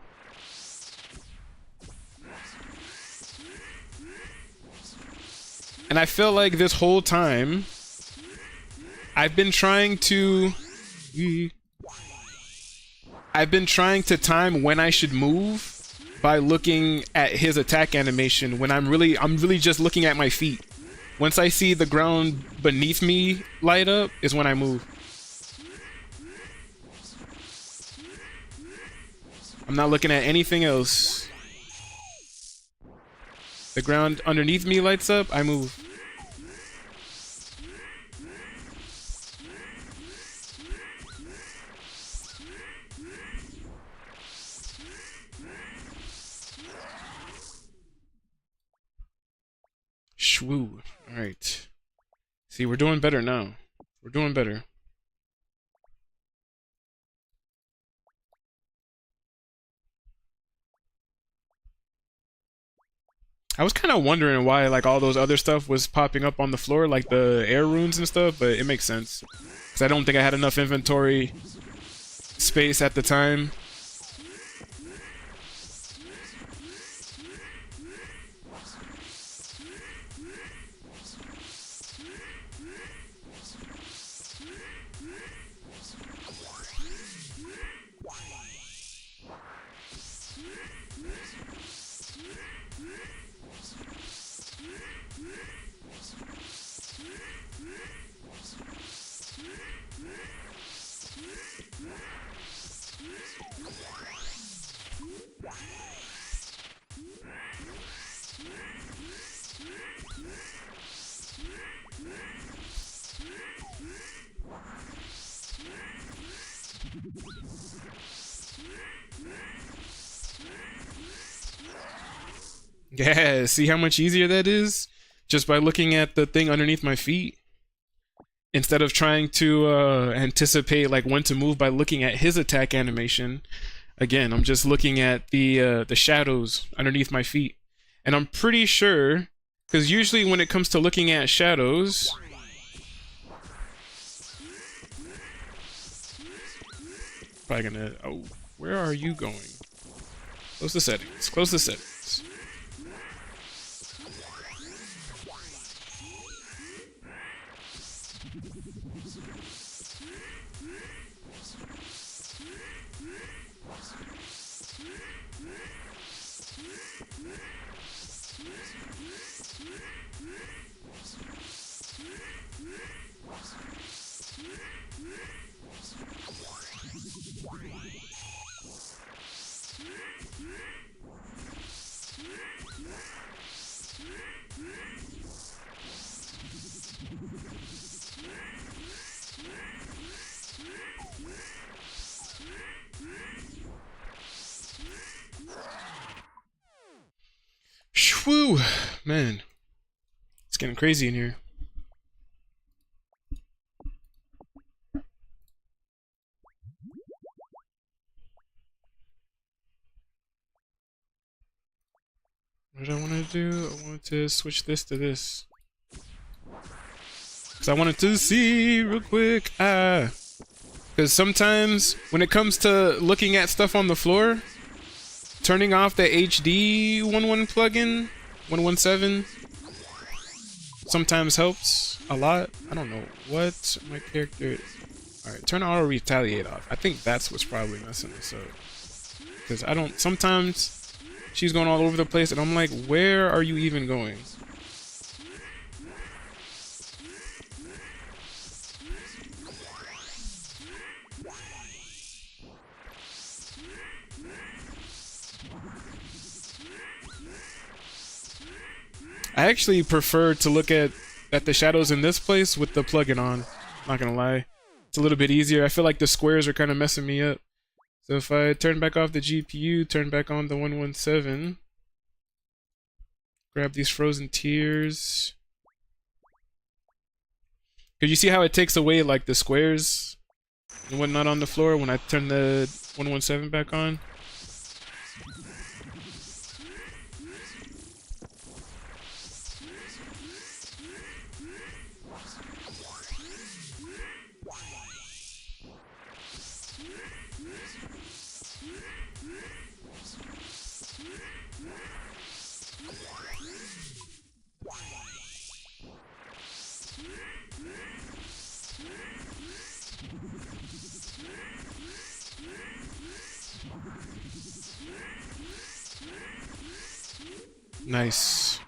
And I feel like this whole time I've been trying to time when I should move by looking at his attack animation when I'm really just looking at my feet. Once I see the ground beneath me light up is when I move. I'm not looking at anything else. The ground underneath me lights up, I move. Shwoo. Alright. See, we're doing better now. We're doing better. I was kind of wondering why like all those other stuff was popping up on the floor, like the air runes and stuff, but it makes sense. Because I don't think I had enough inventory space at the time. Yeah, see how much easier that is? Just by looking at the thing underneath my feet. Instead of trying to anticipate like when to move by looking at his attack animation. Again, I'm just looking at the shadows underneath my feet. And I'm pretty sure, because usually when it comes to looking at shadows, probably gonna, oh, where are you going? Close the settings, close the settings. Whew, man, it's getting crazy in here. What did I want to do? I wanted to switch this to this. Because I wanted to see real quick. Because sometimes when it comes to looking at stuff on the floor, turning off the HD 11 plugin, 117, sometimes helps a lot. I don't know what my character... Alright, turn auto retaliate off. I think that's what's probably messing us up. Because I don't... Sometimes she's going all over the place and I'm like, where are you even going? I actually prefer to look at the shadows in this place with the plugin on. Not gonna lie. It's a little bit easier. I feel like the squares are kind of messing me up. So if I turn back off the GPU, turn back on the 117, grab these frozen tears. Cause you see how it takes away like the squares and whatnot on the floor when I turn the 117 back on? Nice.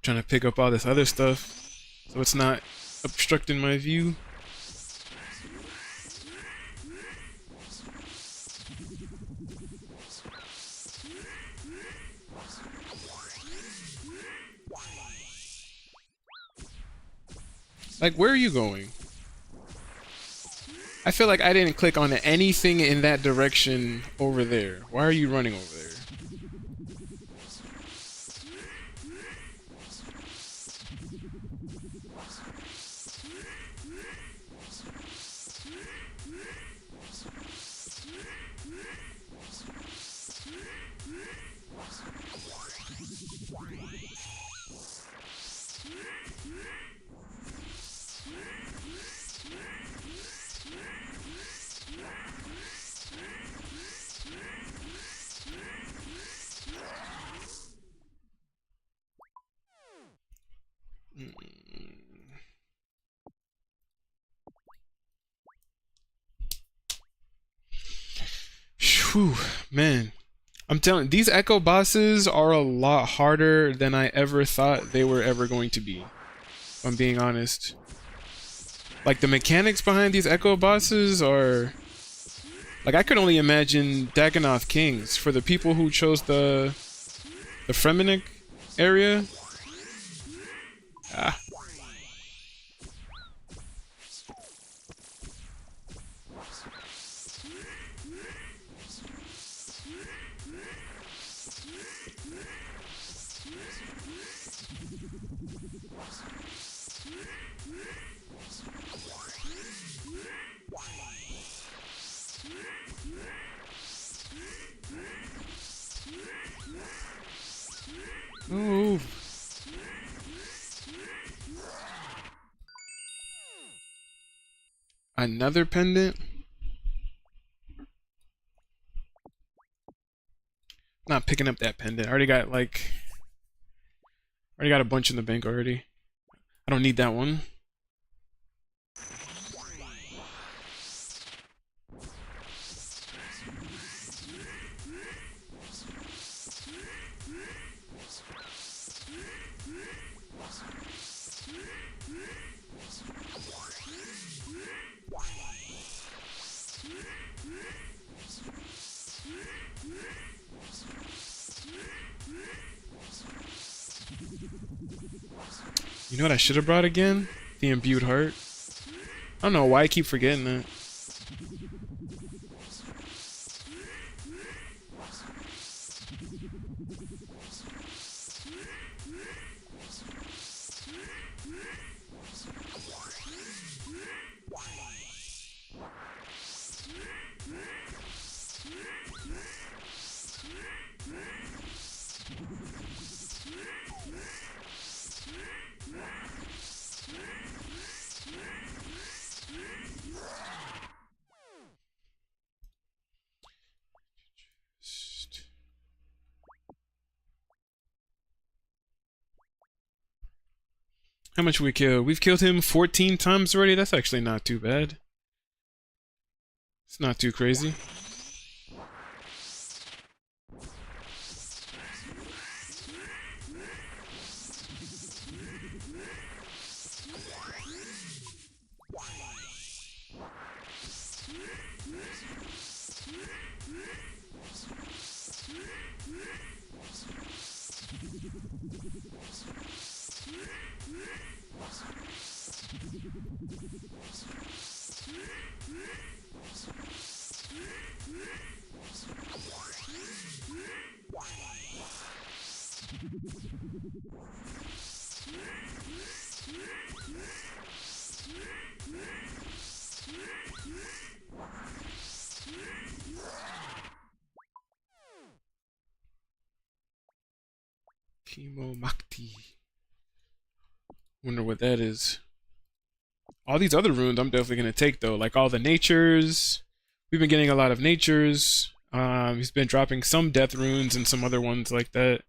Trying to pick up all this other stuff so it's not obstructing my view. Like, where are you going? I feel like I didn't click on anything in that direction over there. Why are you running over there? Whew, man. I'm telling these Echo bosses are a lot harder than I ever thought they were ever going to be. If I'm being honest. Like, the mechanics behind these Echo bosses are... Like, I could only imagine Dagonoth Kings for the people who chose the Fremenic area. Ah. Oh. Another pendant? Not picking up that pendant. I already got a bunch in the bank already. I don't need that one. You know what I should have brought again? The imbued heart. I don't know why I keep forgetting that. How much we kill? We've killed him 14 times already. That's actually not too bad. It's not too crazy. Chemo Makti. Wonder what that is. All these other runes I'm definitely gonna take though, like all the natures. We've been getting a lot of natures. He's been dropping some death runes and some other ones like that.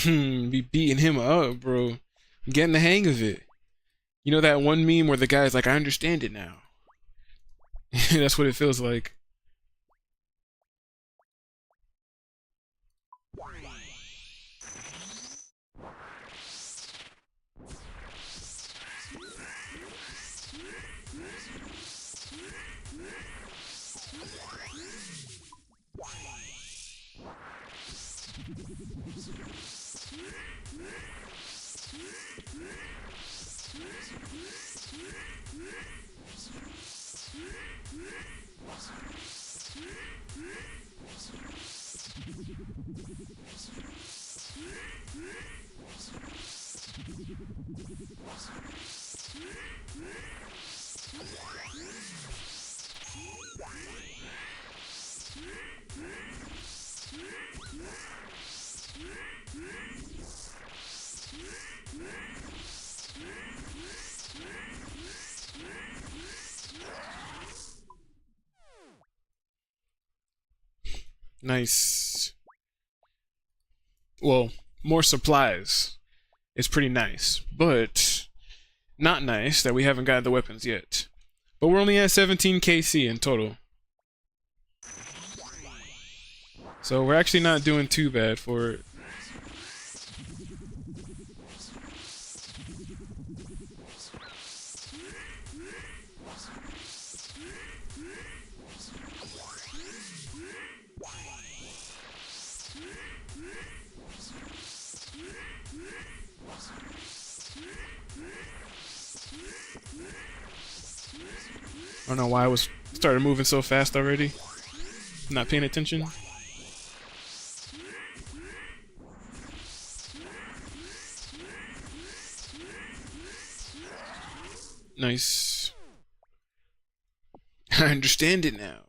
Be beating him up, bro. I'm getting the hang of it. You know that one meme where the guy's like, I understand it now. That's what it feels like. Nice. Well, more supplies is pretty nice, but not nice that we haven't got the weapons yet. But we're only at 17 KC in total. So we're actually not doing too bad for it. I don't know why I was started moving so fast already. Not paying attention. Nice. I understand it now.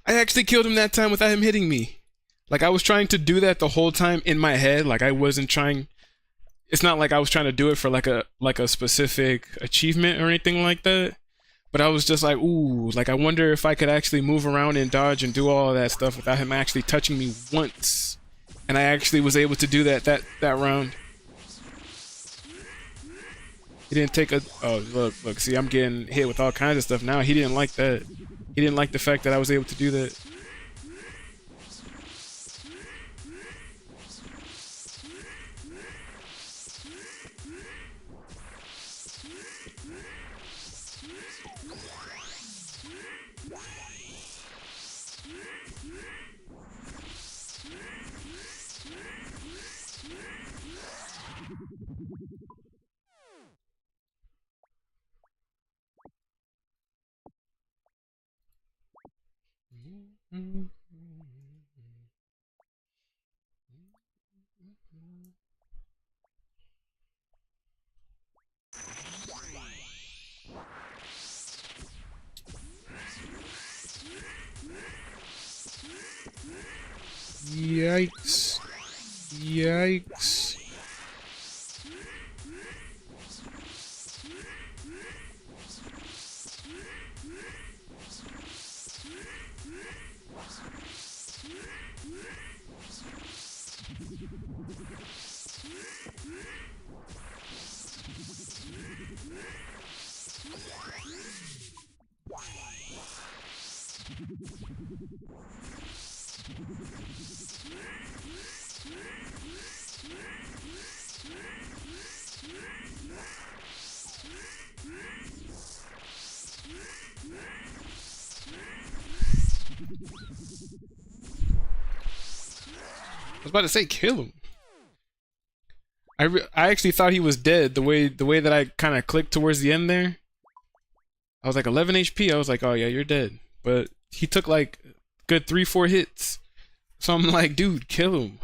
I actually killed him that time without him hitting me. Like, I was trying to do that the whole time in my head. Like, I wasn't trying... It's not like I was trying to do it for like a specific achievement or anything like that. But I was just like, ooh, like, I wonder if I could actually move around and dodge and do all of that stuff without him actually touching me once. And I actually was able to do that round. He didn't take a... Oh, look, see, I'm getting hit with all kinds of stuff now. He didn't like that. He didn't like the fact that I was able to do that. Yikes. Yikes. I was about to say kill him. I actually thought he was dead the way that I kind of clicked towards the end there. I was like 11 HP. I was like, oh yeah, you're dead. But he took like good 3-4 hits. So I'm like, dude, kill him.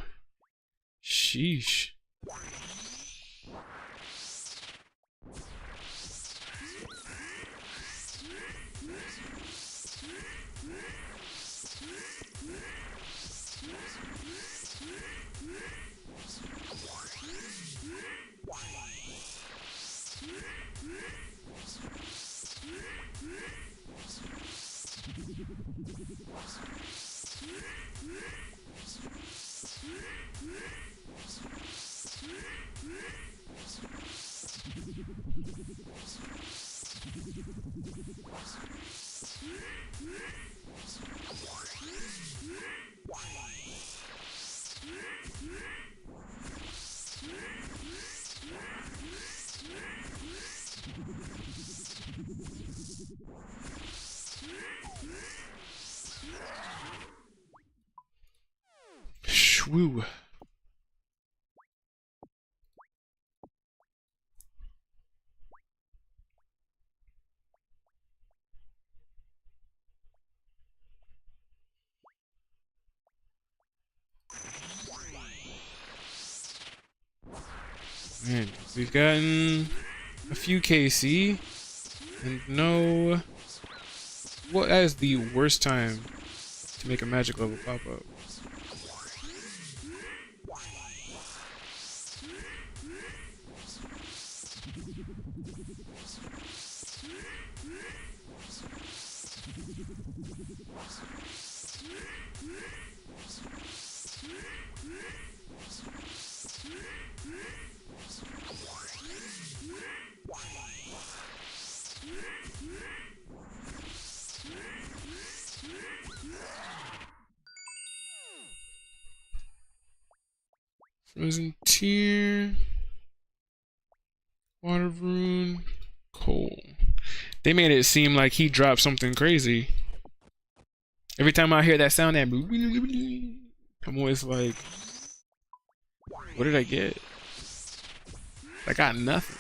Sheesh. Shwoo. Man, we've gotten a few KC and no. What? That is the worst time to make a magic level pop up. Frozen Tear, Water Rune, Coal. They made it seem like he dropped something crazy. Every time I hear that sound, that I'm always like, what did I get? I got nothing.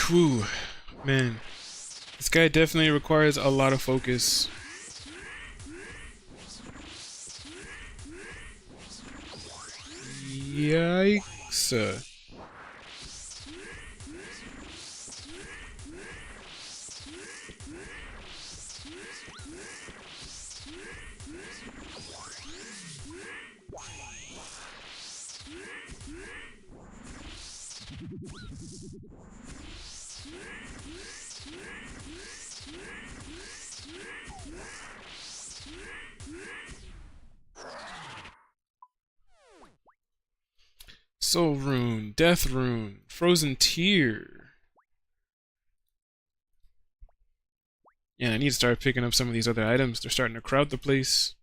Whew, man, this guy definitely requires a lot of focus. Yikes. Soul Rune, Death Rune, Frozen Tear. Yeah, I need to start picking up some of these other items. They're starting to crowd the place.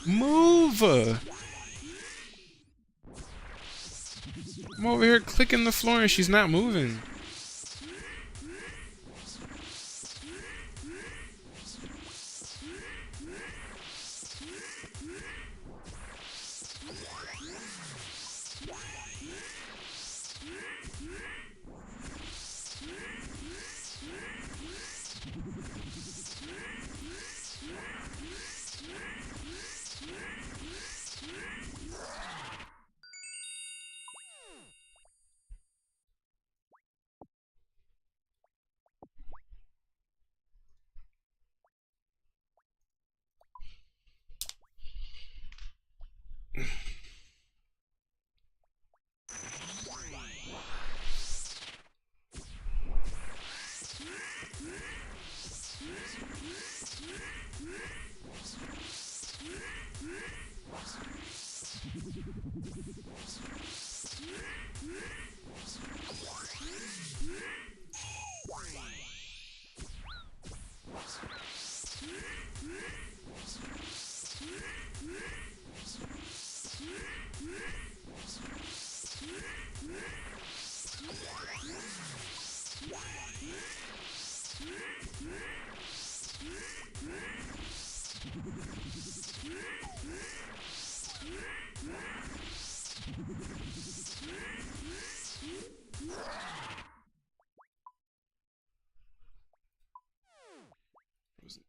Move! I'm over here clicking the floor and she's not moving.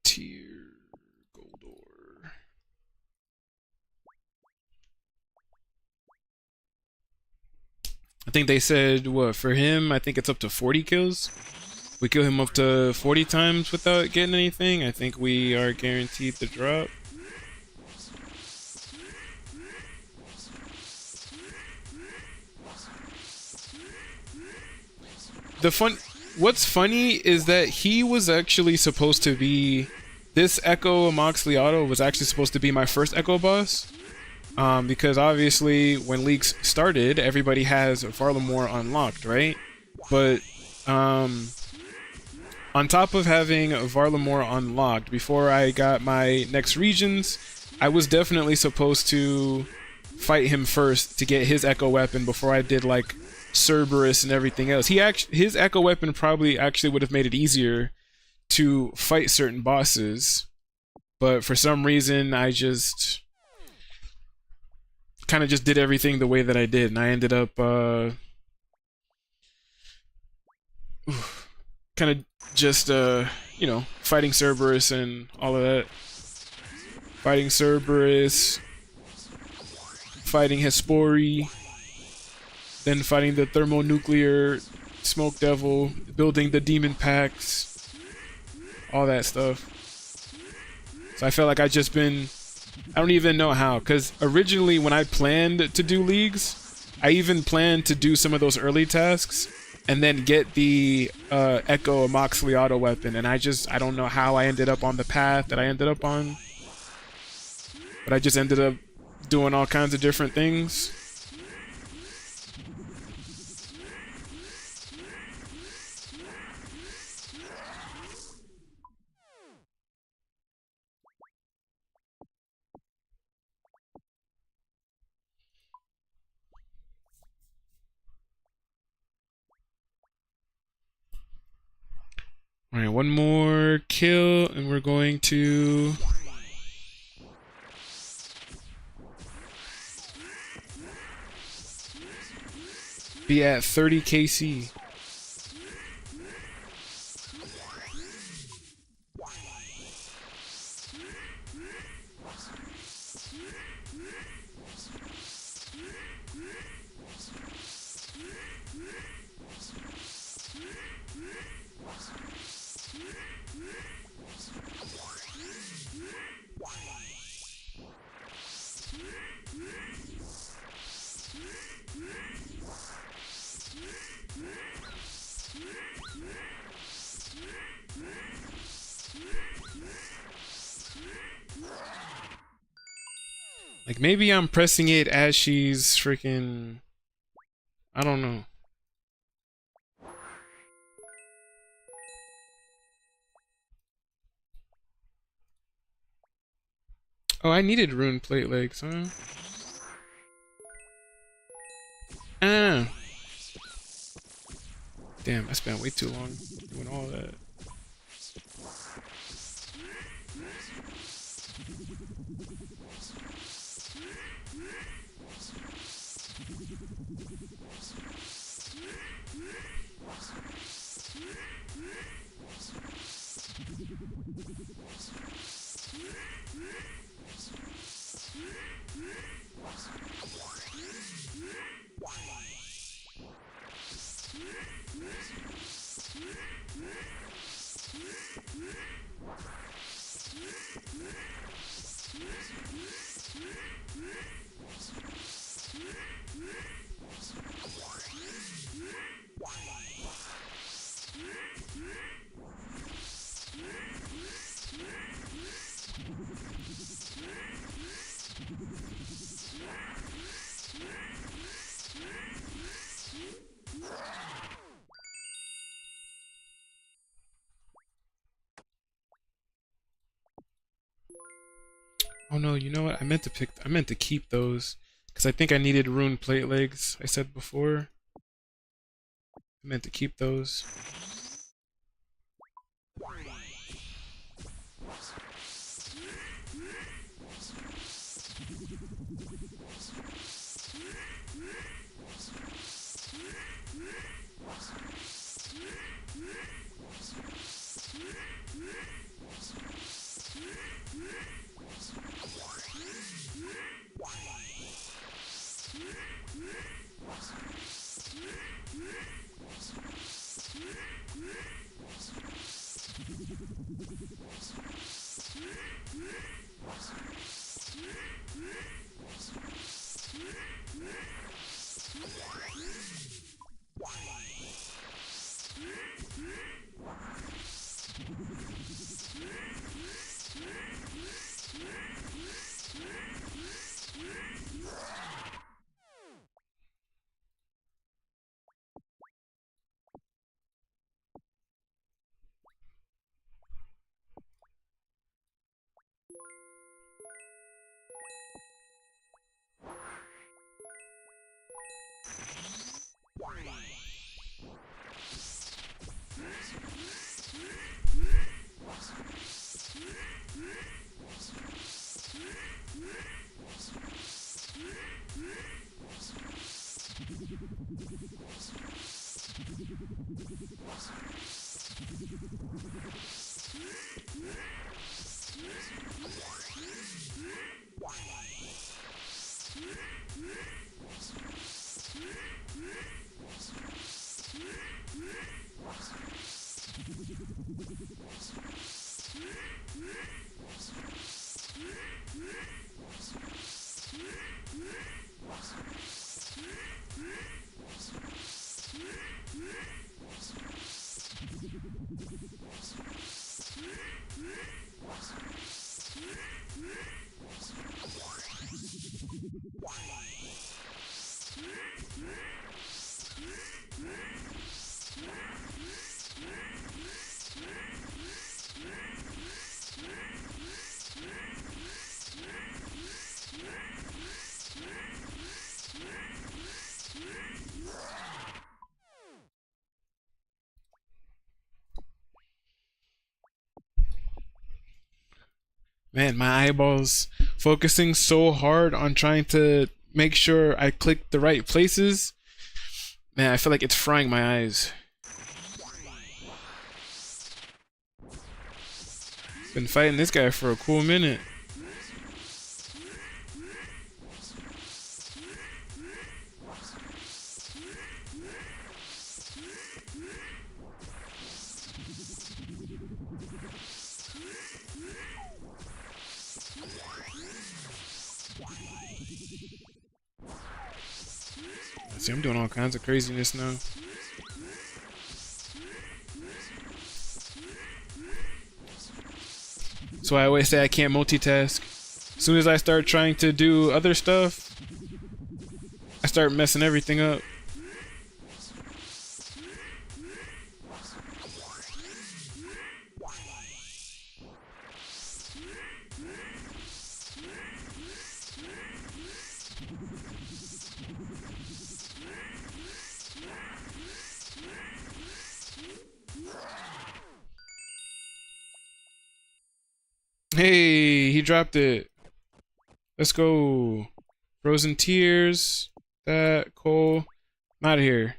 Tier gold ore. I think they said what for him. I think it's up to 40 kills. We kill him up to 40 times without getting anything. I think we are guaranteed the drop. What's funny is that he was actually supposed to be, this Echo Moxley Auto was actually supposed to be my first Echo boss. Because obviously when leagues started, everybody has Varlamore unlocked, right? But on top of having Varlamore unlocked, before I got my next regions, I was definitely supposed to fight him first to get his Echo weapon before I did like Cerberus and everything else. His Echo weapon probably actually would have made it easier to fight certain bosses, but for some reason I just kind of just did everything the way that I did, and I ended up kind of just you know, fighting Cerberus and all of that. Fighting Cerberus, fighting Hespori, then fighting the thermonuclear smoke devil, building the demon packs, all that stuff. So I felt like I don't even know how, because originally when I planned to do leagues, I even planned to do some of those early tasks and then get the Echo Moxley auto weapon, and I don't know how I ended up on the path that I ended up on, but I just ended up doing all kinds of different things. Alright, one more kill, and we're going to be at 30 KC. Like, maybe I'm pressing it as she's freaking... I don't know. Oh, I needed rune plate legs, huh? Ah! Damn, I spent way too long doing all that. no, you know what? I meant to keep those because I think I needed rune plate legs. I said before. I meant to keep those. Man, my eyeballs focusing so hard on trying to make sure I click the right places. Man, I feel like it's frying my eyes. Been fighting this guy for a cool minute. See, I'm doing all kinds of craziness now. That's why I always say I can't multitask. As soon as I start trying to do other stuff, I start messing everything up. Hey, he dropped it. Let's go. Frozen Tears. That, Cole. I'm out of here.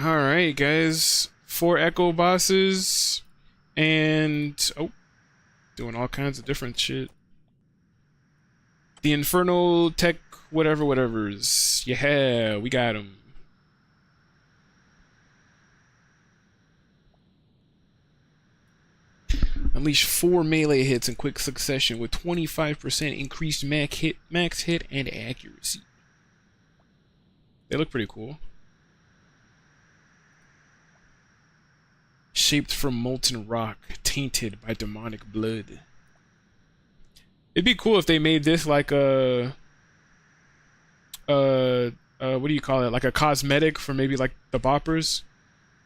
Alright, guys. 4 Echo bosses. And... oh. Doing all kinds of different shit. The Infernal Tech whatevers. Yeah, we got him. Unleash 4 melee hits in quick succession with 25% increased max hit and accuracy. They look pretty cool. Shaped from molten rock, tainted by demonic blood. It'd be cool if they made this like a what do you call it? Like a cosmetic for maybe like the boppers,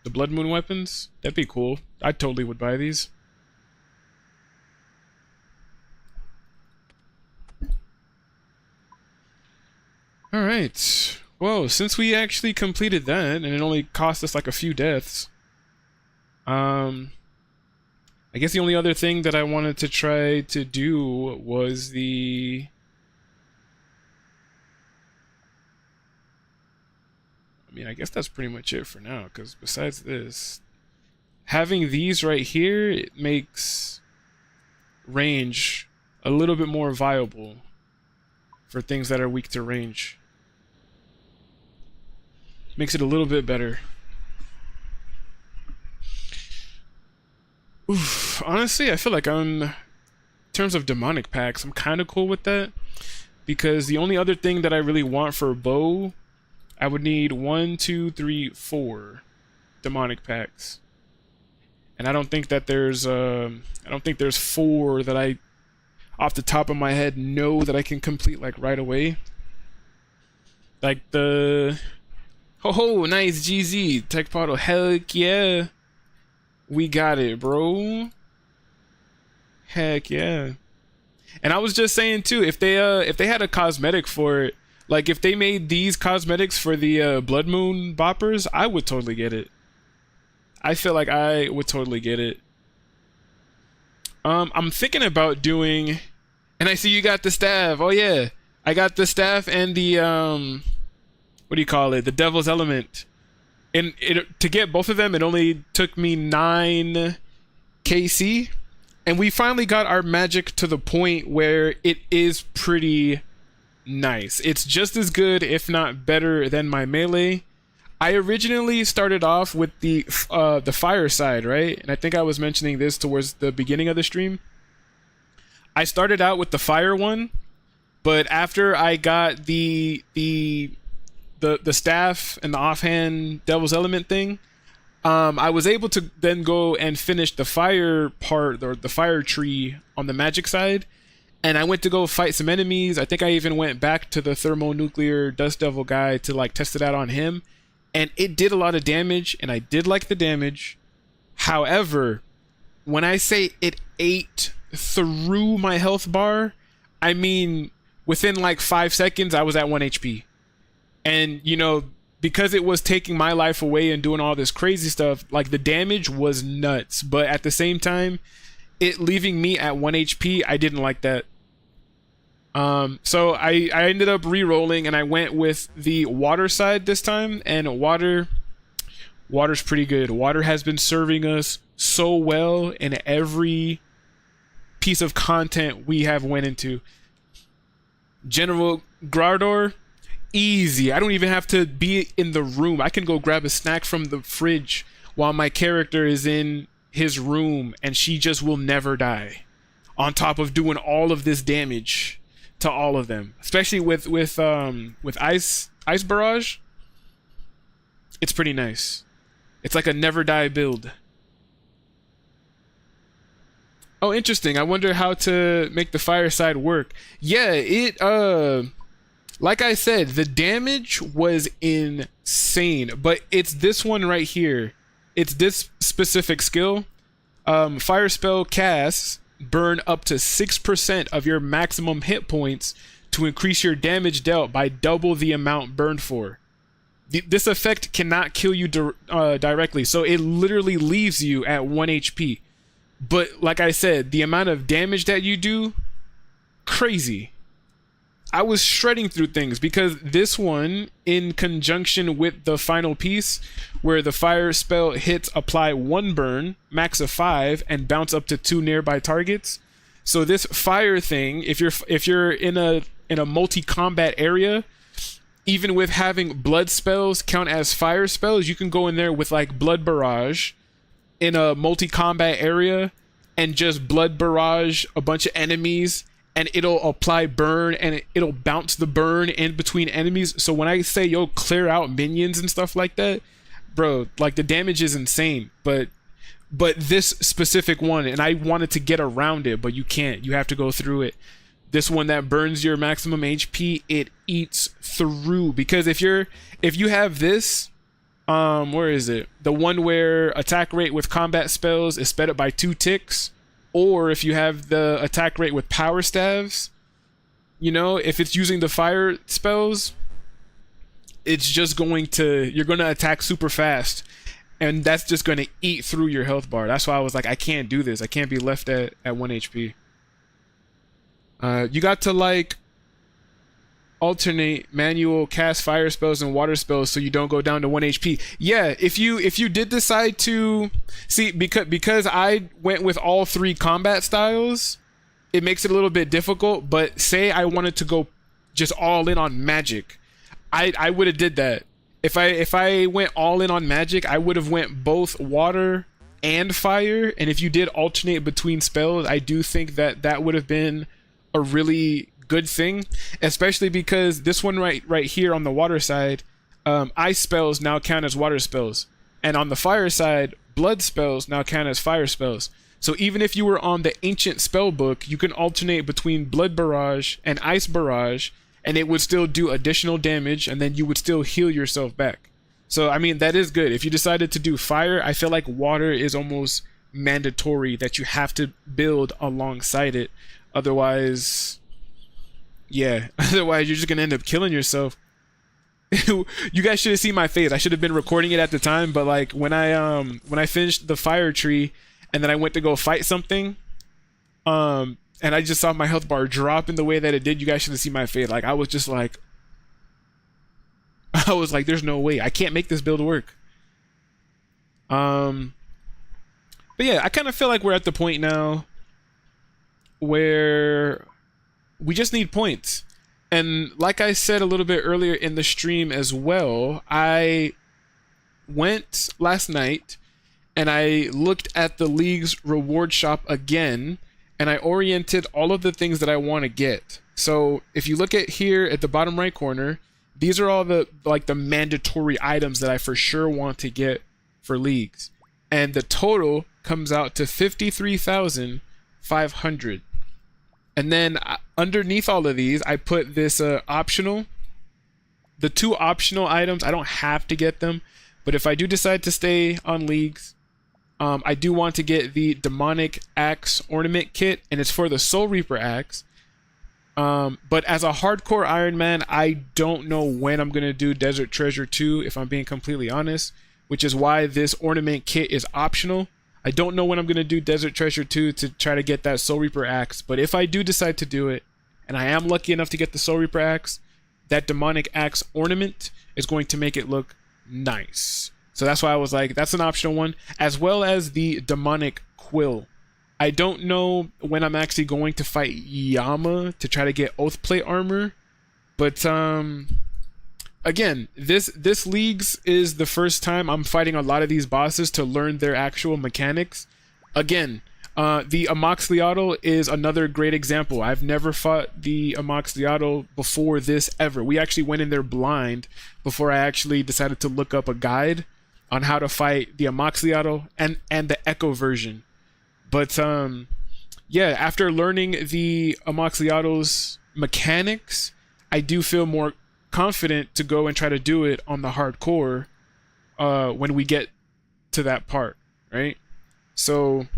the Blood Moon weapons. That'd be cool. I totally would buy these. All right. Well, since we actually completed that, and it only cost us like a few deaths, I guess the only other thing that I wanted to try to do was the... I mean, I guess that's pretty much it for now, because besides this, having these right here, it makes range a little bit more viable for things that are weak to range. Makes it a little bit better. Oof, honestly, I feel like in terms of demonic packs, I'm kind of cool with that, because the only other thing that I really want for a bow, I would need 1, 2, 3, 4 demonic packs, and I don't think that there's 4 that I, off the top of my head, know that I can complete like right away. Like the nice GZ Tech Portal, heck yeah. We got it, bro. Heck yeah. And I was just saying too, if they had a cosmetic for it, like if they made these cosmetics for the Blood Moon boppers, I would totally get it. I feel like I would totally get it. I'm thinking about doing, and I see you got the staff. Oh yeah, I got the staff and the what do you call it? The Devil's Element. And to get both of them, it only took me 9 KC, and we finally got our magic to the point where it is pretty nice. It's just as good, if not better, than my melee. I originally started off with the fire side, right? And I think I was mentioning this towards the beginning of the stream. I started out with the fire one, but after I got the staff and the offhand Devil's Element thing, I was able to then go and finish the fire part, or the fire tree on the magic side, and I went to go fight some enemies. I think I even went back to the thermonuclear Dust Devil guy to like test it out on him, and it did a lot of damage, and I did like the damage. However, when I say it ate through my health bar, I mean within like 5 seconds I was at 1 HP. And, you know, because it was taking my life away and doing all this crazy stuff, like the damage was nuts. But at the same time, it leaving me at 1 HP, I didn't like that. So I ended up re-rolling, and I went with the water side this time. And water's pretty good. Water has been serving us so well in every piece of content we have went into. General Grardor, easy. I don't even have to be in the room. I can go grab a snack from the fridge while my character is in his room, and she just will never die. On top of doing all of this damage to all of them, especially with ice barrage. It's pretty nice. It's like a never die build. Oh, interesting. I wonder how to make the fireside work. Yeah, like I said, the damage was insane, but it's this one right here. It's this specific skill. Fire spell casts burn up to 6% of your maximum hit points to increase your damage dealt by double the amount burned for. This effect cannot kill you directly, so it literally leaves you at 1 HP. But like I said, the amount of damage that you do, crazy. I was shredding through things because this one, in conjunction with the final piece, where the fire spell hits apply 1 burn, max of 5, and bounce up to 2 nearby targets. So this fire thing, if you're in a multi-combat area, even with having blood spells count as fire spells, you can go in there with like blood barrage in a multi-combat area and just blood barrage a bunch of enemies, and it'll apply burn, and it'll bounce the burn in between enemies. So when I say, yo, clear out minions and stuff like that, bro, like the damage is insane. But this specific one, and I wanted to get around it, but you can't. You have to go through it. This one that burns your maximum HP, it eats through. Because if you have this, where is it? The one where attack rate with combat spells is sped up by 2 ticks. Or if you have the attack rate with power staves, you know, if it's using the fire spells, it's just going to, you're going to attack super fast, and that's just going to eat through your health bar. That's why I was like, I can't do this. I can't be left at 1 HP. You got to like alternate manual cast fire spells and water spells so you don't go down to 1 HP. Yeah, if you did decide to see, because I went with all 3 combat styles, it makes it a little bit difficult. But say I wanted to go just all in on magic, I would have did that. If I went all in on magic, I would have went both water and fire. And if you did alternate between spells, I do think that would have been a really good thing, especially because this one right here on the water side, ice spells now count as water spells, and on the fire side, blood spells now count as fire spells. So even if you were on the ancient spell book, you can alternate between blood barrage and ice barrage, and it would still do additional damage, and then you would still heal yourself back. So I mean, that is good. If you decided to do fire, I feel like water is almost mandatory that you have to build alongside it. Otherwise, yeah, otherwise you're just gonna end up killing yourself. You guys should have seen my face. I should have been recording it at the time, but like when I finished the fire tree and then I went to go fight something, and I just saw my health bar drop in the way that it did, you guys should have seen my face. Like I was just like, I was like, there's no way. I can't make this build work. But yeah, I kind of feel like we're at the point now where we just need points. And like I said a little bit earlier in the stream as well, I went last night and I looked at the league's reward shop again, and I oriented all of the things that I want to get. So if you look at here at the bottom right corner, these are all the mandatory items that I for sure want to get for leagues. And the total comes out to 53,500. And then underneath all of these, I put this optional. The 2 optional items, I don't have to get them, but if I do decide to stay on leagues, I do want to get the Demonic Axe Ornament Kit, and it's for the Soul Reaper Axe. But as a hardcore Iron Man, I don't know when I'm going to do Desert Treasure 2, if I'm being completely honest, which is why this Ornament Kit is optional. I don't know when I'm going to do Desert Treasure 2 to try to get that Soul Reaper Axe, but if I do decide to do it, and I am lucky enough to get the Soul Reaper Axe, that Demonic Axe Ornament is going to make it look nice. So that's why I was like, that's an optional one, as well as the Demonic Quill. I don't know when I'm actually going to fight Yama to try to get Oathplate armor, but again, this leagues is the first time I'm fighting a lot of these bosses to learn their actual mechanics. Again, the Amoxicliatl is another great example. I've never fought the Amoxicliatl before this ever. We actually went in there blind before I actually decided to look up a guide on how to fight the Amoxicliatl and the Echo version. But yeah, after learning the Amoxicliatl's mechanics, I do feel more confident to go and try to do it on the hardcore when we get to that part, right? So,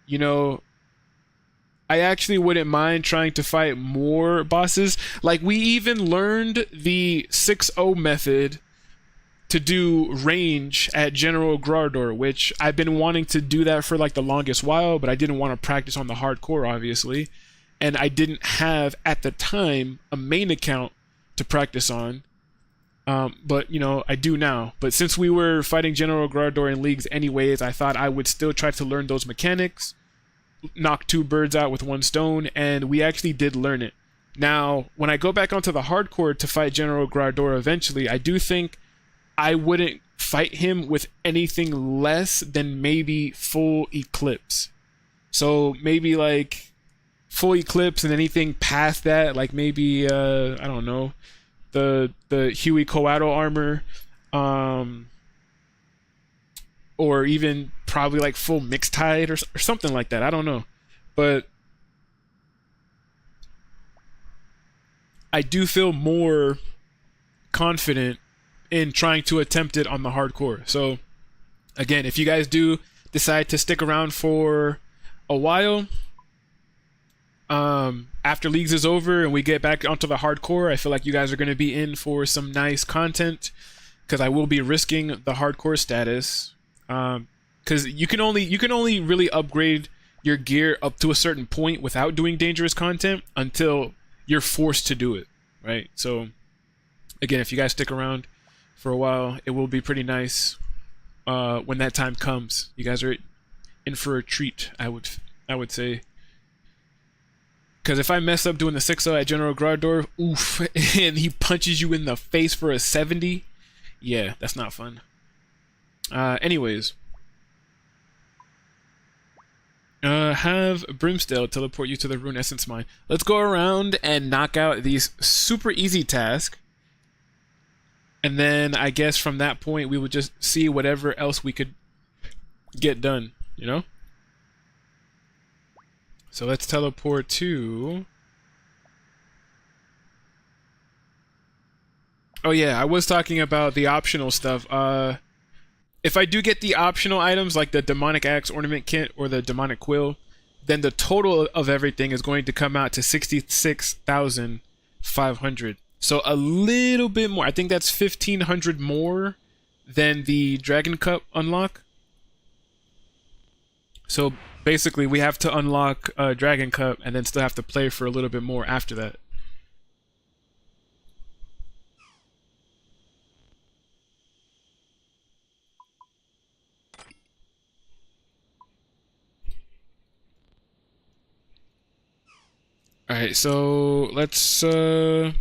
you know, I actually wouldn't mind trying to fight more bosses. Like, we even learned the 6-0 method to do range at General Grardor, which I've been wanting to do that for like the longest while, but I didn't want to practice on the hardcore, obviously. And I didn't have, at the time, a main account to practice on. But, you know, I do now. But since we were fighting General Grardor in leagues anyways, I thought I would still try to learn those mechanics, knock 2 birds out with 1 stone, and we actually did learn it. Now, when I go back onto the hardcore to fight General Grardor eventually, I do think I wouldn't fight him with anything less than maybe full Eclipse. So maybe like full Eclipse, and anything past that, like maybe I don't know, the Huey Coatl armor, or even probably like full Mixtide or something like that. I don't know, but I do feel more confident in trying to attempt it on the hardcore. So again, if you guys do decide to stick around for a while, After leagues is over and we get back onto the hardcore, I feel like you guys are going to be in for some nice content because I will be risking the hardcore status. Because you can only really upgrade your gear up to a certain point without doing dangerous content until you're forced to do it, right? So again, if you guys stick around for a while, it will be pretty nice when that time comes. You guys are in for a treat, I would say. Because if I mess up doing the 6-0 at General Grador, oof, and he punches you in the face for a 70, yeah, that's not fun. Anyways. Have Brimstone teleport you to the Rune Essence Mine. Let's go around and knock out these super easy tasks. And then I guess from that point we would just see whatever else we could get done, you know? So let's teleport to... Oh yeah, I was talking about the optional stuff. If I do get the optional items like the Demonic Axe Ornament Kit or the Demonic Quill, then the total of everything is going to come out to 66,500. So a little bit more. I think that's 1,500 more than the Dragon Cup unlock. So basically we have to unlock Dragon Cup and then still have to play for a little bit more after that. Alright, so let's I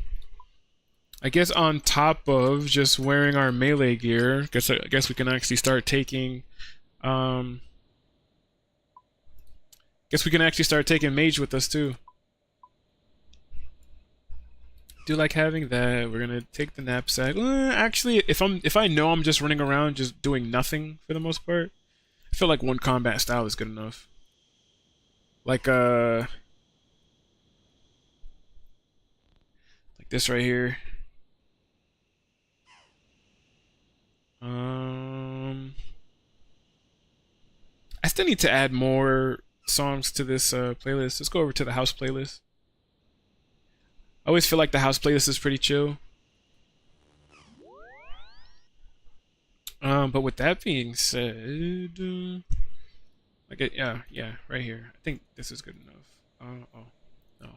guess on top of just wearing our melee gear, I guess we can actually start taking mage with us too. Do like having that. We're gonna take the knapsack. Actually, if I know I'm just running around just doing nothing for the most part, I feel like one combat style is good enough. Like this right here. I still need to add more songs to this playlist. Let's go over to the house playlist. I always feel like the house playlist is pretty chill. But with that being said, yeah, right here. I think this is good enough. Oh, no.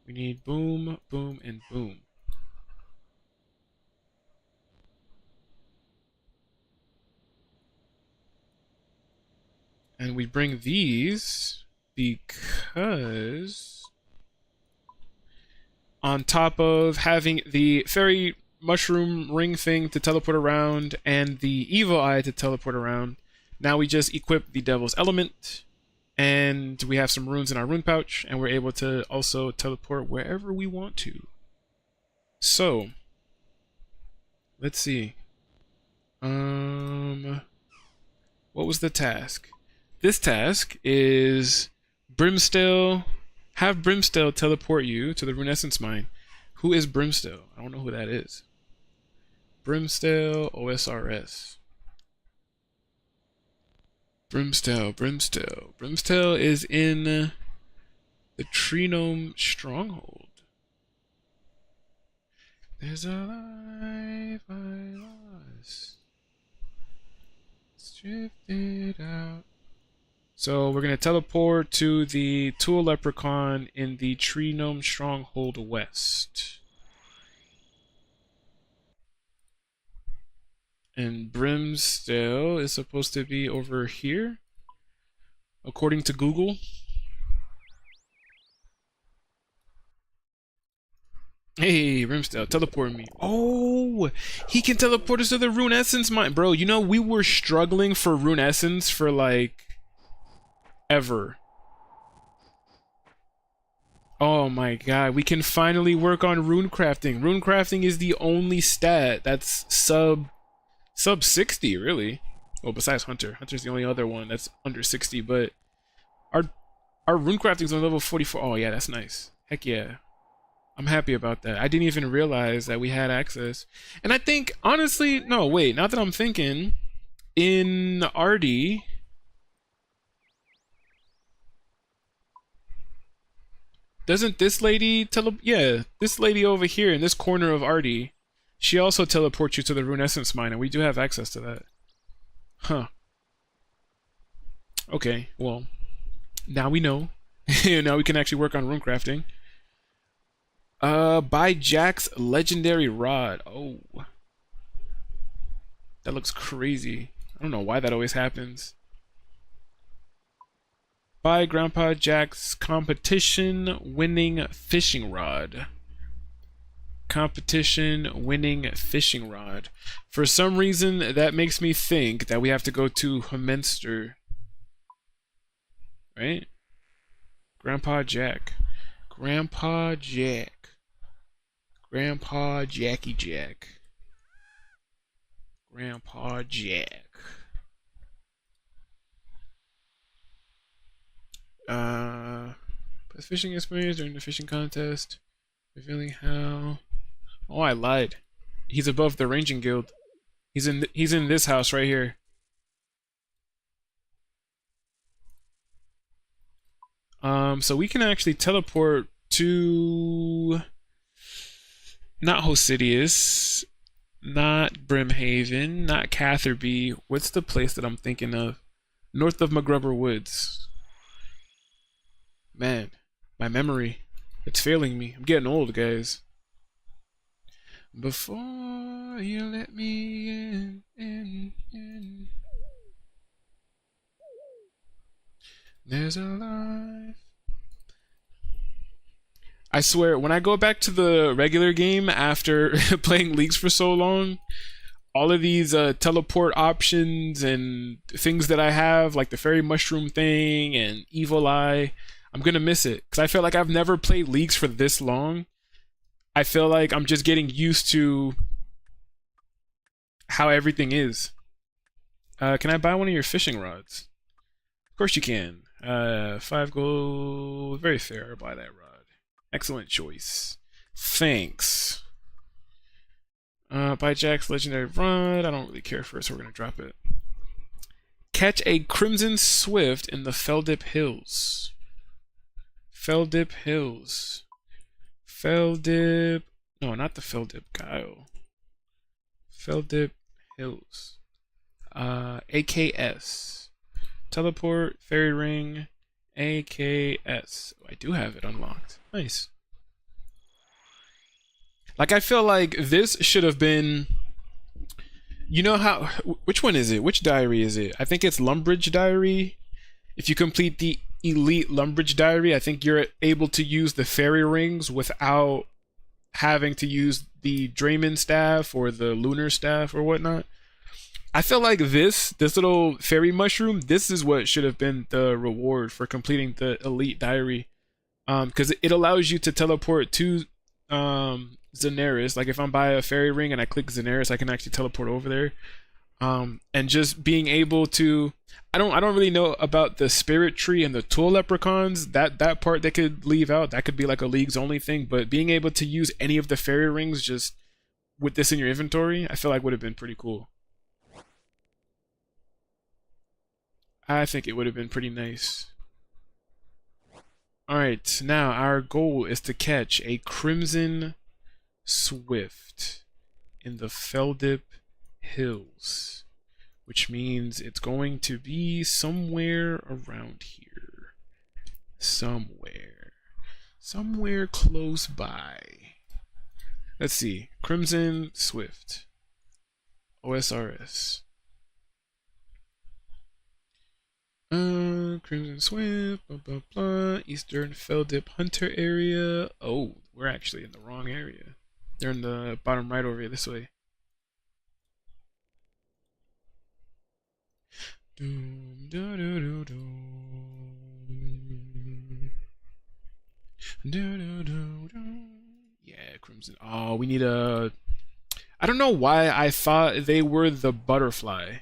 We need boom, boom, and boom. And we bring these because on top of having the fairy mushroom ring thing to teleport around and the evil eye to teleport around, now we just equip the devil's element and we have some runes in our rune pouch and we're able to also teleport wherever we want to. So let's see. What was the task? This task is Brimstone. Have Brimstone teleport you to the Rune Essence Mine. Who is Brimstone? I don't know who that is. Brimstone OSRS. Brimstone. Brimstone is in the Tree Gnome Stronghold. There's a life I lost. It's drifted out. So we're going to teleport to the Tool Leprechaun in the Tree Gnome Stronghold West. And Brimstone is supposed to be over here, according to Google. Hey, Brimstone, teleport me. Oh, he can teleport us to the Rune Essence Mine. Bro, you know, we were struggling for Rune Essence for like ever. Oh my god, we can finally work on rune crafting. Rune crafting is the only stat that's sub 60, really. Well, besides Hunter. Hunter's the only other one that's under 60, but our rune crafting's on level 44. Oh yeah, that's nice. Heck yeah. I'm happy about that. I didn't even realize that we had access. And I think, honestly, no, wait, now that I'm thinking, in RD, Doesn't this lady yeah, this lady over here in this corner of Artie, she also teleports you to the Runescence Mine, and we do have access to that. Huh. Okay, well, now we know. Now we can actually work on rune crafting. Buy Jack's legendary rod. Oh. That looks crazy. I don't know why that always happens. Buy Grandpa Jack's competition winning fishing rod. Competition winning fishing rod. For some reason, that makes me think that we have to go to Hemmenster. Right? Grandpa Jack. Grandpa Jack. Grandpa Jackie Jack. Grandpa Jack. Fishing experience during the fishing contest. Revealing how. Oh, I lied. He's above the ranging guild. He's in this house right here. So we can actually teleport to not Hosidius, not Brimhaven, not Catherby. What's the place that I'm thinking of? North of McGrubber Woods. Man, my memory, it's failing me. I'm getting old, guys. Before you let me in. There's a life. I swear, when I go back to the regular game after playing Leagues for so long, all of these teleport options and things that I have, like the fairy mushroom thing and evil eye, I'm gonna miss it. Because I feel like I've never played Leagues for this long. I feel like I'm just getting used to how everything is. Can I buy one of your fishing rods? Of course you can. 5 gold. Very fair. I'll buy that rod. Excellent choice. Thanks. Buy Jack's legendary rod. I don't really care for it, so we're gonna drop it. Catch a crimson swift in the Feldip Hills. Feldip Hills. Feldip. No, not the Feldip Guile. Feldip Hills. AKS. Teleport, Fairy Ring, AKS. Oh, I do have it unlocked. Nice. Like, I feel like this should have been. You know how. Which one is it? Which diary is it? I think it's Lumbridge Diary. If you complete the Elite Lumbridge Diary, I think you're able to use the fairy rings without having to use the Draymond staff or the lunar staff or whatnot. I feel like this little fairy mushroom, this is what should have been the reward for completing the Elite Diary. Because it allows you to teleport to Xanaris. Like if I'm by a fairy ring and I click Xanaris, I can actually teleport over there. And just being able to, I don't really know about the spirit tree and the tool leprechauns. That part they could leave out. That could be like a Leagues only thing. But being able to use any of the fairy rings just with this in your inventory, I feel like would have been pretty cool. I think it would have been pretty nice. Alright, now our goal is to catch a crimson swift in the Feldip Hills, which means it's going to be somewhere around here. Somewhere close by. Let's see. Crimson Swift. OSRS. Crimson Swift, blah blah blah. Eastern Feldip Hunter area. Oh, we're actually in the wrong area. They're in the bottom right over here, this way. Doom, do, do, do, do. Do, do, do, do. Yeah, Crimson. Oh, we need a. I don't know why I thought they were the butterfly.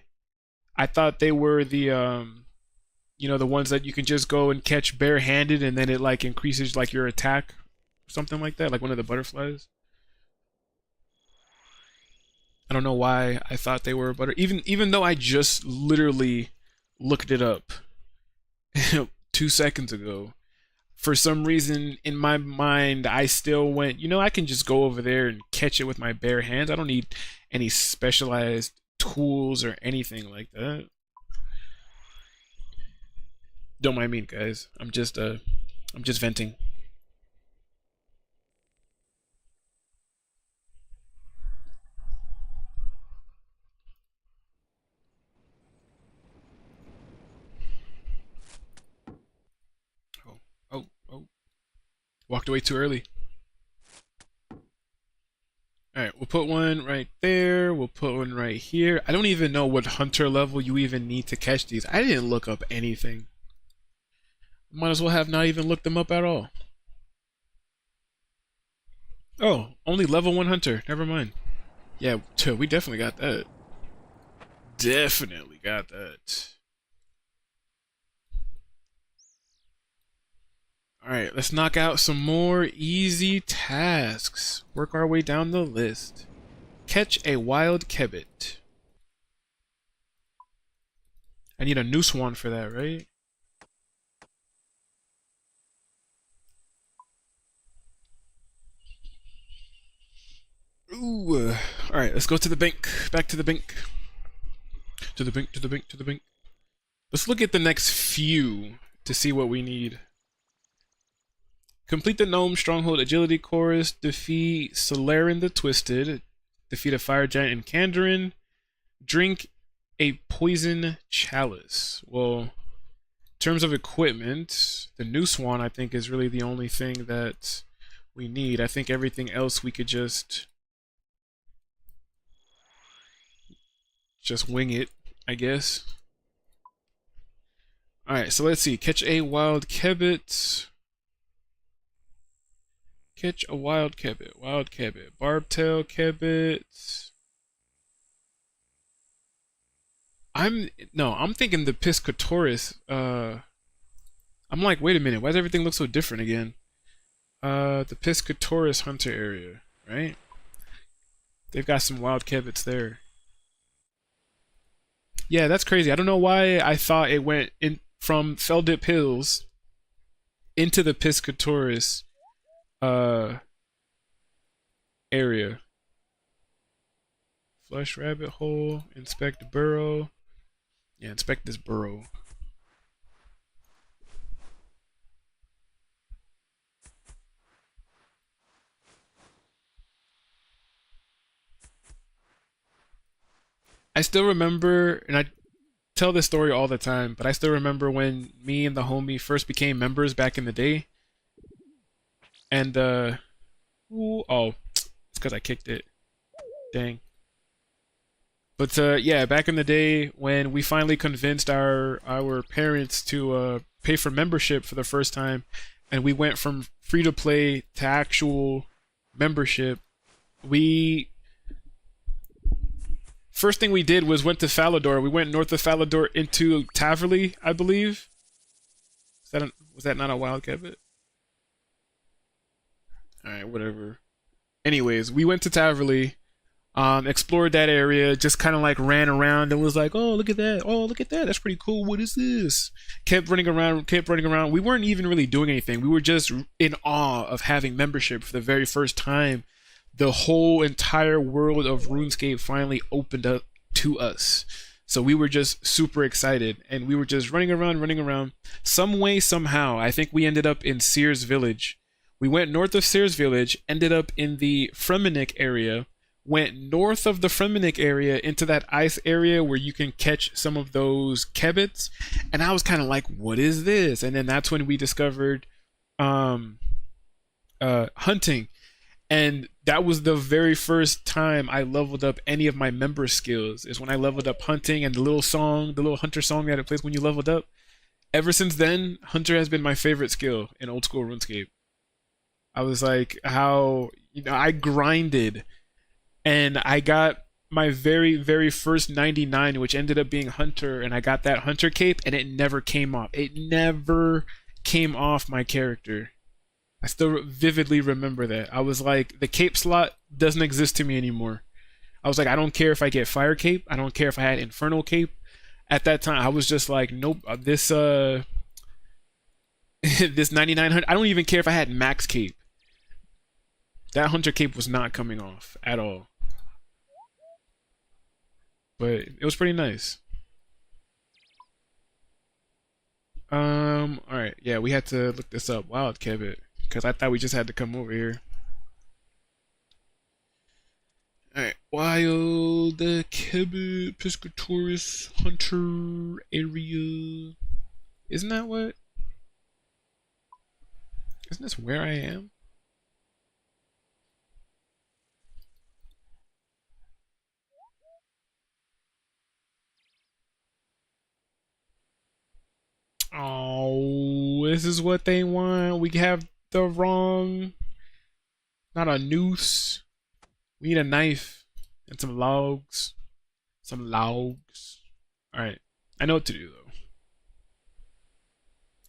I thought they were the you know, the ones that you can just go and catch barehanded and then it like increases like your attack, something like that, like one of the butterflies. I don't know why I thought they were even though I just literally looked it up 2 seconds ago. for some reason in my mind, I still went, I can just go over there and catch it with my bare hands. I don't need any specialized tools or anything like that. Don't mind me, guys. I'm just venting. Oh, oh, oh. Walked away too early. Alright, we'll put one right there. We'll put one right here. I don't even know what hunter level you even need to catch these. I didn't look up anything. Might as well have not even looked them up at all. Oh, only level 1 hunter. Never mind. Yeah, we definitely got that. Definitely got that. Alright, let's knock out some more easy tasks. Work our way down the list. Catch a wild kebbit. I need a new swan for that, right? Ooh. Alright, let's go to the bank. Back to the bank. To the bank, to the bank, to the bank. Let's look at the next few to see what we need. Complete the Gnome Stronghold Agility Chorus. Defeat Solarin the Twisted. Defeat a Fire Giant in Kandarin. Drink a Poison Chalice. Well, in terms of equipment, the new Swan I think is really the only thing that we need. I think everything else we could just wing it, I guess. Alright, so let's see. Catch a wild kebbit. Catch a wild kebbit. Wild kebbit. Barbtail kebbit. I'm thinking the Piscatoris. I'm like, wait a minute, why does everything look so different again? The Piscatoris hunter area, right? They've got some wild kebbits there. Yeah, that's crazy. I don't know why I thought it went in from Feldip Hills into the Piscatoris area. Flush rabbit hole. Inspect burrow. Yeah, inspect this burrow. I still remember, and I tell this story all the time, but I still remember when me and the homie first became members back in the day. And, ooh, oh, it's because I kicked it. Dang. But, yeah, back in the day when we finally convinced our parents to, pay for membership for the first time, and we went from free-to-play to actual membership, first thing we did was went to Falador. We went north of Falador into Taverley, I believe. Was that not a wild kebbit? Alright, whatever. Anyways, we went to Taverley, explored that area, just kind of like ran around and was like, oh, look at that. Oh, look at that. That's pretty cool. What is this? Kept running around, kept running around. We weren't even really doing anything. We were just in awe of having membership for the very first time. The whole entire world of RuneScape finally opened up to us. So we were just super excited, and we were just running around. Some way, somehow, I think we ended up in Sears Village. We went north of Sears Village, ended up in the Fremennik area, went north of the Fremennik area into that ice area where you can catch some of those kebbits, and I was kind of like, what is this? And then that's when we discovered hunting. And that was the very first time I leveled up any of my member skills, is when I leveled up hunting and the little hunter song that it plays when you leveled up. Ever since then, hunter has been my favorite skill in old school RuneScape. I was like, I grinded, and I got my very, very first 99, which ended up being hunter, and I got that hunter cape, and it never came off. It never came off my character. I still vividly remember that. I was like, the cape slot doesn't exist to me anymore. I was like, I don't care if I get fire cape. I don't care if I had infernal cape. At that time, I was just like, nope, this This 9900, I don't even care if I had max cape. That hunter cape was not coming off at all. But it was pretty nice. Alright, yeah, we had to look this up. Wild Kebbit. Because I thought we just had to come over here. Alright, Wild Kebbit Piscatorus Hunter area. Isn't that what? Isn't this where I am? Oh, this is what they want. We have the wrong. Not a noose. We need a knife and some logs. Some logs. Alright. I know what to do though.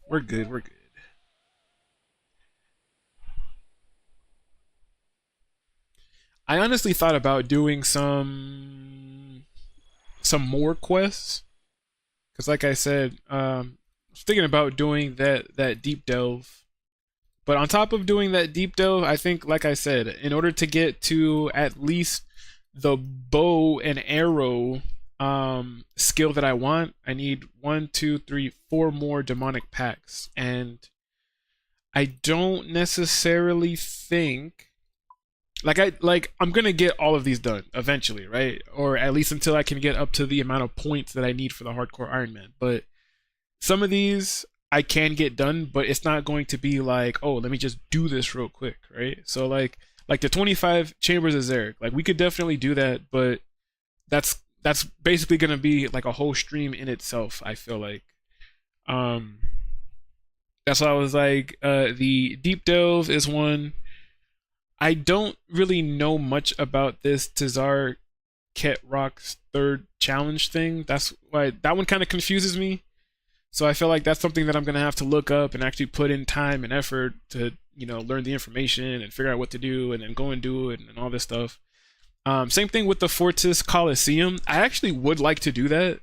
We're good, we're good. I honestly thought about doing some more quests. Cause like I said, I was thinking about doing that deep delve. But on top of doing that deep delve, I think, like I said, in order to get to at least the bow and arrow skill that I want, I need 1, 2, 3, 4 more demonic packs. And I don't necessarily think I'm gonna get all of these done eventually, right? Or at least until I can get up to the amount of points that I need for the hardcore Iron Man. But some of these I can get done, but it's not going to be like, oh, let me just do this real quick, right? So like the 25 chambers of Zarek, like we could definitely do that, but that's basically gonna be like a whole stream in itself, I feel like. That's why I was like, the deep delve is one. I don't really know much about this Tazar Ket Rock's third challenge thing. That's why that one kind of confuses me. So I feel like that's something that I'm gonna have to look up and actually put in time and effort to, learn the information and figure out what to do and then go and do it and all this stuff. Same thing with the Fortis Coliseum. I actually would like to do that.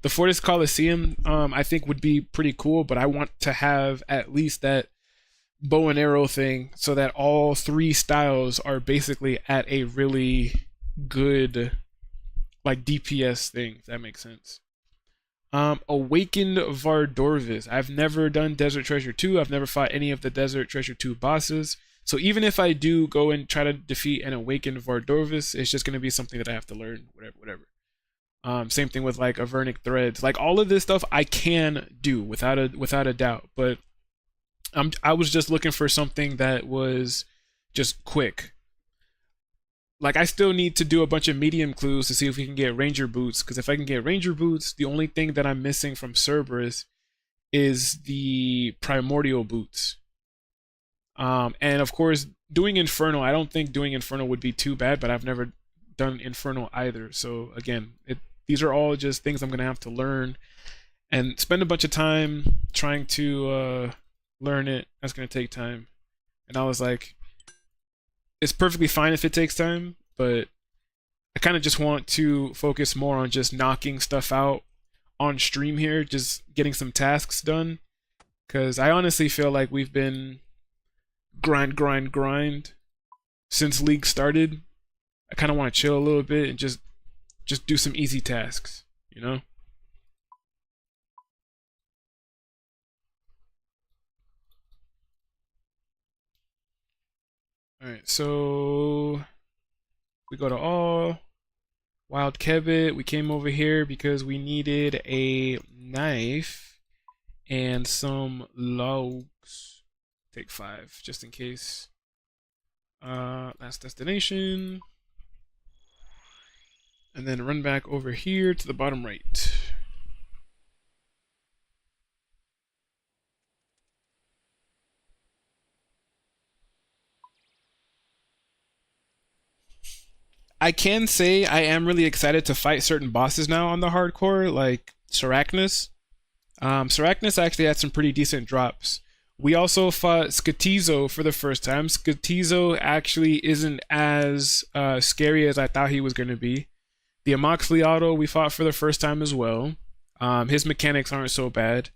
The Fortis Coliseum, I think would be pretty cool, but I want to have at least that bow and arrow thing so that all 3 styles are basically at a really good like DPS thing, if that makes sense. Awakened Vardorvis. I've never done Desert Treasure 2. I've never fought any of the Desert Treasure 2 bosses. So even if I do go and try to defeat an Awakened Vardorvis, it's just going to be something that I have to learn, whatever. Same thing with like Avernic Threads. Like all of this stuff I can do without a doubt, but I was just looking for something that was just quick. Like I still need to do a bunch of medium clues to see if we can get ranger boots, because if I can get ranger boots, the only thing that I'm missing from Cerberus is the primordial boots. And of course doing Infernal, I don't think doing Infernal would be too bad, but I've never done Infernal either. So again, these are all just things I'm gonna have to learn and spend a bunch of time trying to learn it. That's gonna take time. And I was like, it's perfectly fine if it takes time, but I kind of just want to focus more on just knocking stuff out on stream here, just getting some tasks done, because I honestly feel like we've been grind since League started. I kind of want to chill a little bit and just do some easy tasks, Alright, so we go to all Wild Kebbit. We came over here because we needed a knife and some logs. Take 5 just in case. Last destination. And then run back over here to the bottom right. I can say I am really excited to fight certain bosses now on the hardcore, like Sarachnis. Sarachnis actually had some pretty decent drops. We also fought Skatizo for the first time. Skatizo actually isn't as scary as I thought he was going to be. The Amoxley Auto we fought for the first time as well. His mechanics aren't so bad.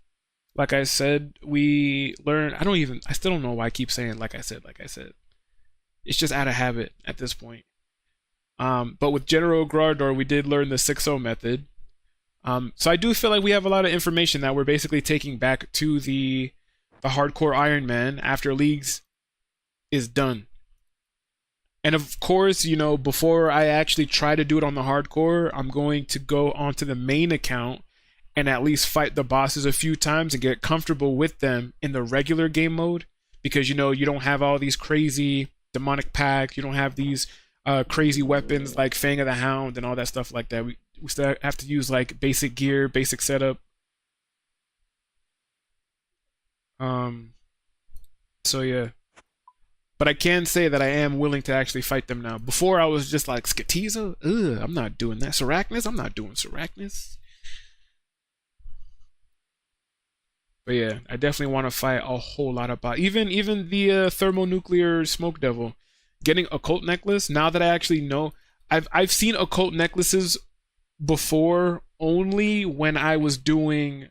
Like I said, we learn. I still don't know why I keep saying like I said, like I said. It's just out of habit at this point. But with General Grardor, we did learn the 6-0 method. So I do feel like we have a lot of information that we're basically taking back to the hardcore Iron Man after Leagues is done. And of course, you know, before I actually try to do it on the hardcore, I'm going to go onto the main account and at least fight the bosses a few times and get comfortable with them in the regular game mode. Because, you know, you don't have all these crazy demonic packs, you don't have these crazy weapons like Fang of the Hound and all that stuff like that. We still have to use like basic gear, basic setup. Um, so yeah. But I can say that I am willing to actually fight them now. Before I was just like Skatiza, I'm not doing that. Sarachnis, I'm not doing Sarachnis. But yeah, I definitely want to fight a whole lot of bots. Even the thermonuclear smoke devil. Getting occult necklace. Now that I actually know, I've seen occult necklaces before only when I was doing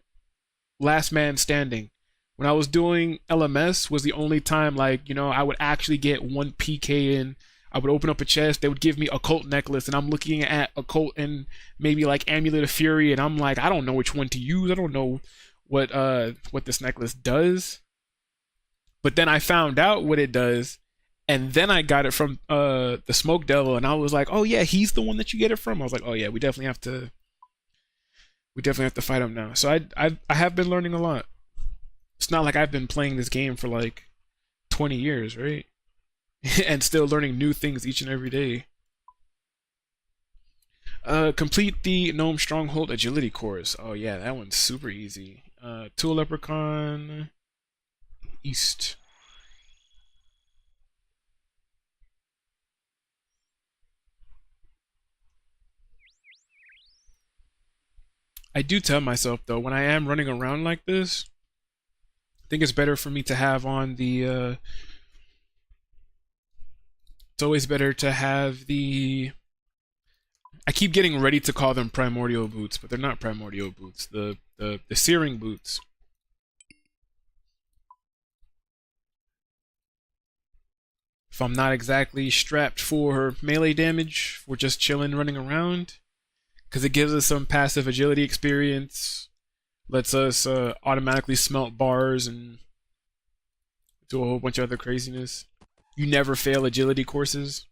Last Man Standing. When I was doing LMS was the only time, like, you know, I would actually get one PK in. I would open up a chest, they would give me occult necklace, and I'm looking at occult and maybe like Amulet of Fury, and I'm like, I don't know which one to use. I don't know what this necklace does. But then I found out what it does, and then I got it from the Smoke Devil, and I was like, oh yeah, he's the one that you get it from. I was like, oh yeah, we definitely have to fight him now. So I have been learning a lot. It's not like I've been playing this game for like 20 years, right? And still learning new things each and every day. Complete the Gnome Stronghold Agility course. Oh yeah, that one's super easy. Tool Leprechaun East. I do tell myself though, when I am running around like this, I think it's better for me to have on the it's always better to have the I keep getting ready to call them primordial boots, but they're not primordial boots. The searing boots. If I'm not exactly strapped for melee damage, we're just chilling, running around, because it gives us some passive agility experience, lets us automatically smelt bars and do a whole bunch of other craziness. You never fail agility courses.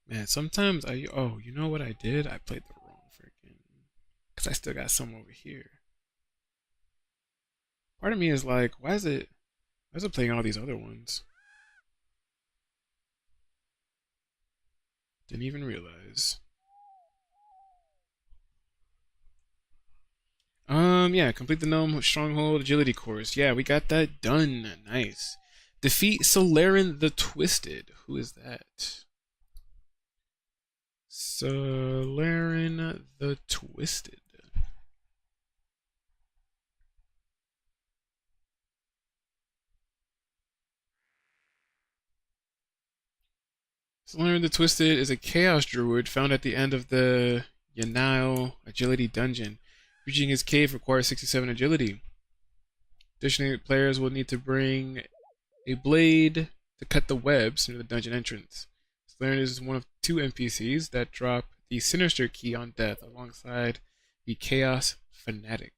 Man, sometimes you know what I did? I played the wrong freaking, because I still got some over here. Part of me is like, why is it playing all these other ones? Didn't even realize. Yeah, complete the Gnome Stronghold Agility course. Yeah, we got that done. Nice. Defeat Solarin the Twisted. Who is that? Solarin the Twisted. Solarin the Twisted is a Chaos Druid found at the end of the Yanao Agility Dungeon. Reaching his cave requires 67 agility. Additionally, players will need to bring a blade to cut the webs near the dungeon entrance. Solarin is one of 2 NPCs that drop the Sinister key on death alongside the Chaos Fanatic.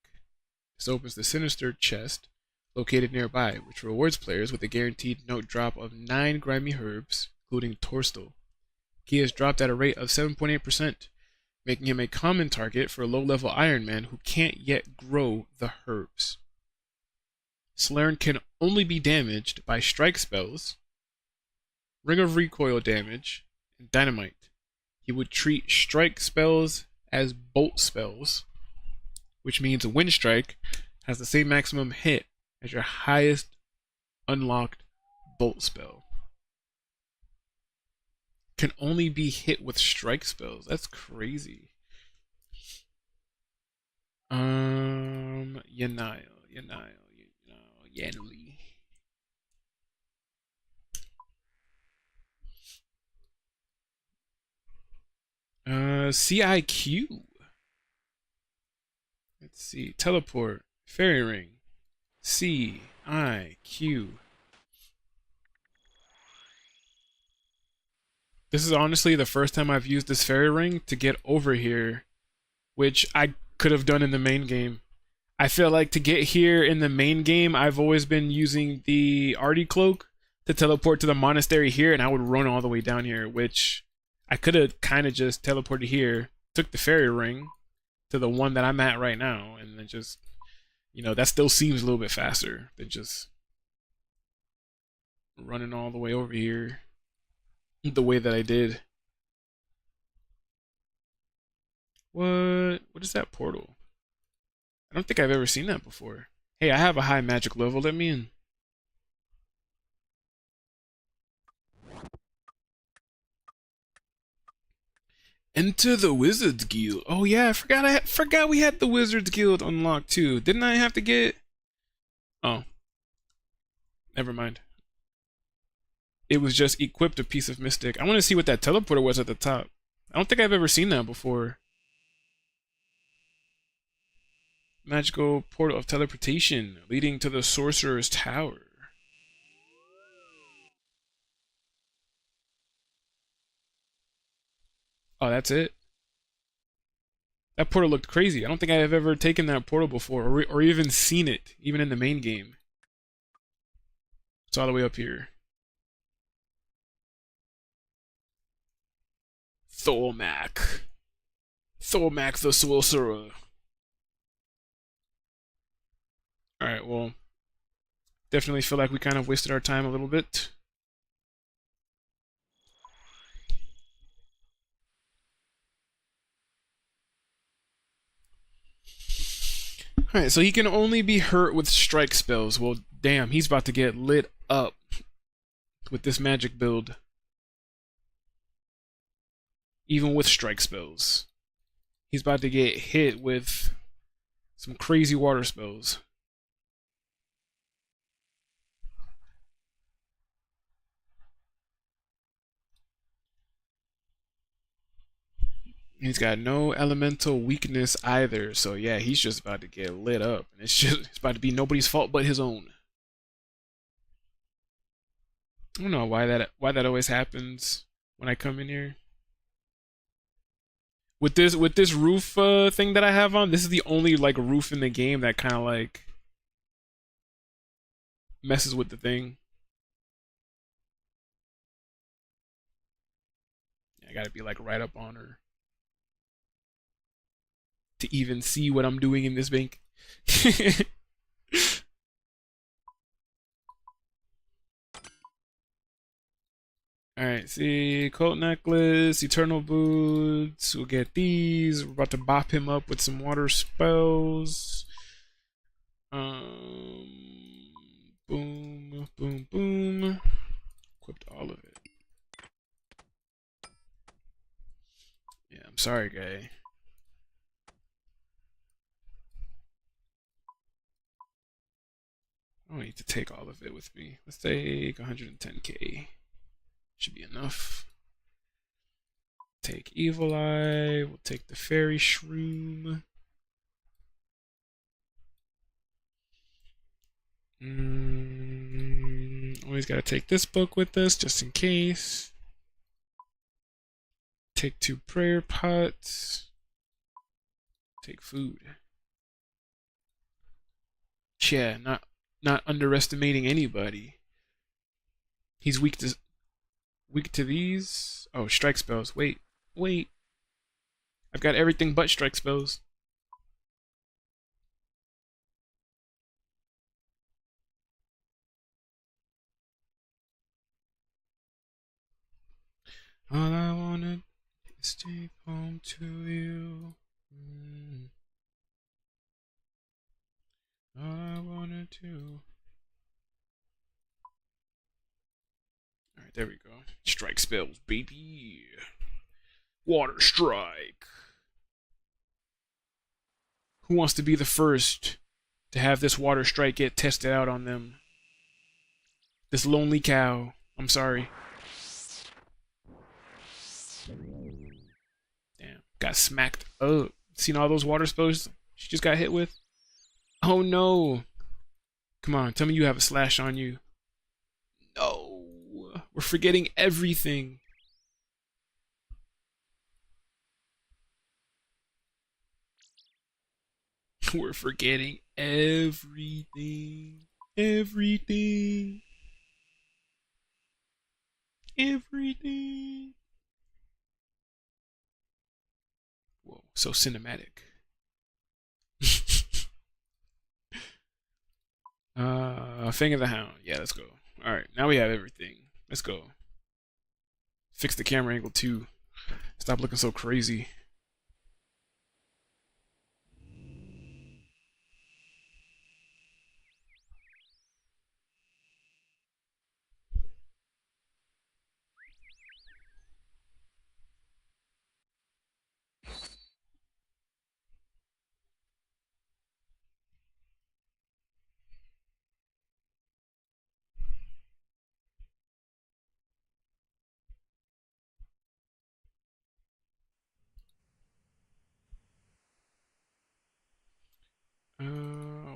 This opens the Sinister chest located nearby, which rewards players with a guaranteed note drop of 9 grimy herbs, including Torstal. Key is dropped at a rate of 7.8%, making him a common target for a low-level Iron Man who can't yet grow the herbs. Solarin can only be damaged by strike spells, Ring of Recoil damage, and Dynamite. He would treat strike spells as bolt spells, which means Wind Strike has the same maximum hit as your highest unlocked bolt spell. Can only be hit with strike spells. That's crazy. Yanli. CIQ. Let's see. Teleport. Fairy Ring. CIQ. This is honestly the first time I've used this Fairy Ring to get over here, which I could have done in the main game. I feel like to get here in the main game, I've always been using the Artie Cloak to teleport to the monastery here, and I would run all the way down here, which I could have kind of just teleported here, took the Fairy Ring to the one that I'm at right now, and then just, you know, that still seems a little bit faster than just running all the way over here the way that I did. What is that portal? I don't think I've ever seen that before. Hey, I have a high magic level, let me in. Enter the Wizards Guild. Oh yeah, I forgot we had the Wizards Guild unlocked too. Didn't I have to get? Oh, never mind. It was just equipped a piece of Mystic. I want to see what that teleporter was at the top. I don't think I've ever seen that before. Magical portal of teleportation leading to the Sorcerer's Tower. Oh, that's it? That portal looked crazy. I don't think I have ever taken that portal before, or even seen it, even in the main game. It's all the way up here. Thormac. Thormac the Sorcerer. Alright, well, definitely feel like we kind of wasted our time a little bit. Alright, so he can only be hurt with strike spells. Well, damn, he's about to get lit up with this magic build. Even with strike spells. He's about to get hit with some crazy water spells. He's got no elemental weakness either, so yeah, he's just about to get lit up. And it's about to be nobody's fault but his own. I don't know why that always happens when I come in here. With this roof thing that I have on, this is the only like roof in the game that kind of like messes with the thing. I gotta be like right up on her to even see what I'm doing in this bank. Alright, see, Colt Necklace, Eternal Boots, we'll get these. We're about to bop him up with some water spells. Boom, boom, boom. Equipped all of it. Yeah, I'm sorry, guy. I don't need to take all of it with me. Let's take 110k. Should be enough. Take Evil Eye. We'll take the Fairy Shroom. Always gotta take this book with us just in case. Take 2 prayer pots. Take food. Yeah, not underestimating anybody. He's weak to these. Oh, strike spells. Wait. I've got everything but strike spells. All I wanna is take home to you. All I wanna do. Alright, there we go. Strike spells, baby. Water strike. Who wants to be the first to have this water strike get tested out on them? This lonely cow. I'm sorry. Damn. Got smacked up. Seen all those water spells she just got hit with? Oh no. Come on, tell me you have a slash on you. No. We're forgetting everything. We're forgetting everything. Everything. Everything. Whoa, so cinematic. Fang of the Hound. Yeah, let's go. Alright, now we have everything. Let's go. Fix the camera angle too. Stop looking so crazy.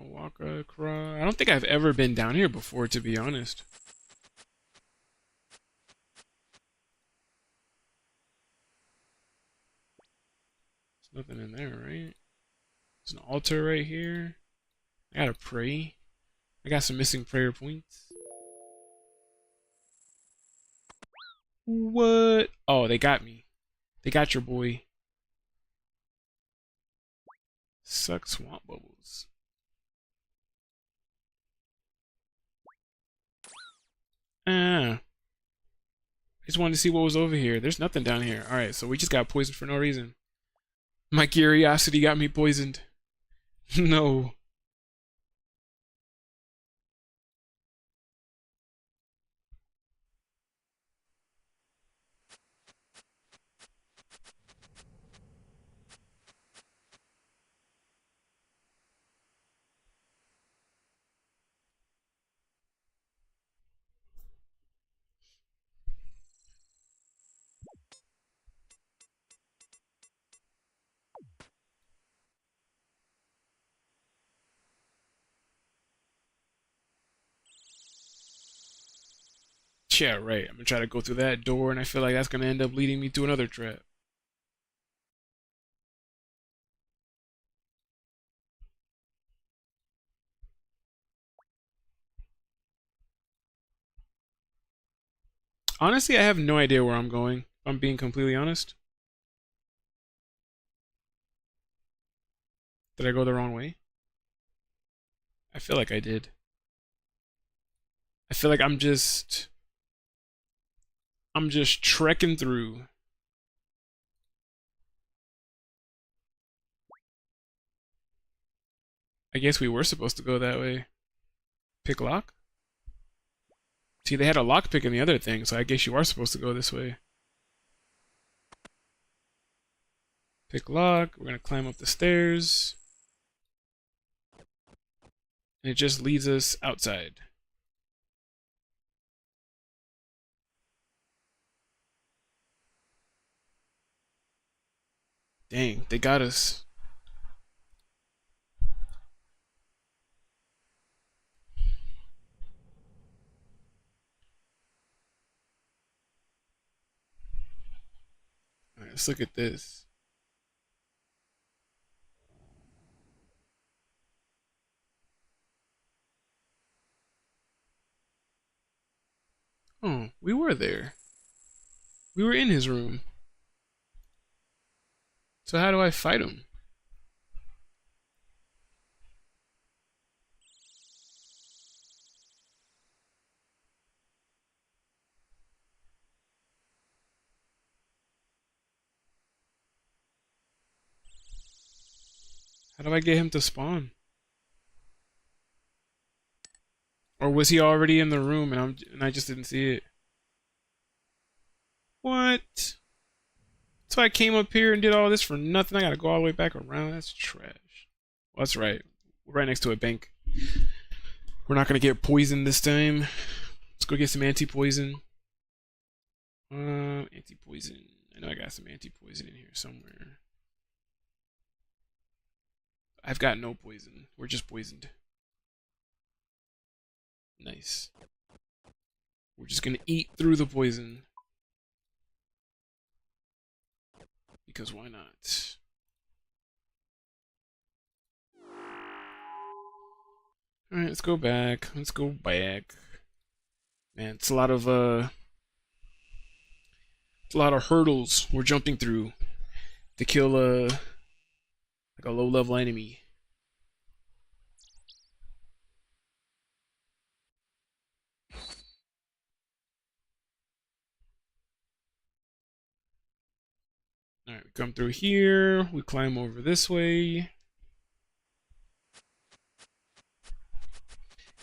Walk across. I don't think I've ever been down here before, to be honest. There's nothing in there, right? There's an altar right here. I gotta pray. I got some missing prayer points. What? Oh, they got me. They got your boy. Suck swamp bubbles. I just wanted to see what was over here. There's nothing down here. Alright, so we just got poisoned for no reason. My curiosity got me poisoned. No. Yeah, right. I'm gonna try to go through that door, and I feel like that's gonna end up leading me to another trap. Honestly, I have no idea where I'm going, if I'm being completely honest. Did I go the wrong way? I feel like I did. I feel like I'm just trekking through. I guess we were supposed to go that way. Pick lock? See, they had a lockpick in the other thing, so I guess you are supposed to go this way. Pick lock. We're gonna climb up the stairs. And it just leads us outside. Dang, they got us. All right, let's look at this. Oh, we were there. We were in his room. So how do I fight him? How do I get him to spawn? Or was he already in the room and I just didn't see it? What? So I came up here and did all this for nothing. I gotta go all the way back around. That's trash. Well, that's right. We're right next to a bank. We're not gonna get poisoned this time. Let's go get some anti-poison. Anti-poison. I know I got some anti-poison in here somewhere. I've got no poison. We're just poisoned. Nice. We're just gonna eat through the poison. Because why not? Alright, let's go back. Let's go back. Man, it's a lot of hurdles we're jumping through to kill like a low-level enemy. Alright, we come through here, we climb over this way.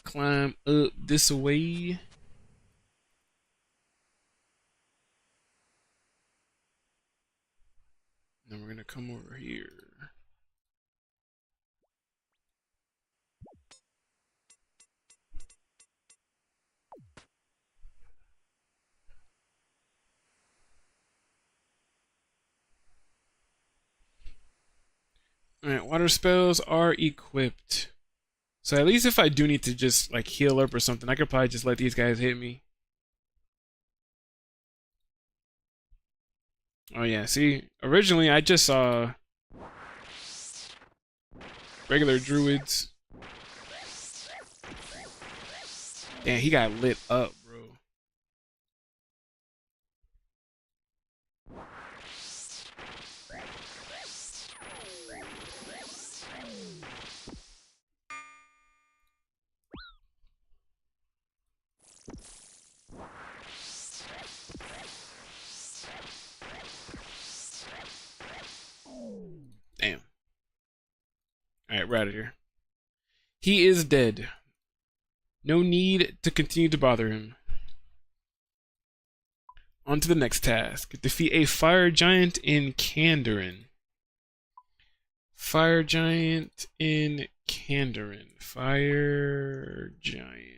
Climb up this way. Then we're gonna come over here. Alright, water spells are equipped. So at least if I do need to just like heal up or something, I could probably just let these guys hit me. Oh yeah, see, originally I just saw regular druids. Damn, he got lit up, bro. Damn. Alright, we're out of here. He is dead. No need to continue to bother him. On to the next task. Defeat a fire giant in Kandarin. Fire giant in Kandarin. Fire giant.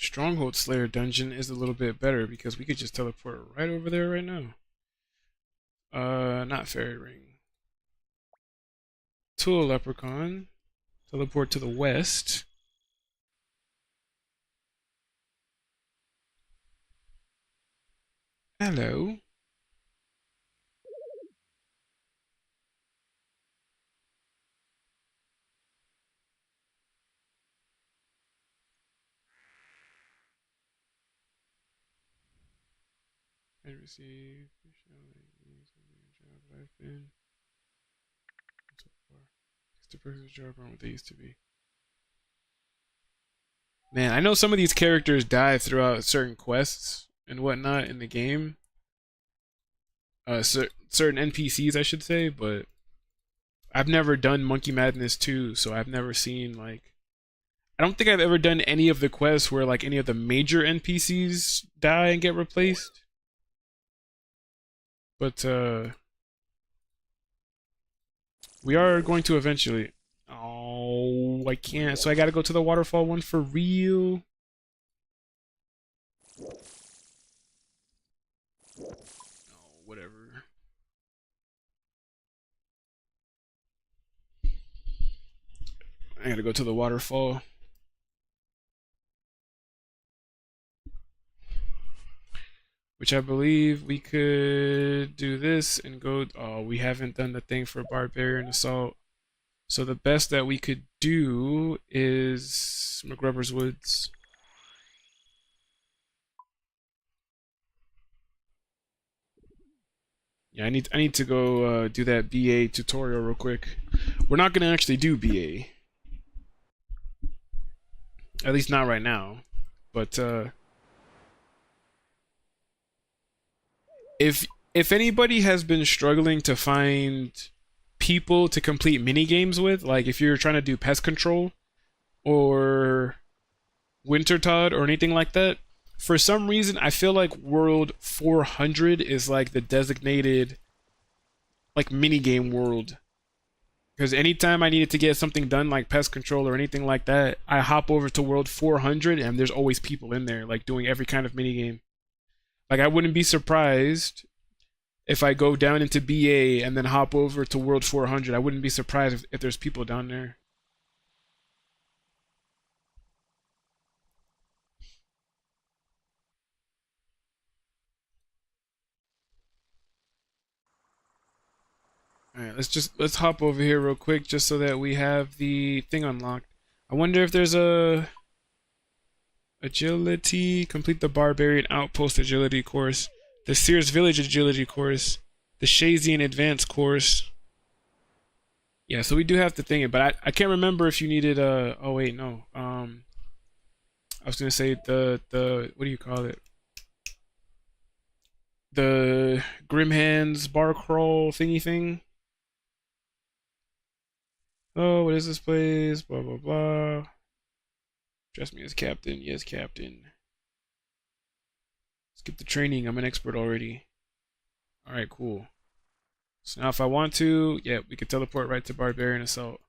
Stronghold Slayer dungeon is a little bit better because we could just teleport right over there right now. Not Fairy Ring. Tool Leprechaun. Teleport to the west. Hello. I received. I've been so far. It's the person's job around what they used to be. Man, I know some of these characters die throughout certain quests and whatnot in the game. Certain NPCs, I should say, but I've never done Monkey Madness 2, so I've never seen like. I don't think I've ever done any of the quests where like any of the major NPCs die and get replaced. But we are going to eventually. Oh, I can't. So I gotta go to the waterfall one for real. Oh, whatever. I gotta go to the waterfall. Which I believe we could do this and go. Oh, we haven't done the thing for Barbarian Assault. So the best that we could do is McGruber's Woods. Yeah, I need to go do that BA tutorial real quick. We're not gonna actually do BA. At least not right now. But If anybody has been struggling to find people to complete mini games with, like if you're trying to do pest control or Winter Todd or anything like that, for some reason I feel like World 400 is like the designated like mini game world. Because anytime I needed to get something done like pest control or anything like that, I hop over to World 400 and there's always people in there like doing every kind of mini game. Like I wouldn't be surprised if I go down into BA and then hop over to World 400. I wouldn't be surprised if there's people down there. All right, let's hop over here real quick just so that we have the thing unlocked. I wonder if there's a agility, complete the barbarian outpost agility course, the Sears Village agility course, the Shazian advanced course. Yeah, so we do have to think it, but I can't remember if you needed a. Oh wait, no. I was gonna say the what do you call it? The Grim Hands bar crawl thingy thing. Oh, what is this place? Blah blah blah. Dress me as captain. Yes, captain. Skip the training. I'm an expert already. All right, cool. So now if I want to, yeah, we could teleport right to Barbarian Assault.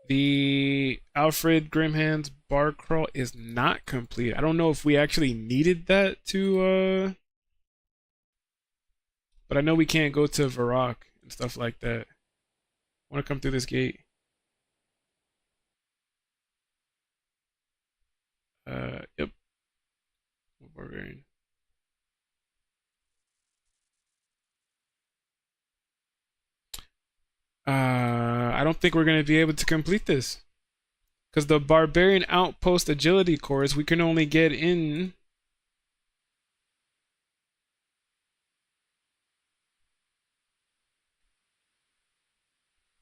The Alfred Grimhands bar crawl is not complete. I don't know if we actually needed that to but I know we can't go to Varrock and stuff like that. I want to come through this gate. Yep. Barbarian. I don't think we're gonna be able to complete this. Because the Barbarian Outpost Agility course, we can only get in.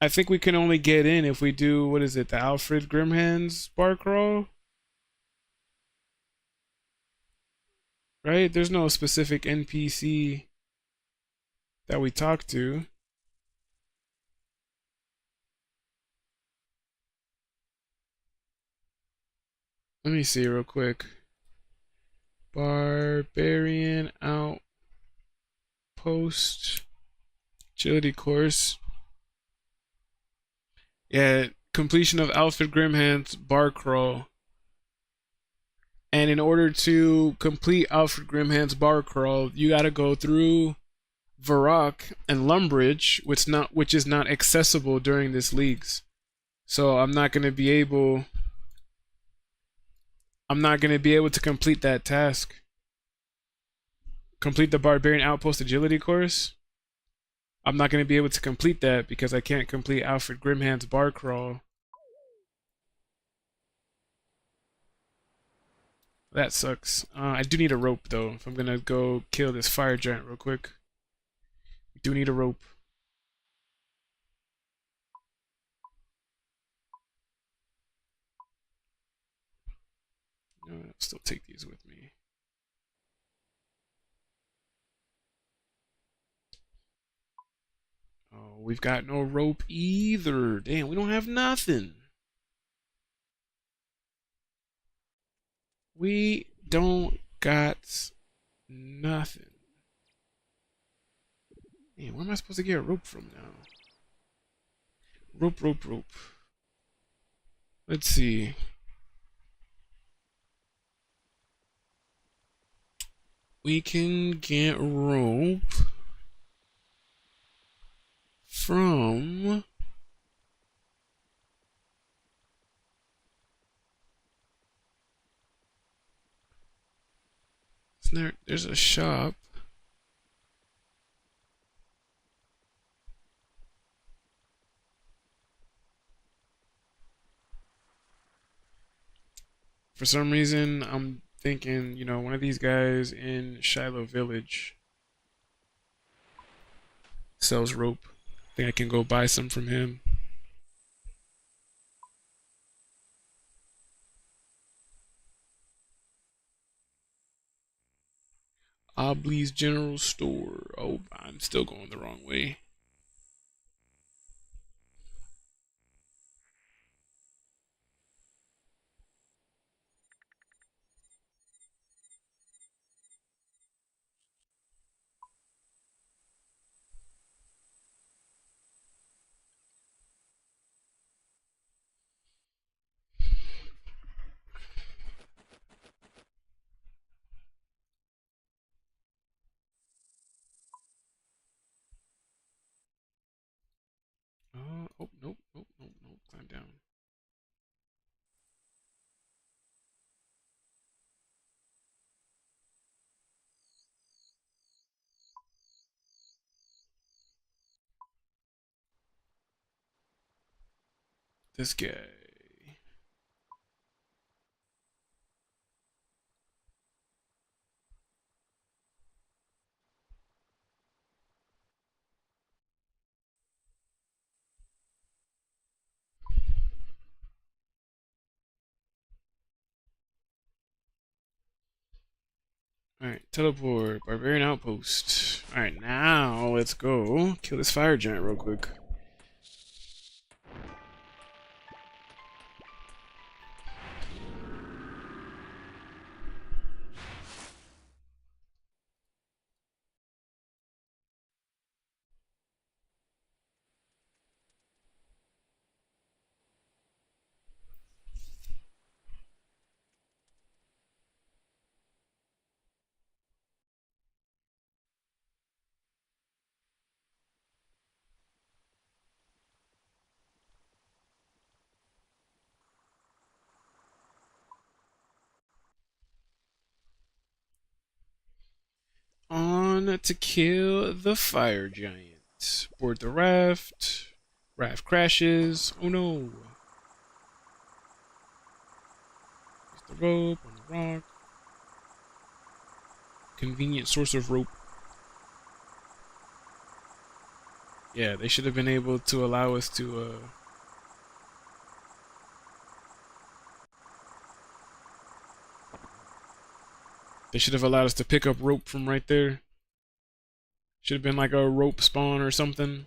I think we can only get in if we do, what is it, the Alfred Grimhands bar crawl? Right? There's no specific NPC that we talk to. Let me see real quick. Barbarian Outpost Agility course. Yeah, completion of Alfred Grimhand's bar crawl. And in order to complete Alfred Grimhand's bar crawl, you gotta go through Varrock and Lumbridge, which is not accessible during this leagues. So I'm not gonna be able to complete that task. Complete the Barbarian Outpost Agility course. I'm not gonna be able to complete that because I can't complete Alfred Grimhand's bar crawl. That sucks. I do need a rope though. If I'm gonna go kill this fire giant real quick, I do need a rope. I'll still take these with me. Oh, we've got no rope either. Damn, we don't have nothing. We don't got nothing. Man, where am I supposed to get a rope from now? Rope, rope, rope. Let's see. We can get rope from there's a shop. For some reason, I'm thinking, one of these guys in Shiloh Village sells rope. I think I can go buy some from him. Obley's General Store. Oh, I'm still going the wrong way. Oh, nope, nope, nope, nope. Climb down. This guy. Alright, teleport, barbarian outpost. Alright, now let's go kill this fire giant real quick. On to kill the fire giant. Board the raft. Raft crashes. Oh no. Use the rope on the rock. Convenient source of rope. Yeah, they should have been able to allow us to, They should have allowed us to pick up rope from right there. Should have been like a rope spawn or something.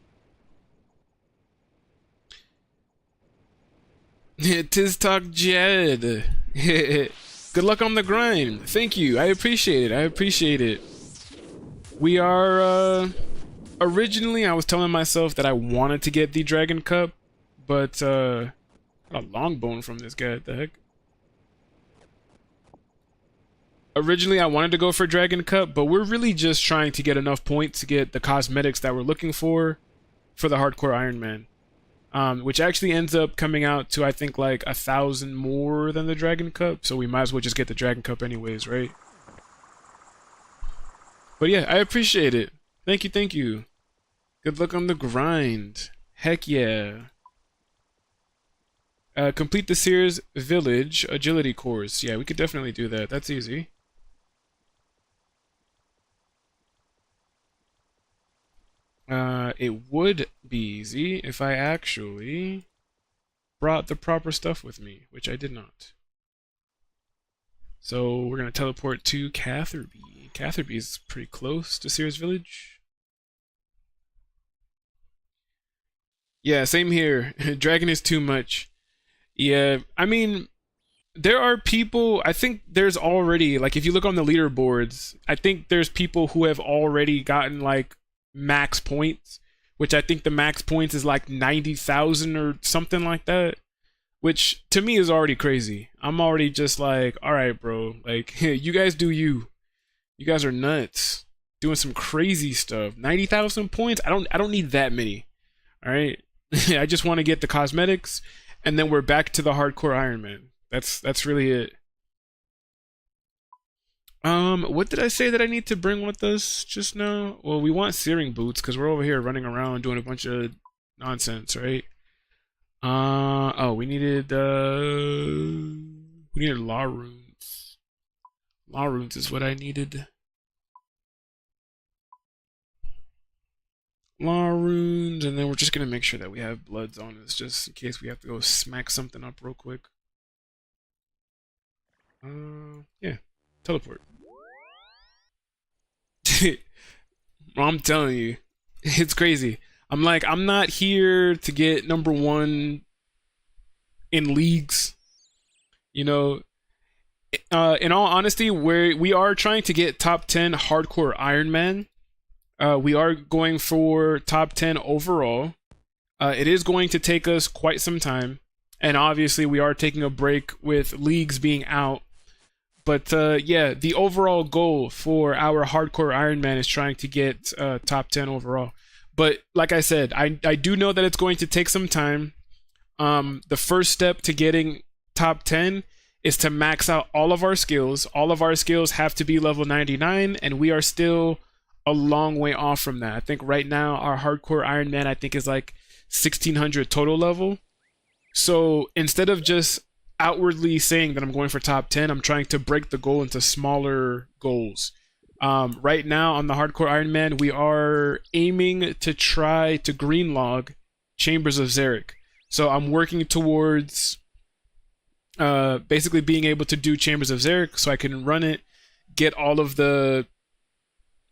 Tis talk Jed. Good luck on the grind. Thank you. I appreciate it. I appreciate it. We are, originally I was telling myself that I wanted to get the Dragon Cup, but, got a long bone from this guy. What the heck? Originally I wanted to go for Dragon Cup, but we're really just trying to get enough points to get the cosmetics that we're looking for the Hardcore Iron Man. Which actually ends up coming out to, I think, like 1,000 more than the Dragon Cup, so we might as well just get the Dragon Cup anyways, right? But yeah, I appreciate it. Thank you, thank you. Good luck on the grind. Heck yeah. Complete the Sears Village agility course. Yeah, we could definitely do that. That's easy. It would be easy if I actually brought the proper stuff with me, which I did not. So we're gonna teleport to Catherby. Catherby is pretty close to Sears Village. Yeah, same here. Dragon is too much. Yeah, I mean, there are people, I think there's already, like, if you look on the leaderboards, I think there's people who have already gotten, like, max points, which I think the max points is like 90,000 or something like that, which to me is already crazy. I'm already just like, all right, bro, like, you guys do you. You guys are nuts. Doing some crazy stuff. 90,000 points? I don't need that many. All right? I just want to get the cosmetics, and then we're back to the Hardcore Iron Man. That's really it. What did I say that I need to bring with us just now? Well, we want searing boots because we're over here running around doing a bunch of nonsense, right? Oh, we needed law runes. Law runes is what I needed. Law runes, and then we're just gonna make sure that we have bloods on us just in case we have to go smack something up real quick. Yeah, teleport. I'm telling you, it's crazy. I'm like, I'm not here to get number one in leagues. You know, in all honesty, we are trying to get top 10 hardcore Iron Man. We are going for top 10 overall. It is going to take us quite some time, and obviously we are taking a break with leagues being out. But yeah, the overall goal for our hardcore Iron Man is trying to get top 10 overall. But like I said, I do know that it's going to take some time. The first step to getting top 10 is to max out all of our skills. All of our skills have to be level 99, and we are still a long way off from that. I think right now our hardcore Iron Man, I think, is like 1600 total level. So instead of just outwardly saying that I'm going for top 10, I'm trying to break the goal into smaller goals. Right now on the hardcore Iron Man, we are aiming to try to green log Chambers of Xeric. So I'm working towards basically being able to do Chambers of Xeric so I can run it, get all of the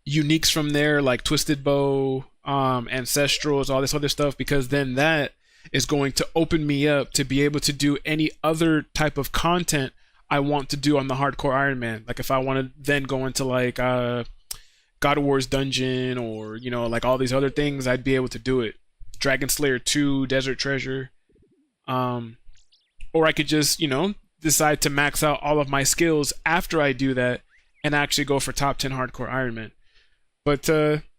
uniques from there, like Twisted Bow, Ancestrals, all this other stuff, because then that is going to open me up to be able to do any other type of content I want to do on the hardcore Iron Man. Like if I want to then go into like God of War's dungeon, or you know, like all these other things, I'd be able to do it. Dragon Slayer 2, Desert Treasure. Or I could just, you know, decide to max out all of my skills after I do that and actually go for top 10 hardcore Iron Man. But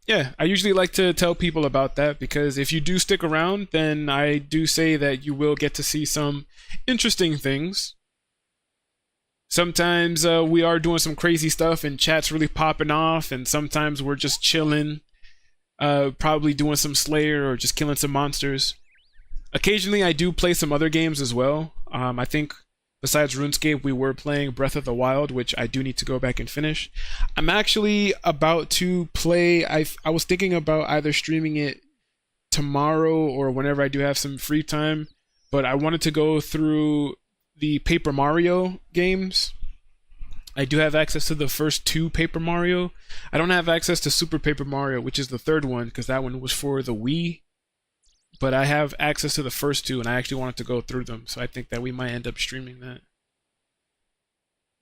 yeah, I usually like to tell people about that, because if you do stick around, then I do say that you will get to see some interesting things. Sometimes we are doing some crazy stuff and chat's really popping off, and sometimes we're just chilling, probably doing some Slayer or just killing some monsters. Occasionally I do play some other games as well. I think besides RuneScape, we were playing Breath of the Wild, which I do need to go back and finish. I'm actually about to play, I was thinking about either streaming it tomorrow or whenever I do have some free time, but I wanted to go through the Paper Mario games. I do have access to the first two Paper Mario. I don't have access to Super Paper Mario, which is the third one, because that one was for the Wii. But I have access to the first two, and I actually wanted to go through them, so I think that we might end up streaming that.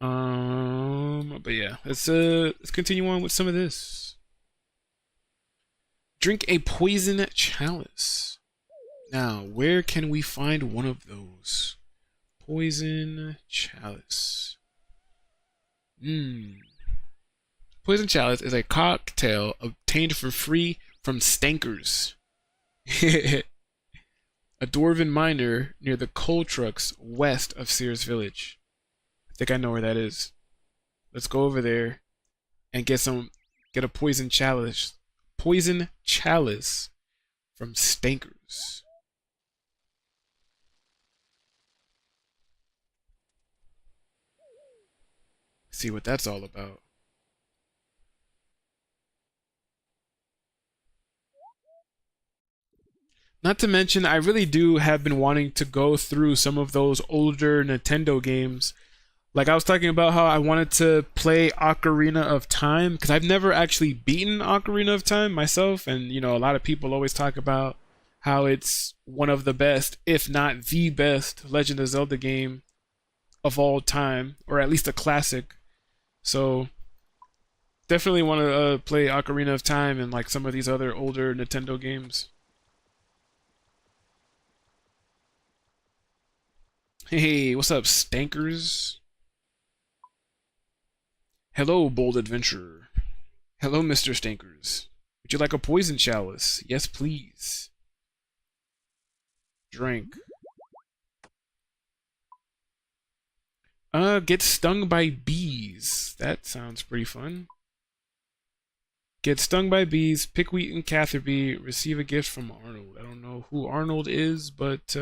But yeah, let's continue on with some of this. Drink a poison chalice. Now, where can we find one of those? Poison chalice. Poison chalice is a cocktail obtained for free from stankers. A dwarven miner near the coal trucks west of Sears Village. I think I know where that is. Let's go over there and get a poison chalice. Poison chalice from stankers. See what that's all about. Not to mention, I really do have been wanting to go through some of those older Nintendo games. Like I was talking about how I wanted to play Ocarina of Time, because I've never actually beaten Ocarina of Time myself, and you know, a lot of people always talk about how it's one of the best, if not the best, Legend of Zelda game of all time, or at least a classic. So definitely want to play Ocarina of Time and like some of these other older Nintendo games. Hey, what's up, stankers? Hello, bold adventurer. Hello, Mr. Stankers. Would you like a poison chalice? Yes, please. Drink. Get stung by bees. That sounds pretty fun. Get stung by bees, Pickweed and Catherby, receive a gift from Arnold. I don't know who Arnold is, but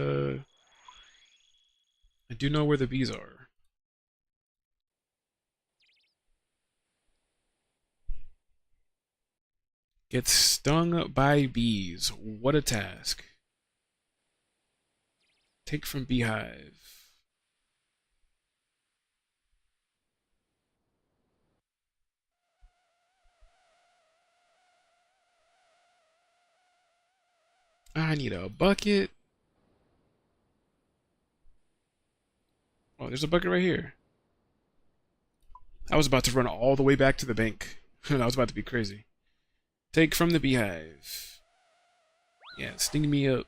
I do know where the bees are. Get stung by bees. What a task. Take from beehive. I need a bucket. Oh, there's a bucket right here. I was about to run all the way back to the bank. That was about to be crazy. Take from the beehive. Yeah, sting me up.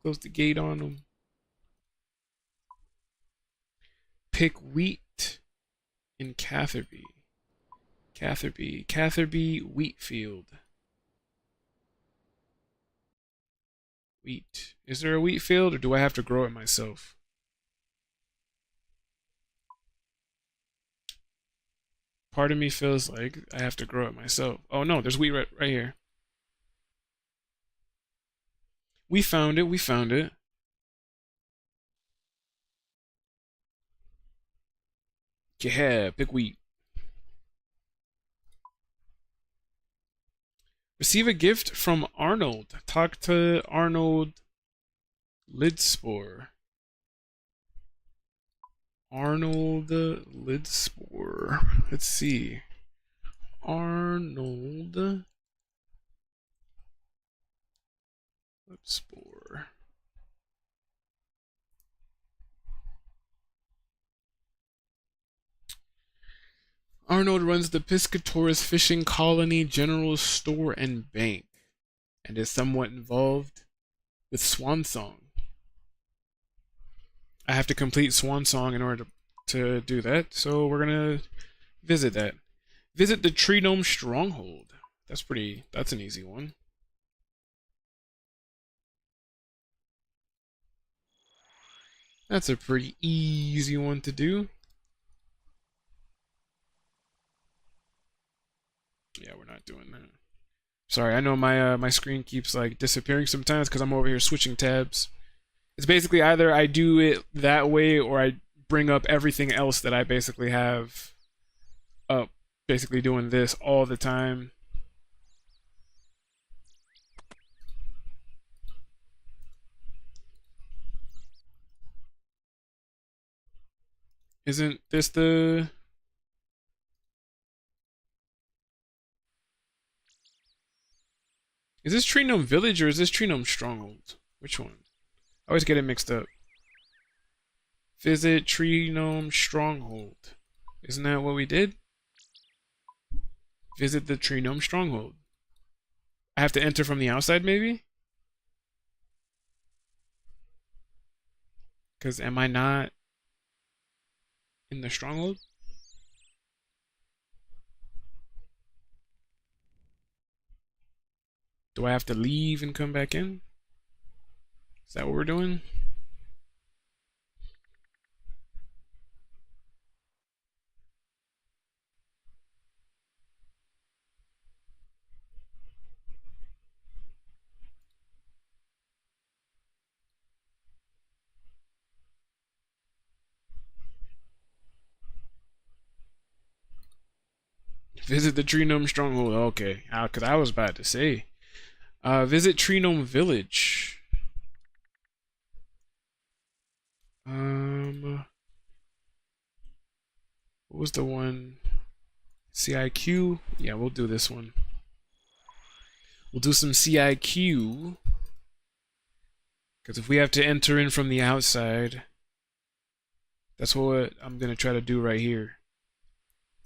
Close the gate on them. Pick wheat in Catherby. Catherby wheat field. Wheat. Is there a wheat field or do I have to grow it myself? Part of me feels like I have to grow it myself. Oh no, there's wheat right here. We found it, we found it. Yeah, pick wheat. Receive a gift from Arnold. Talk to Arnold Lidspore. Arnold Lidspore. Let's see. Arnold Lidspore. Arnold runs the Piscators Fishing Colony General Store and Bank and is somewhat involved with Swan Song. I have to complete Swan Song in order to do that, so we're gonna visit that. Visit the Tree Gnome Stronghold. That's an easy one. That's a pretty easy one to do. Yeah, we're not doing that. Sorry, I know my screen keeps like disappearing sometimes because I'm over here switching tabs. It's basically either I do it that way or I bring up everything else that I basically have up. Basically doing this all the time. Isn't this the... Is this Tree Gnome Village or is this Tree Gnome Stronghold? Which one? I always get it mixed up. Visit Tree Gnome Stronghold. Isn't that what we did? Visit the Tree Gnome Stronghold. I have to enter from the outside, maybe? Because am I not in the Stronghold? Do I have to leave and come back in? Is that what we're doing? Visit the Tree Gnome Stronghold. Okay, because I was about to say. Visit Tree Gnome Village. What was the one? CIQ? Yeah, we'll do this one. We'll do some CIQ. Because if we have to enter in from the outside, that's what I'm going to try to do right here.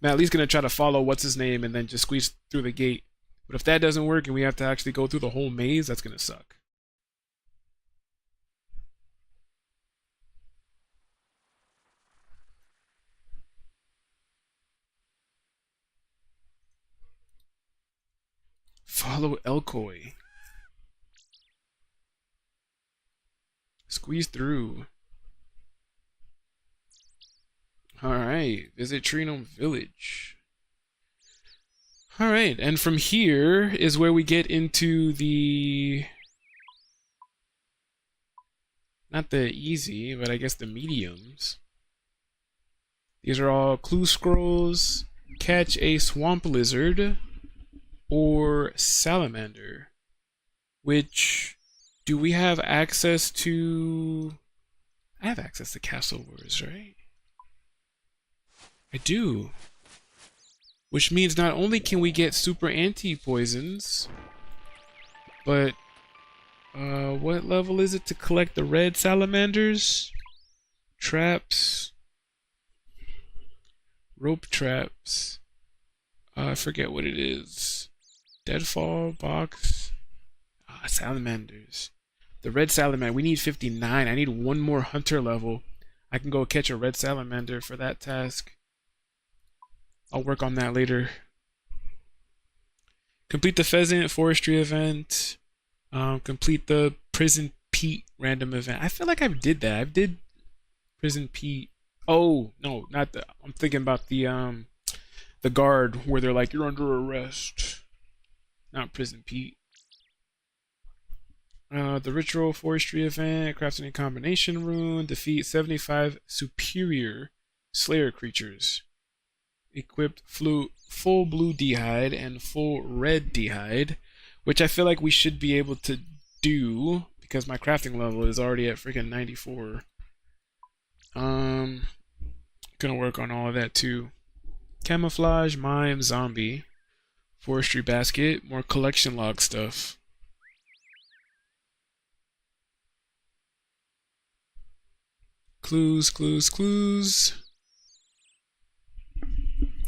I'm at least going to try to follow what's his name and then just squeeze through the gate. But if that doesn't work and we have to actually go through the whole maze, that's going to suck. Follow Elkoi. Squeeze through. Alright, visit Tree Gnome Village. Alright, and from here is where we get into the... Not the easy, but I guess the mediums. These are all clue scrolls. Catch a swamp lizard or salamander. Which, do we have access to... I have access to Castle Wars, right? I do. Which means not only can we get super anti-poisons, But what level is it to collect the red salamanders? Traps. Rope traps. I forget what it is. Deadfall box. Salamanders. The red salamander. We need 59. I need one more hunter level. I can go catch a red salamander for that task. I'll work on that later. Complete the pheasant forestry event. Complete the prison Pete random event. I feel like I did that. I did prison Pete. Oh no, not the. I'm thinking about the guard where they're like you're under arrest. Not prison Pete. The ritual forestry event. Crafting a combination rune. Defeat 75 superior slayer creatures. Equipped full blue d'hide and full red d'hide, which I feel like we should be able to do because my crafting level is already at freaking 94. Gonna work on all of that too. Camouflage, mime, zombie, forestry basket, more collection log stuff. Clues, clues, clues.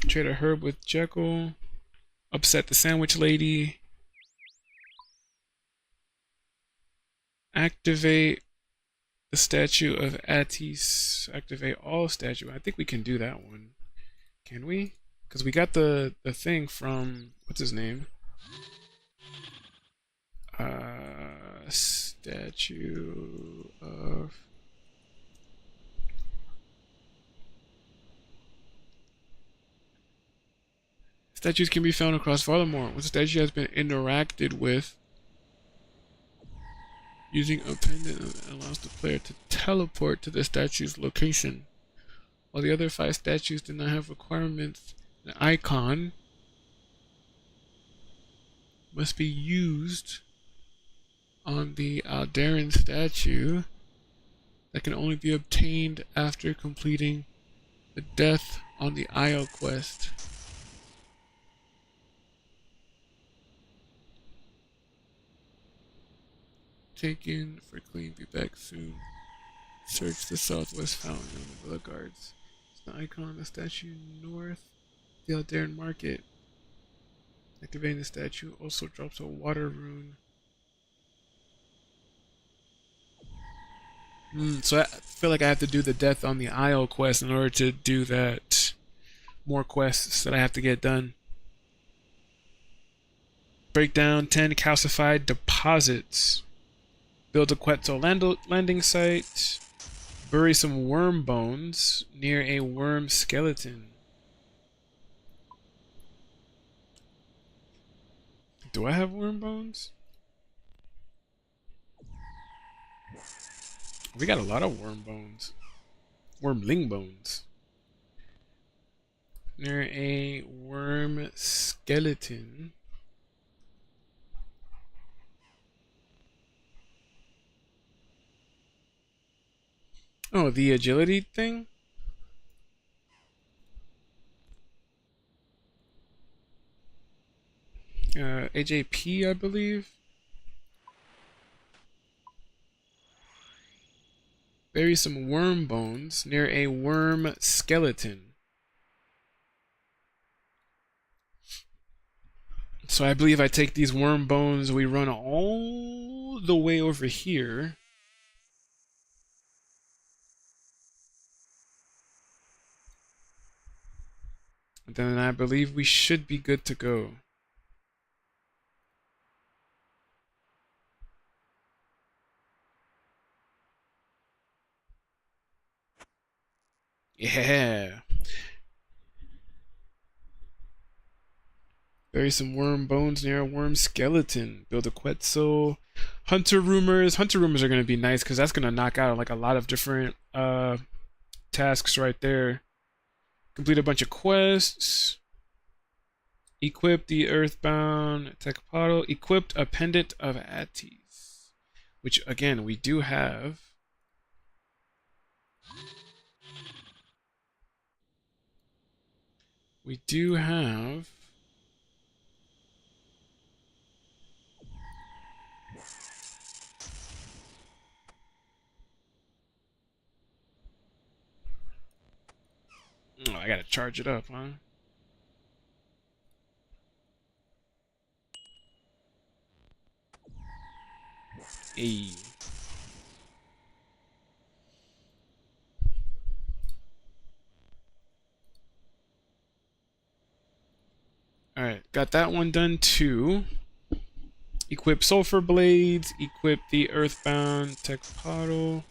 Trade a herb with Jekyll. Upset the sandwich lady. Activate the statue of Attis. Activate all statue. I think we can do that one. Can we? Because we got the thing from what's his name? Statue of statues can be found across Farlamore. When the statue has been interacted with using a pendant allows the player to teleport to the statue's location. While the other 5 statues do not have requirements, an icon must be used on the Alderan statue that can only be obtained after completing the Death on the Isle quest. Taken for clean, be back soon. Search the southwest fountain on the Villa Guards. It's the icon of the statue north the Alderan Market. Activating the statue also drops a water rune. So I feel like I have to do the Death on the Isle quest in order to do that. More quests that I have to get done. Break down 10 calcified deposits. Build a Quetzal landing site. Bury some worm bones near a worm skeleton. Do I have worm bones? We got a lot of worm bones. Wormling bones. Near a worm skeleton. Oh, the agility thing? AJP, I believe. Bury some worm bones near a worm skeleton. So I believe I take these worm bones, we run all the way over here. And then I believe we should be good to go. Yeah. Bury some worm bones near a worm skeleton. Build a Quetzal. Hunter rumors. Hunter rumors are going to be nice because that's going to knock out like a lot of different tasks right there. Complete a bunch of quests. Equip the Earthbound Tech Bottle. Equipped a Pendant of Attis. Which, again, we do have. We do have Oh, I gotta charge it up, huh? Hey. Alright, got that one done too. Equip sulfur blades, equip the earthbound tech bottle.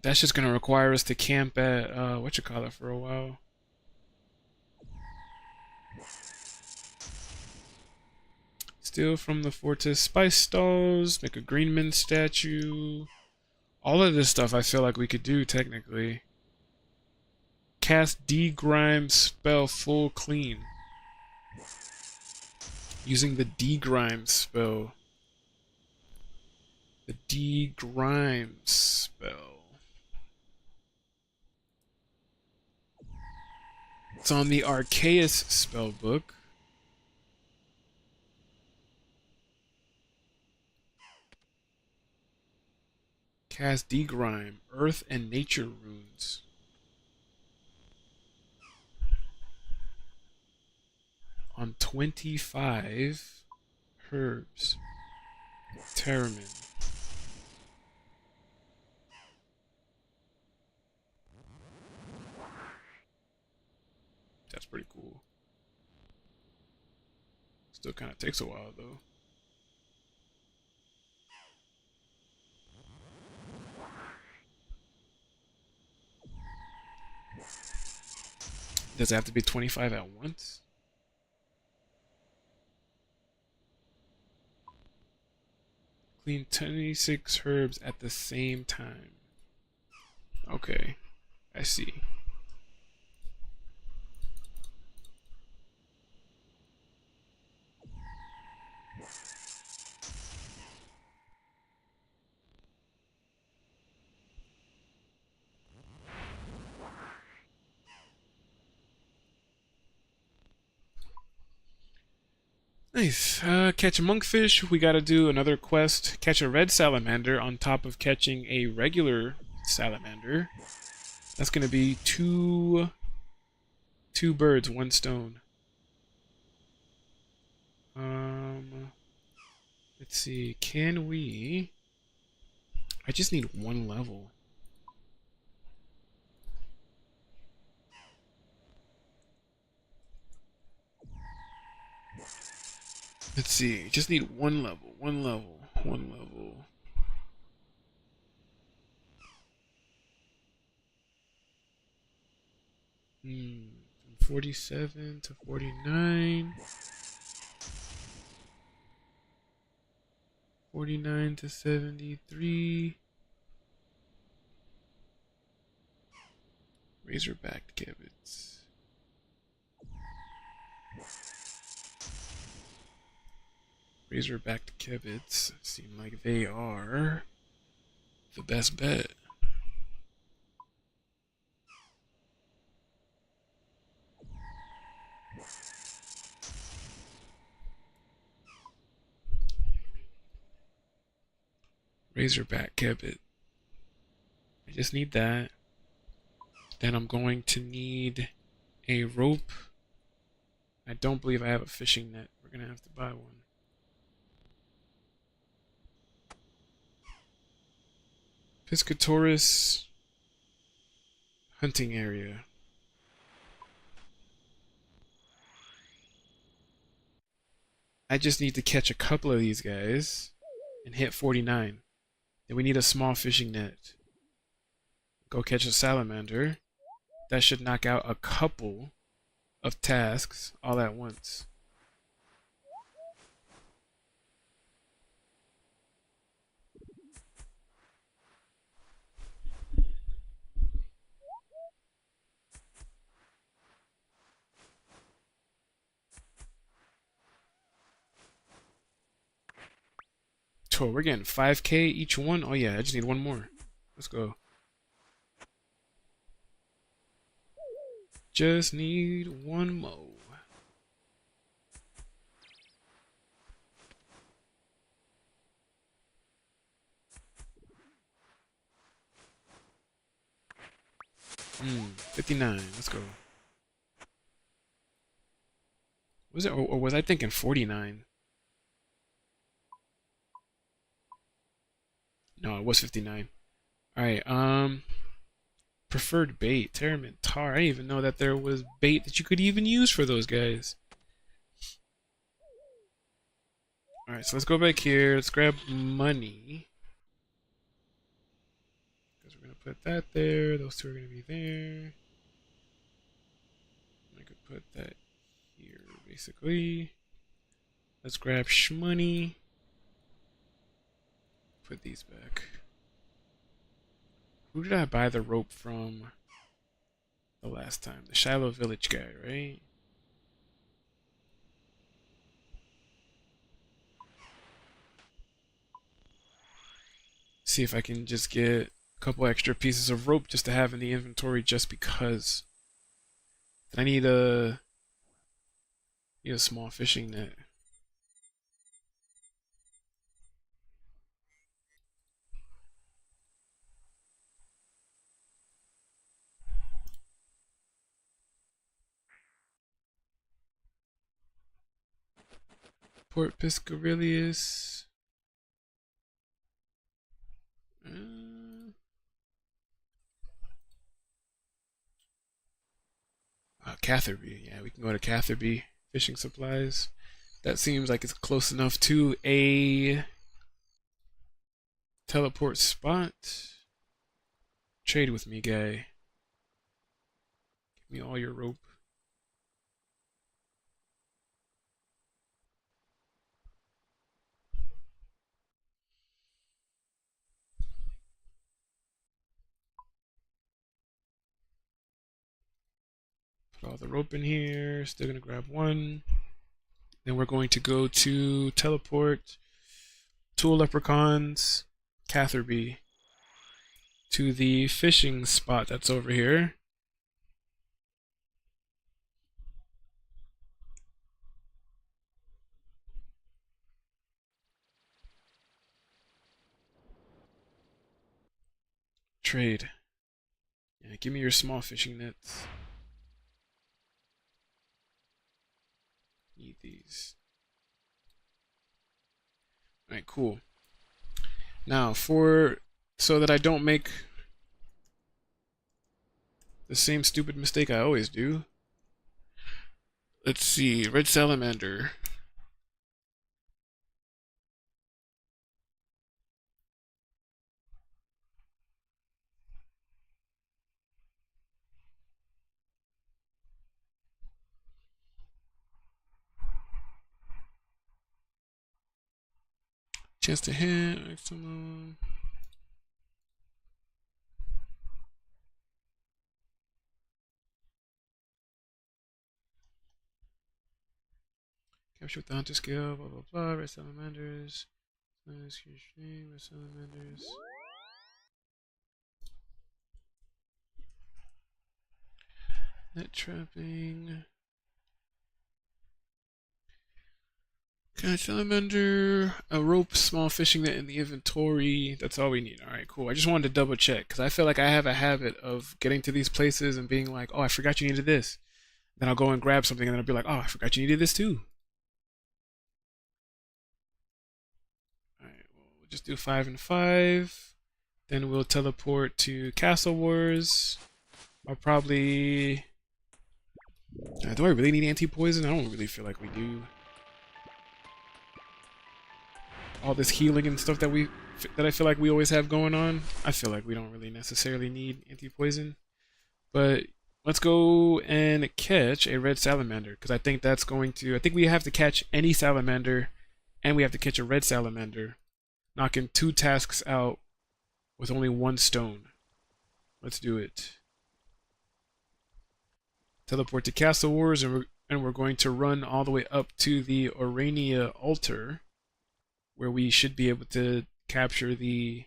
That's just gonna require us to camp at whatchamacallit for a while. Steal from the Fortis spice stalls, make a Greenman statue. All of this stuff I feel like we could do technically. Cast Degrime spell full clean. Using the Degrime spell. The Degrime spell. It's on the Arceus spellbook. Cast Degrime, Earth and Nature runes. On 25 herbs. Terramin. That's pretty cool. Still kind of takes a while though. Does it have to be 25 at once? Clean 26 herbs at the same time. Okay, I see. Nice. Catch a monkfish. We gotta do another quest. Catch a red salamander on top of catching a regular salamander. That's gonna be two birds, one stone. Let's see. Can we? I just need one level. Let's see. Just need one level. One level. One level. From 47 to 49. 49 to 73. Razorback gibbets. Razorback gibbets seem like they are the best bet. Razorback gibbet. I just need that. Then I'm going to need a rope. I don't believe I have a fishing net. We're gonna have to buy one. Piscatoris hunting area. I just need to catch a couple of these guys and hit 49. Then we need a small fishing net. Go catch a salamander. That should knock out a couple of tasks all at once. Oh, we're getting 5K each one. Oh yeah, I just need one more. Let's go. Just need one more. 59. Let's go. Was it, or was I thinking 49? No, it was 59. All right. Preferred bait, Terramint tar. I didn't even know that there was bait that you could even use for those guys. All right, so let's go back here. Let's grab money. Because we're gonna put that there. Those two are gonna be there. I could put that here, basically. Let's grab shmoney. Put these back. Who did I buy the rope from the last time? The Shiloh Village guy, right? See if I can just get a couple extra pieces of rope just to have in the inventory just because. I need a small fishing net. Port Piscarius. Catherby. Yeah, we can go to Catherby Fishing Supplies. That seems like it's close enough to a teleport spot. Trade with me, guy. Give me all your rope. Put all the rope in here. Still gonna grab one. Then we're going to go to teleport Tool Leprechauns, Catherby, to the fishing spot that's over here. Trade. Yeah, give me your small fishing nets. Need these. Alright, cool. Now, so that I don't make the same stupid mistake I always do. Let's see, red salamander. Chance to hit, maximum. Capture with the hunter skill, blah blah blah, red salamanders. Red salamanders. Net trapping. Okay, salamander, a rope, small fishing net in the inventory. That's all we need. Alright, cool. I just wanted to double check because I feel like I have a habit of getting to these places and being like, oh, I forgot you needed this. Then I'll go and grab something and then I'll be like, oh, I forgot you needed this too. Alright, well, we'll just do 5 and 5. Then we'll teleport to Castle Wars. I'll probably. Do I really need anti-poison? I don't really feel like we do. All this healing and stuff that I feel like we always have going on. I feel like we don't really necessarily need anti-poison. But let's go and catch a red salamander because I think that's going to. I think we have to catch any salamander, and we have to catch a red salamander, knocking 2 tasks out with only 1 stone. Let's do it. Teleport to Castle Wars, and we're going to run all the way up to the Orania altar, where we should be able to capture the.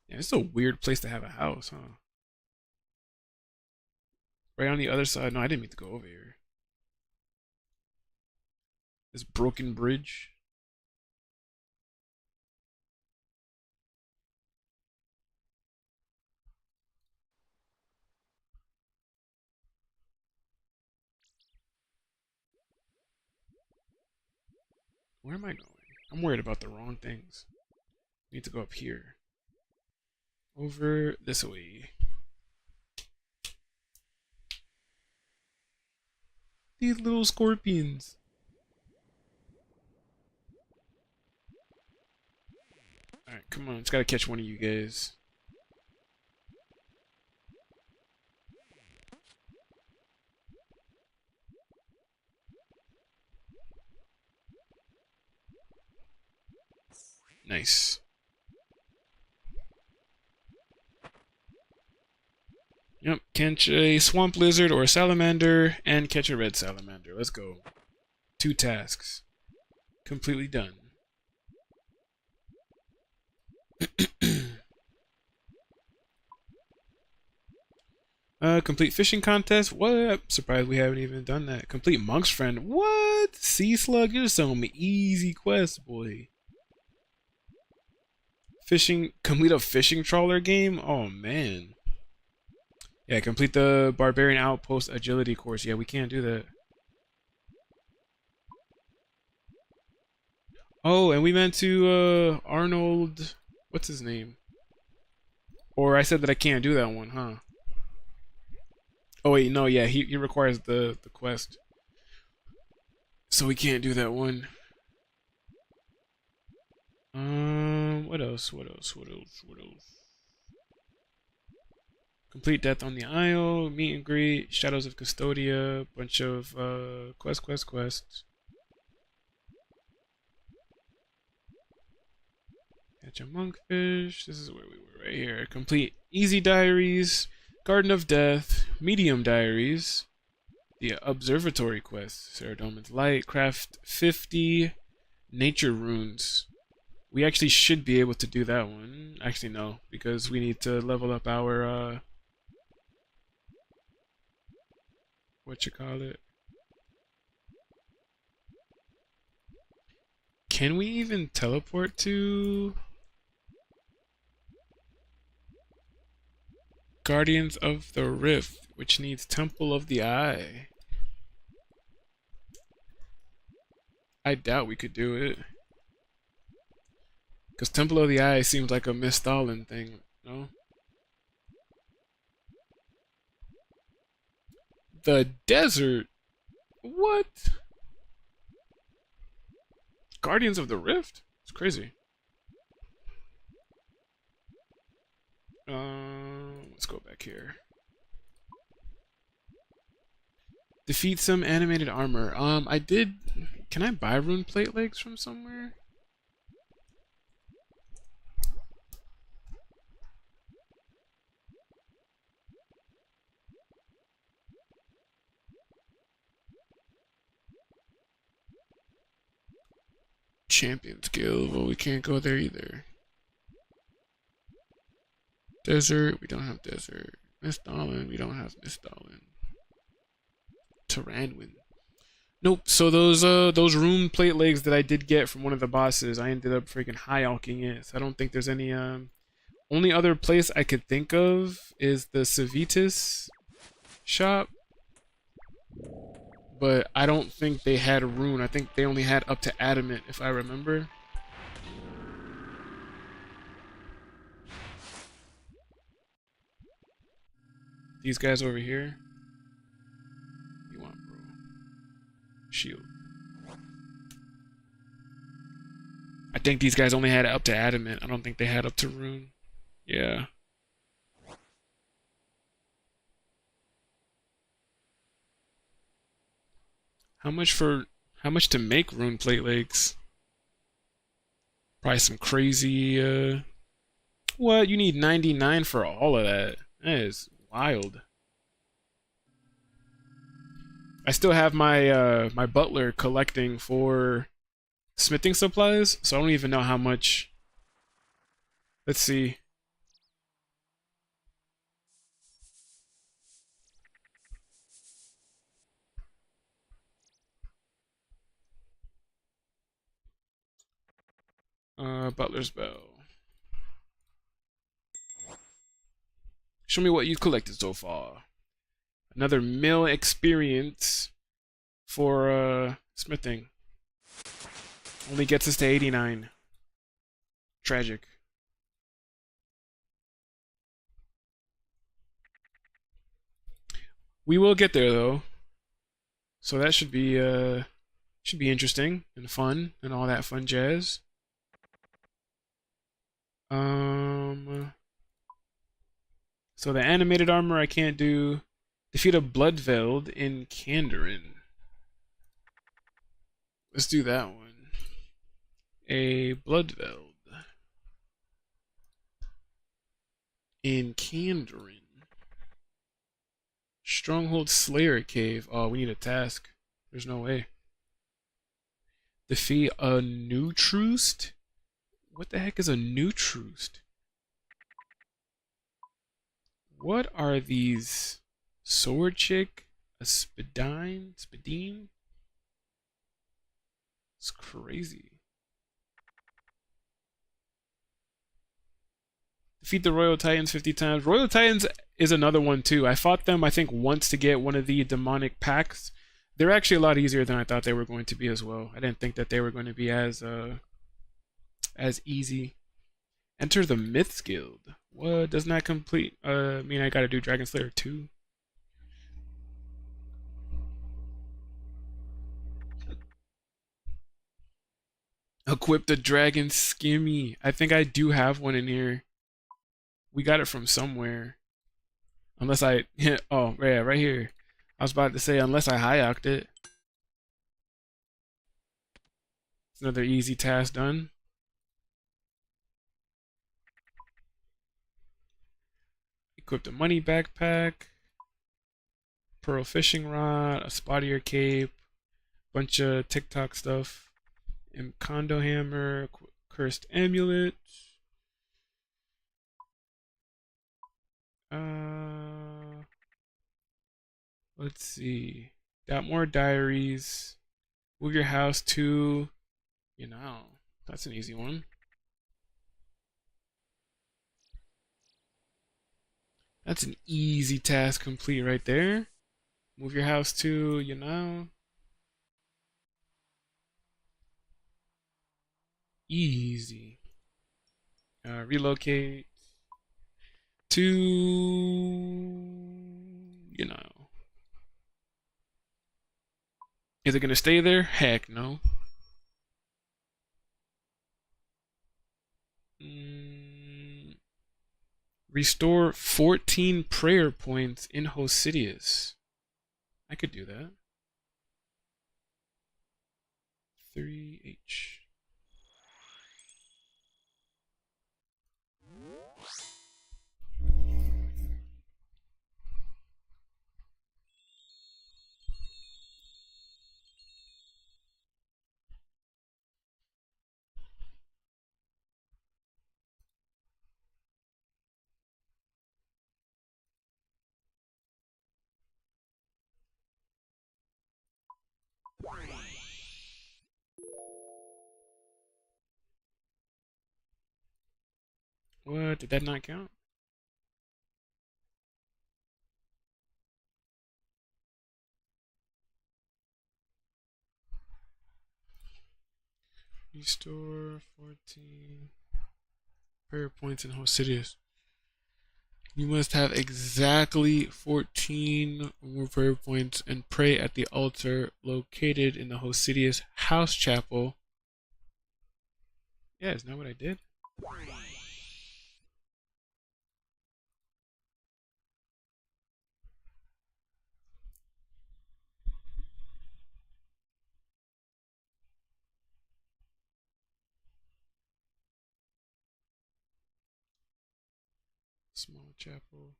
Yeah, it's a weird place to have a house, huh? Right on the other side. No, I didn't mean to go over here. This broken bridge. Where am I going? I'm worried about the wrong things. Need to go up here. Over this way. These little scorpions. Alright, come on. Just gotta catch one of you guys. Nice. Yep, catch a swamp lizard or a salamander, and catch a red salamander. Let's go. 2 tasks. Completely done. Complete fishing contest? What? Surprised we haven't even done that. Complete monk's friend? What? Sea slug? You're just telling me easy quest, boy. Fishing, complete a fishing trawler game? Oh, man. Yeah, complete the Barbarian Outpost Agility course. Yeah, we can't do that. Oh, and we meant to, Arnold... What's his name? Or I said that I can't do that one, huh? Oh, wait, no, yeah, he requires the quest. So we can't do that one. What else? What else? What else? What else? Complete Death on the Isle, Meet and Greet, Shadows of Custodia, bunch of quests. Catch a monkfish. This is where we were right here. Complete Easy Diaries, Garden of Death, Medium Diaries, the Observatory quest, Saradomin's Light, Craft 50 Nature Runes. We actually should be able to do that one. Actually, no, because we need to level up our, whatchamacallit? Can we even teleport to Guardians of the Rift, which needs Temple of the Eye? I doubt we could do it. Because Temple of the Eye seems like a Miss Stalin thing, no? The desert? What? Guardians of the Rift? It's crazy. Let's go back here. Defeat some animated armor. I did... Can I buy rune plate legs from somewhere? Champions Guild. Well, we can't go there either. Desert. We don't have desert. Miss Stalin. We don't have Miss Stalin. Tyrannwin. Nope. So those rune plate legs that I did get from one of the bosses, I ended up freaking high alking it. So I don't think there's any only other place I could think of is the Civitas shop. But I don't think they had a rune. I think they only had up to adamant, if I remember. These guys over here. What do you want, bro? Shield. I think these guys only had up to adamant. I don't think they had up to rune. Yeah. How much to make rune plate legs? Probably some crazy what? You need 99 for all of that. That is wild. I still have my my butler collecting for smithing supplies, so I don't even know how much. Let's see. Butler's Bell. Show me what you've collected so far. Another mill experience for smithing. Only gets us to 89. Tragic. We will get there though. So that should be interesting and fun and all that fun jazz. Um so the animated armor I can't do. Defeat a Bloodveld in Kandarin. Let's do that one. A Bloodveld in Kandarin. Stronghold Slayer Cave. Oh, we need a task. There's no way. Defeat a Neutroost? What the heck is a Neutroost? What are these? Sword Chick? A Spadine? Spadine? It's crazy. Defeat the Royal Titans 50 times. Royal Titans is another one too. I fought them, I think, once to get one of the demonic packs. They're actually a lot easier than I thought they were going to be as well. I didn't think that they were going to be as easy. Enter the Myths Guild. What? Doesn't that complete? Mean I gotta do Dragon Slayer 2? Equip the Dragon Skimmy. I think I do have one in here. We got it from somewhere. Unless I... oh, yeah, right here. I was about to say, unless I high-ocked it. It's another easy task done. Equip the money backpack. Pearl fishing rod. A spottier cape. Bunch of TikTok stuff. Condo hammer. Cursed amulet. Let's see. Got more diaries. Move your house to, that's an easy one. That's an easy task complete right there. Move your house to, easy. Relocate to, Is it gonna stay there? Heck no. Restore 14 prayer points in Hosidius. I could do that. 3H. What? Did that not count? Restore 14 prayer points in Hosidius. You must have exactly 14 more prayer points and pray at the altar located in the Hosidius house chapel. Yeah, isn't that what I did? Small chapel.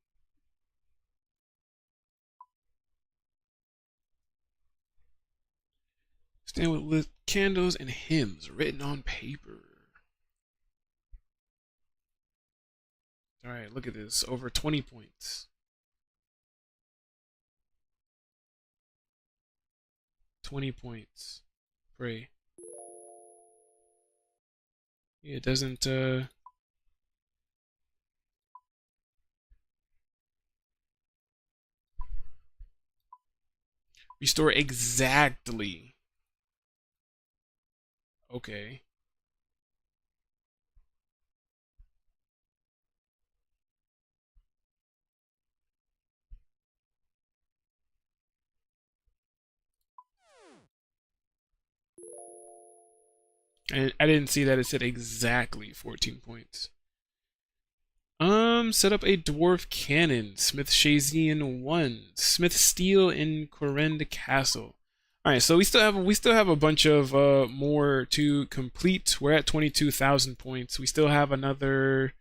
Stand with lit candles and hymns written on paper. Alright, look at this. Over 20 points. 20 points. Pray. Yeah, it doesn't, restore exactly. Okay. I didn't see that it said exactly 14 points. Set up a dwarf cannon, Smith Shazian 1, Smith Steel in Corrend Castle. All right, so we still have a bunch of more to complete. We're at 22,000 points. We still have another,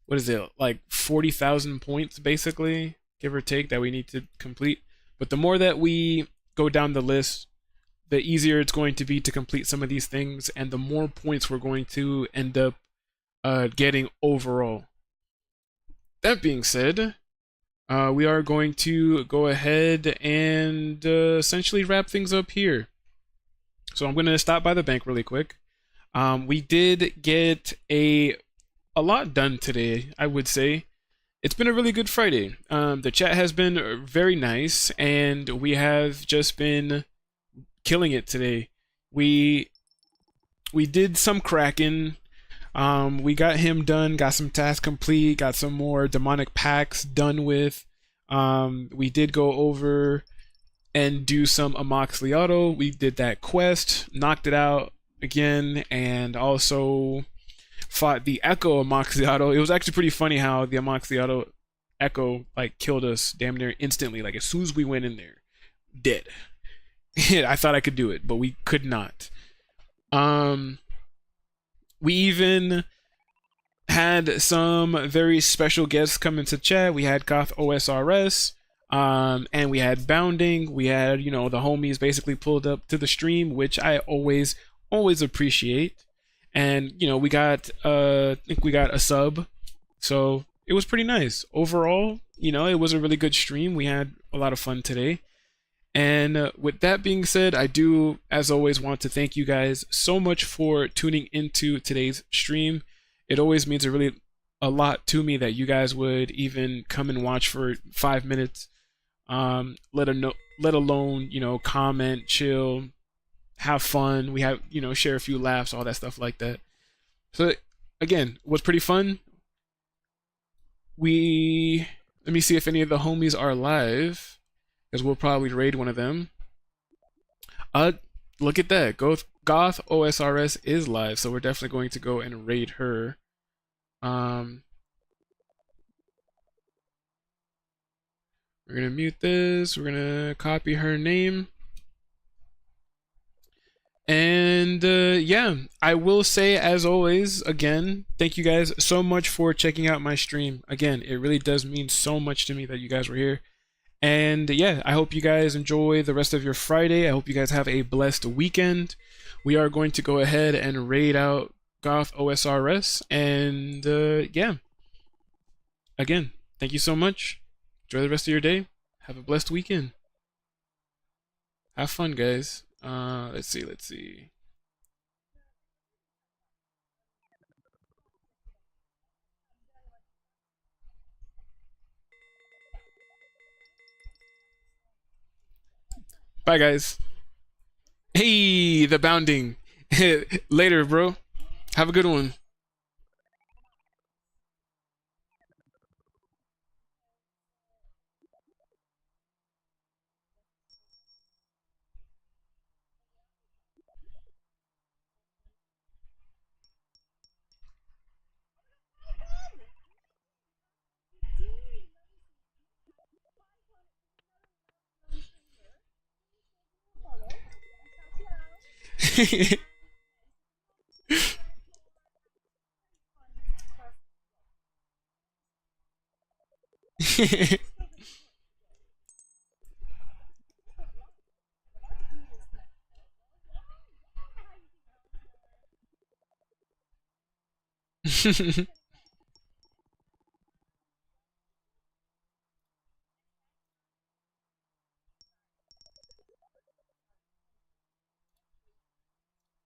what is it, like 40,000 points basically, give or take, that we need to complete. But the more that we go down the list, the easier it's going to be to complete some of these things, and the more points we're going to end up getting overall. That being said, we are going to go ahead and essentially wrap things up here. So I'm going to stop by the bank really quick. We did get a lot done today, I would say. It's been a really good Friday. The chat has been very nice, and we have just been killing it today. We did some Kraken. We got him done, got some tasks complete, got some more demonic packs done with. We did go over and do some Amoxicillado. We did that quest, knocked it out again, and also fought the Echo Amoxicillado. It was actually pretty funny how the Amoxicillado Echo like killed us damn near instantly. Like as soon as we went in there, dead. I thought I could do it, but we could not. Um, we even had some very special guests come into chat. We had Goth OSRS, and we had Bounding. We had, the homies basically pulled up to the stream, which I always appreciate. And, we got, I think we got a sub. So it was pretty nice. Overall, it was a really good stream. We had a lot of fun today. And with that being said, I do, as always, want to thank you guys so much for tuning into today's stream. It always means a lot to me that you guys would even come and watch for 5 minutes. Let alone, comment, chill, have fun. We have, share a few laughs, all that stuff like that. So again, it was pretty fun. Let me see if any of the homies are live, because we'll probably raid one of them. Look at that. Goth OSRS is live, so we're definitely going to go and raid her. We're gonna mute this. We're gonna copy her name. And yeah, I will say, as always, again, thank you guys so much for checking out my stream. Again, it really does mean so much to me that you guys were here. And yeah, I hope you guys enjoy the rest of your Friday. I hope you guys have a blessed weekend. We are going to go ahead and raid out Goth OSRS. And yeah, again, thank you so much. Enjoy the rest of your day. Have a blessed weekend. Have fun, guys. Let's see. Bye, guys. Hey, the bounding. Later, bro. Have a good one.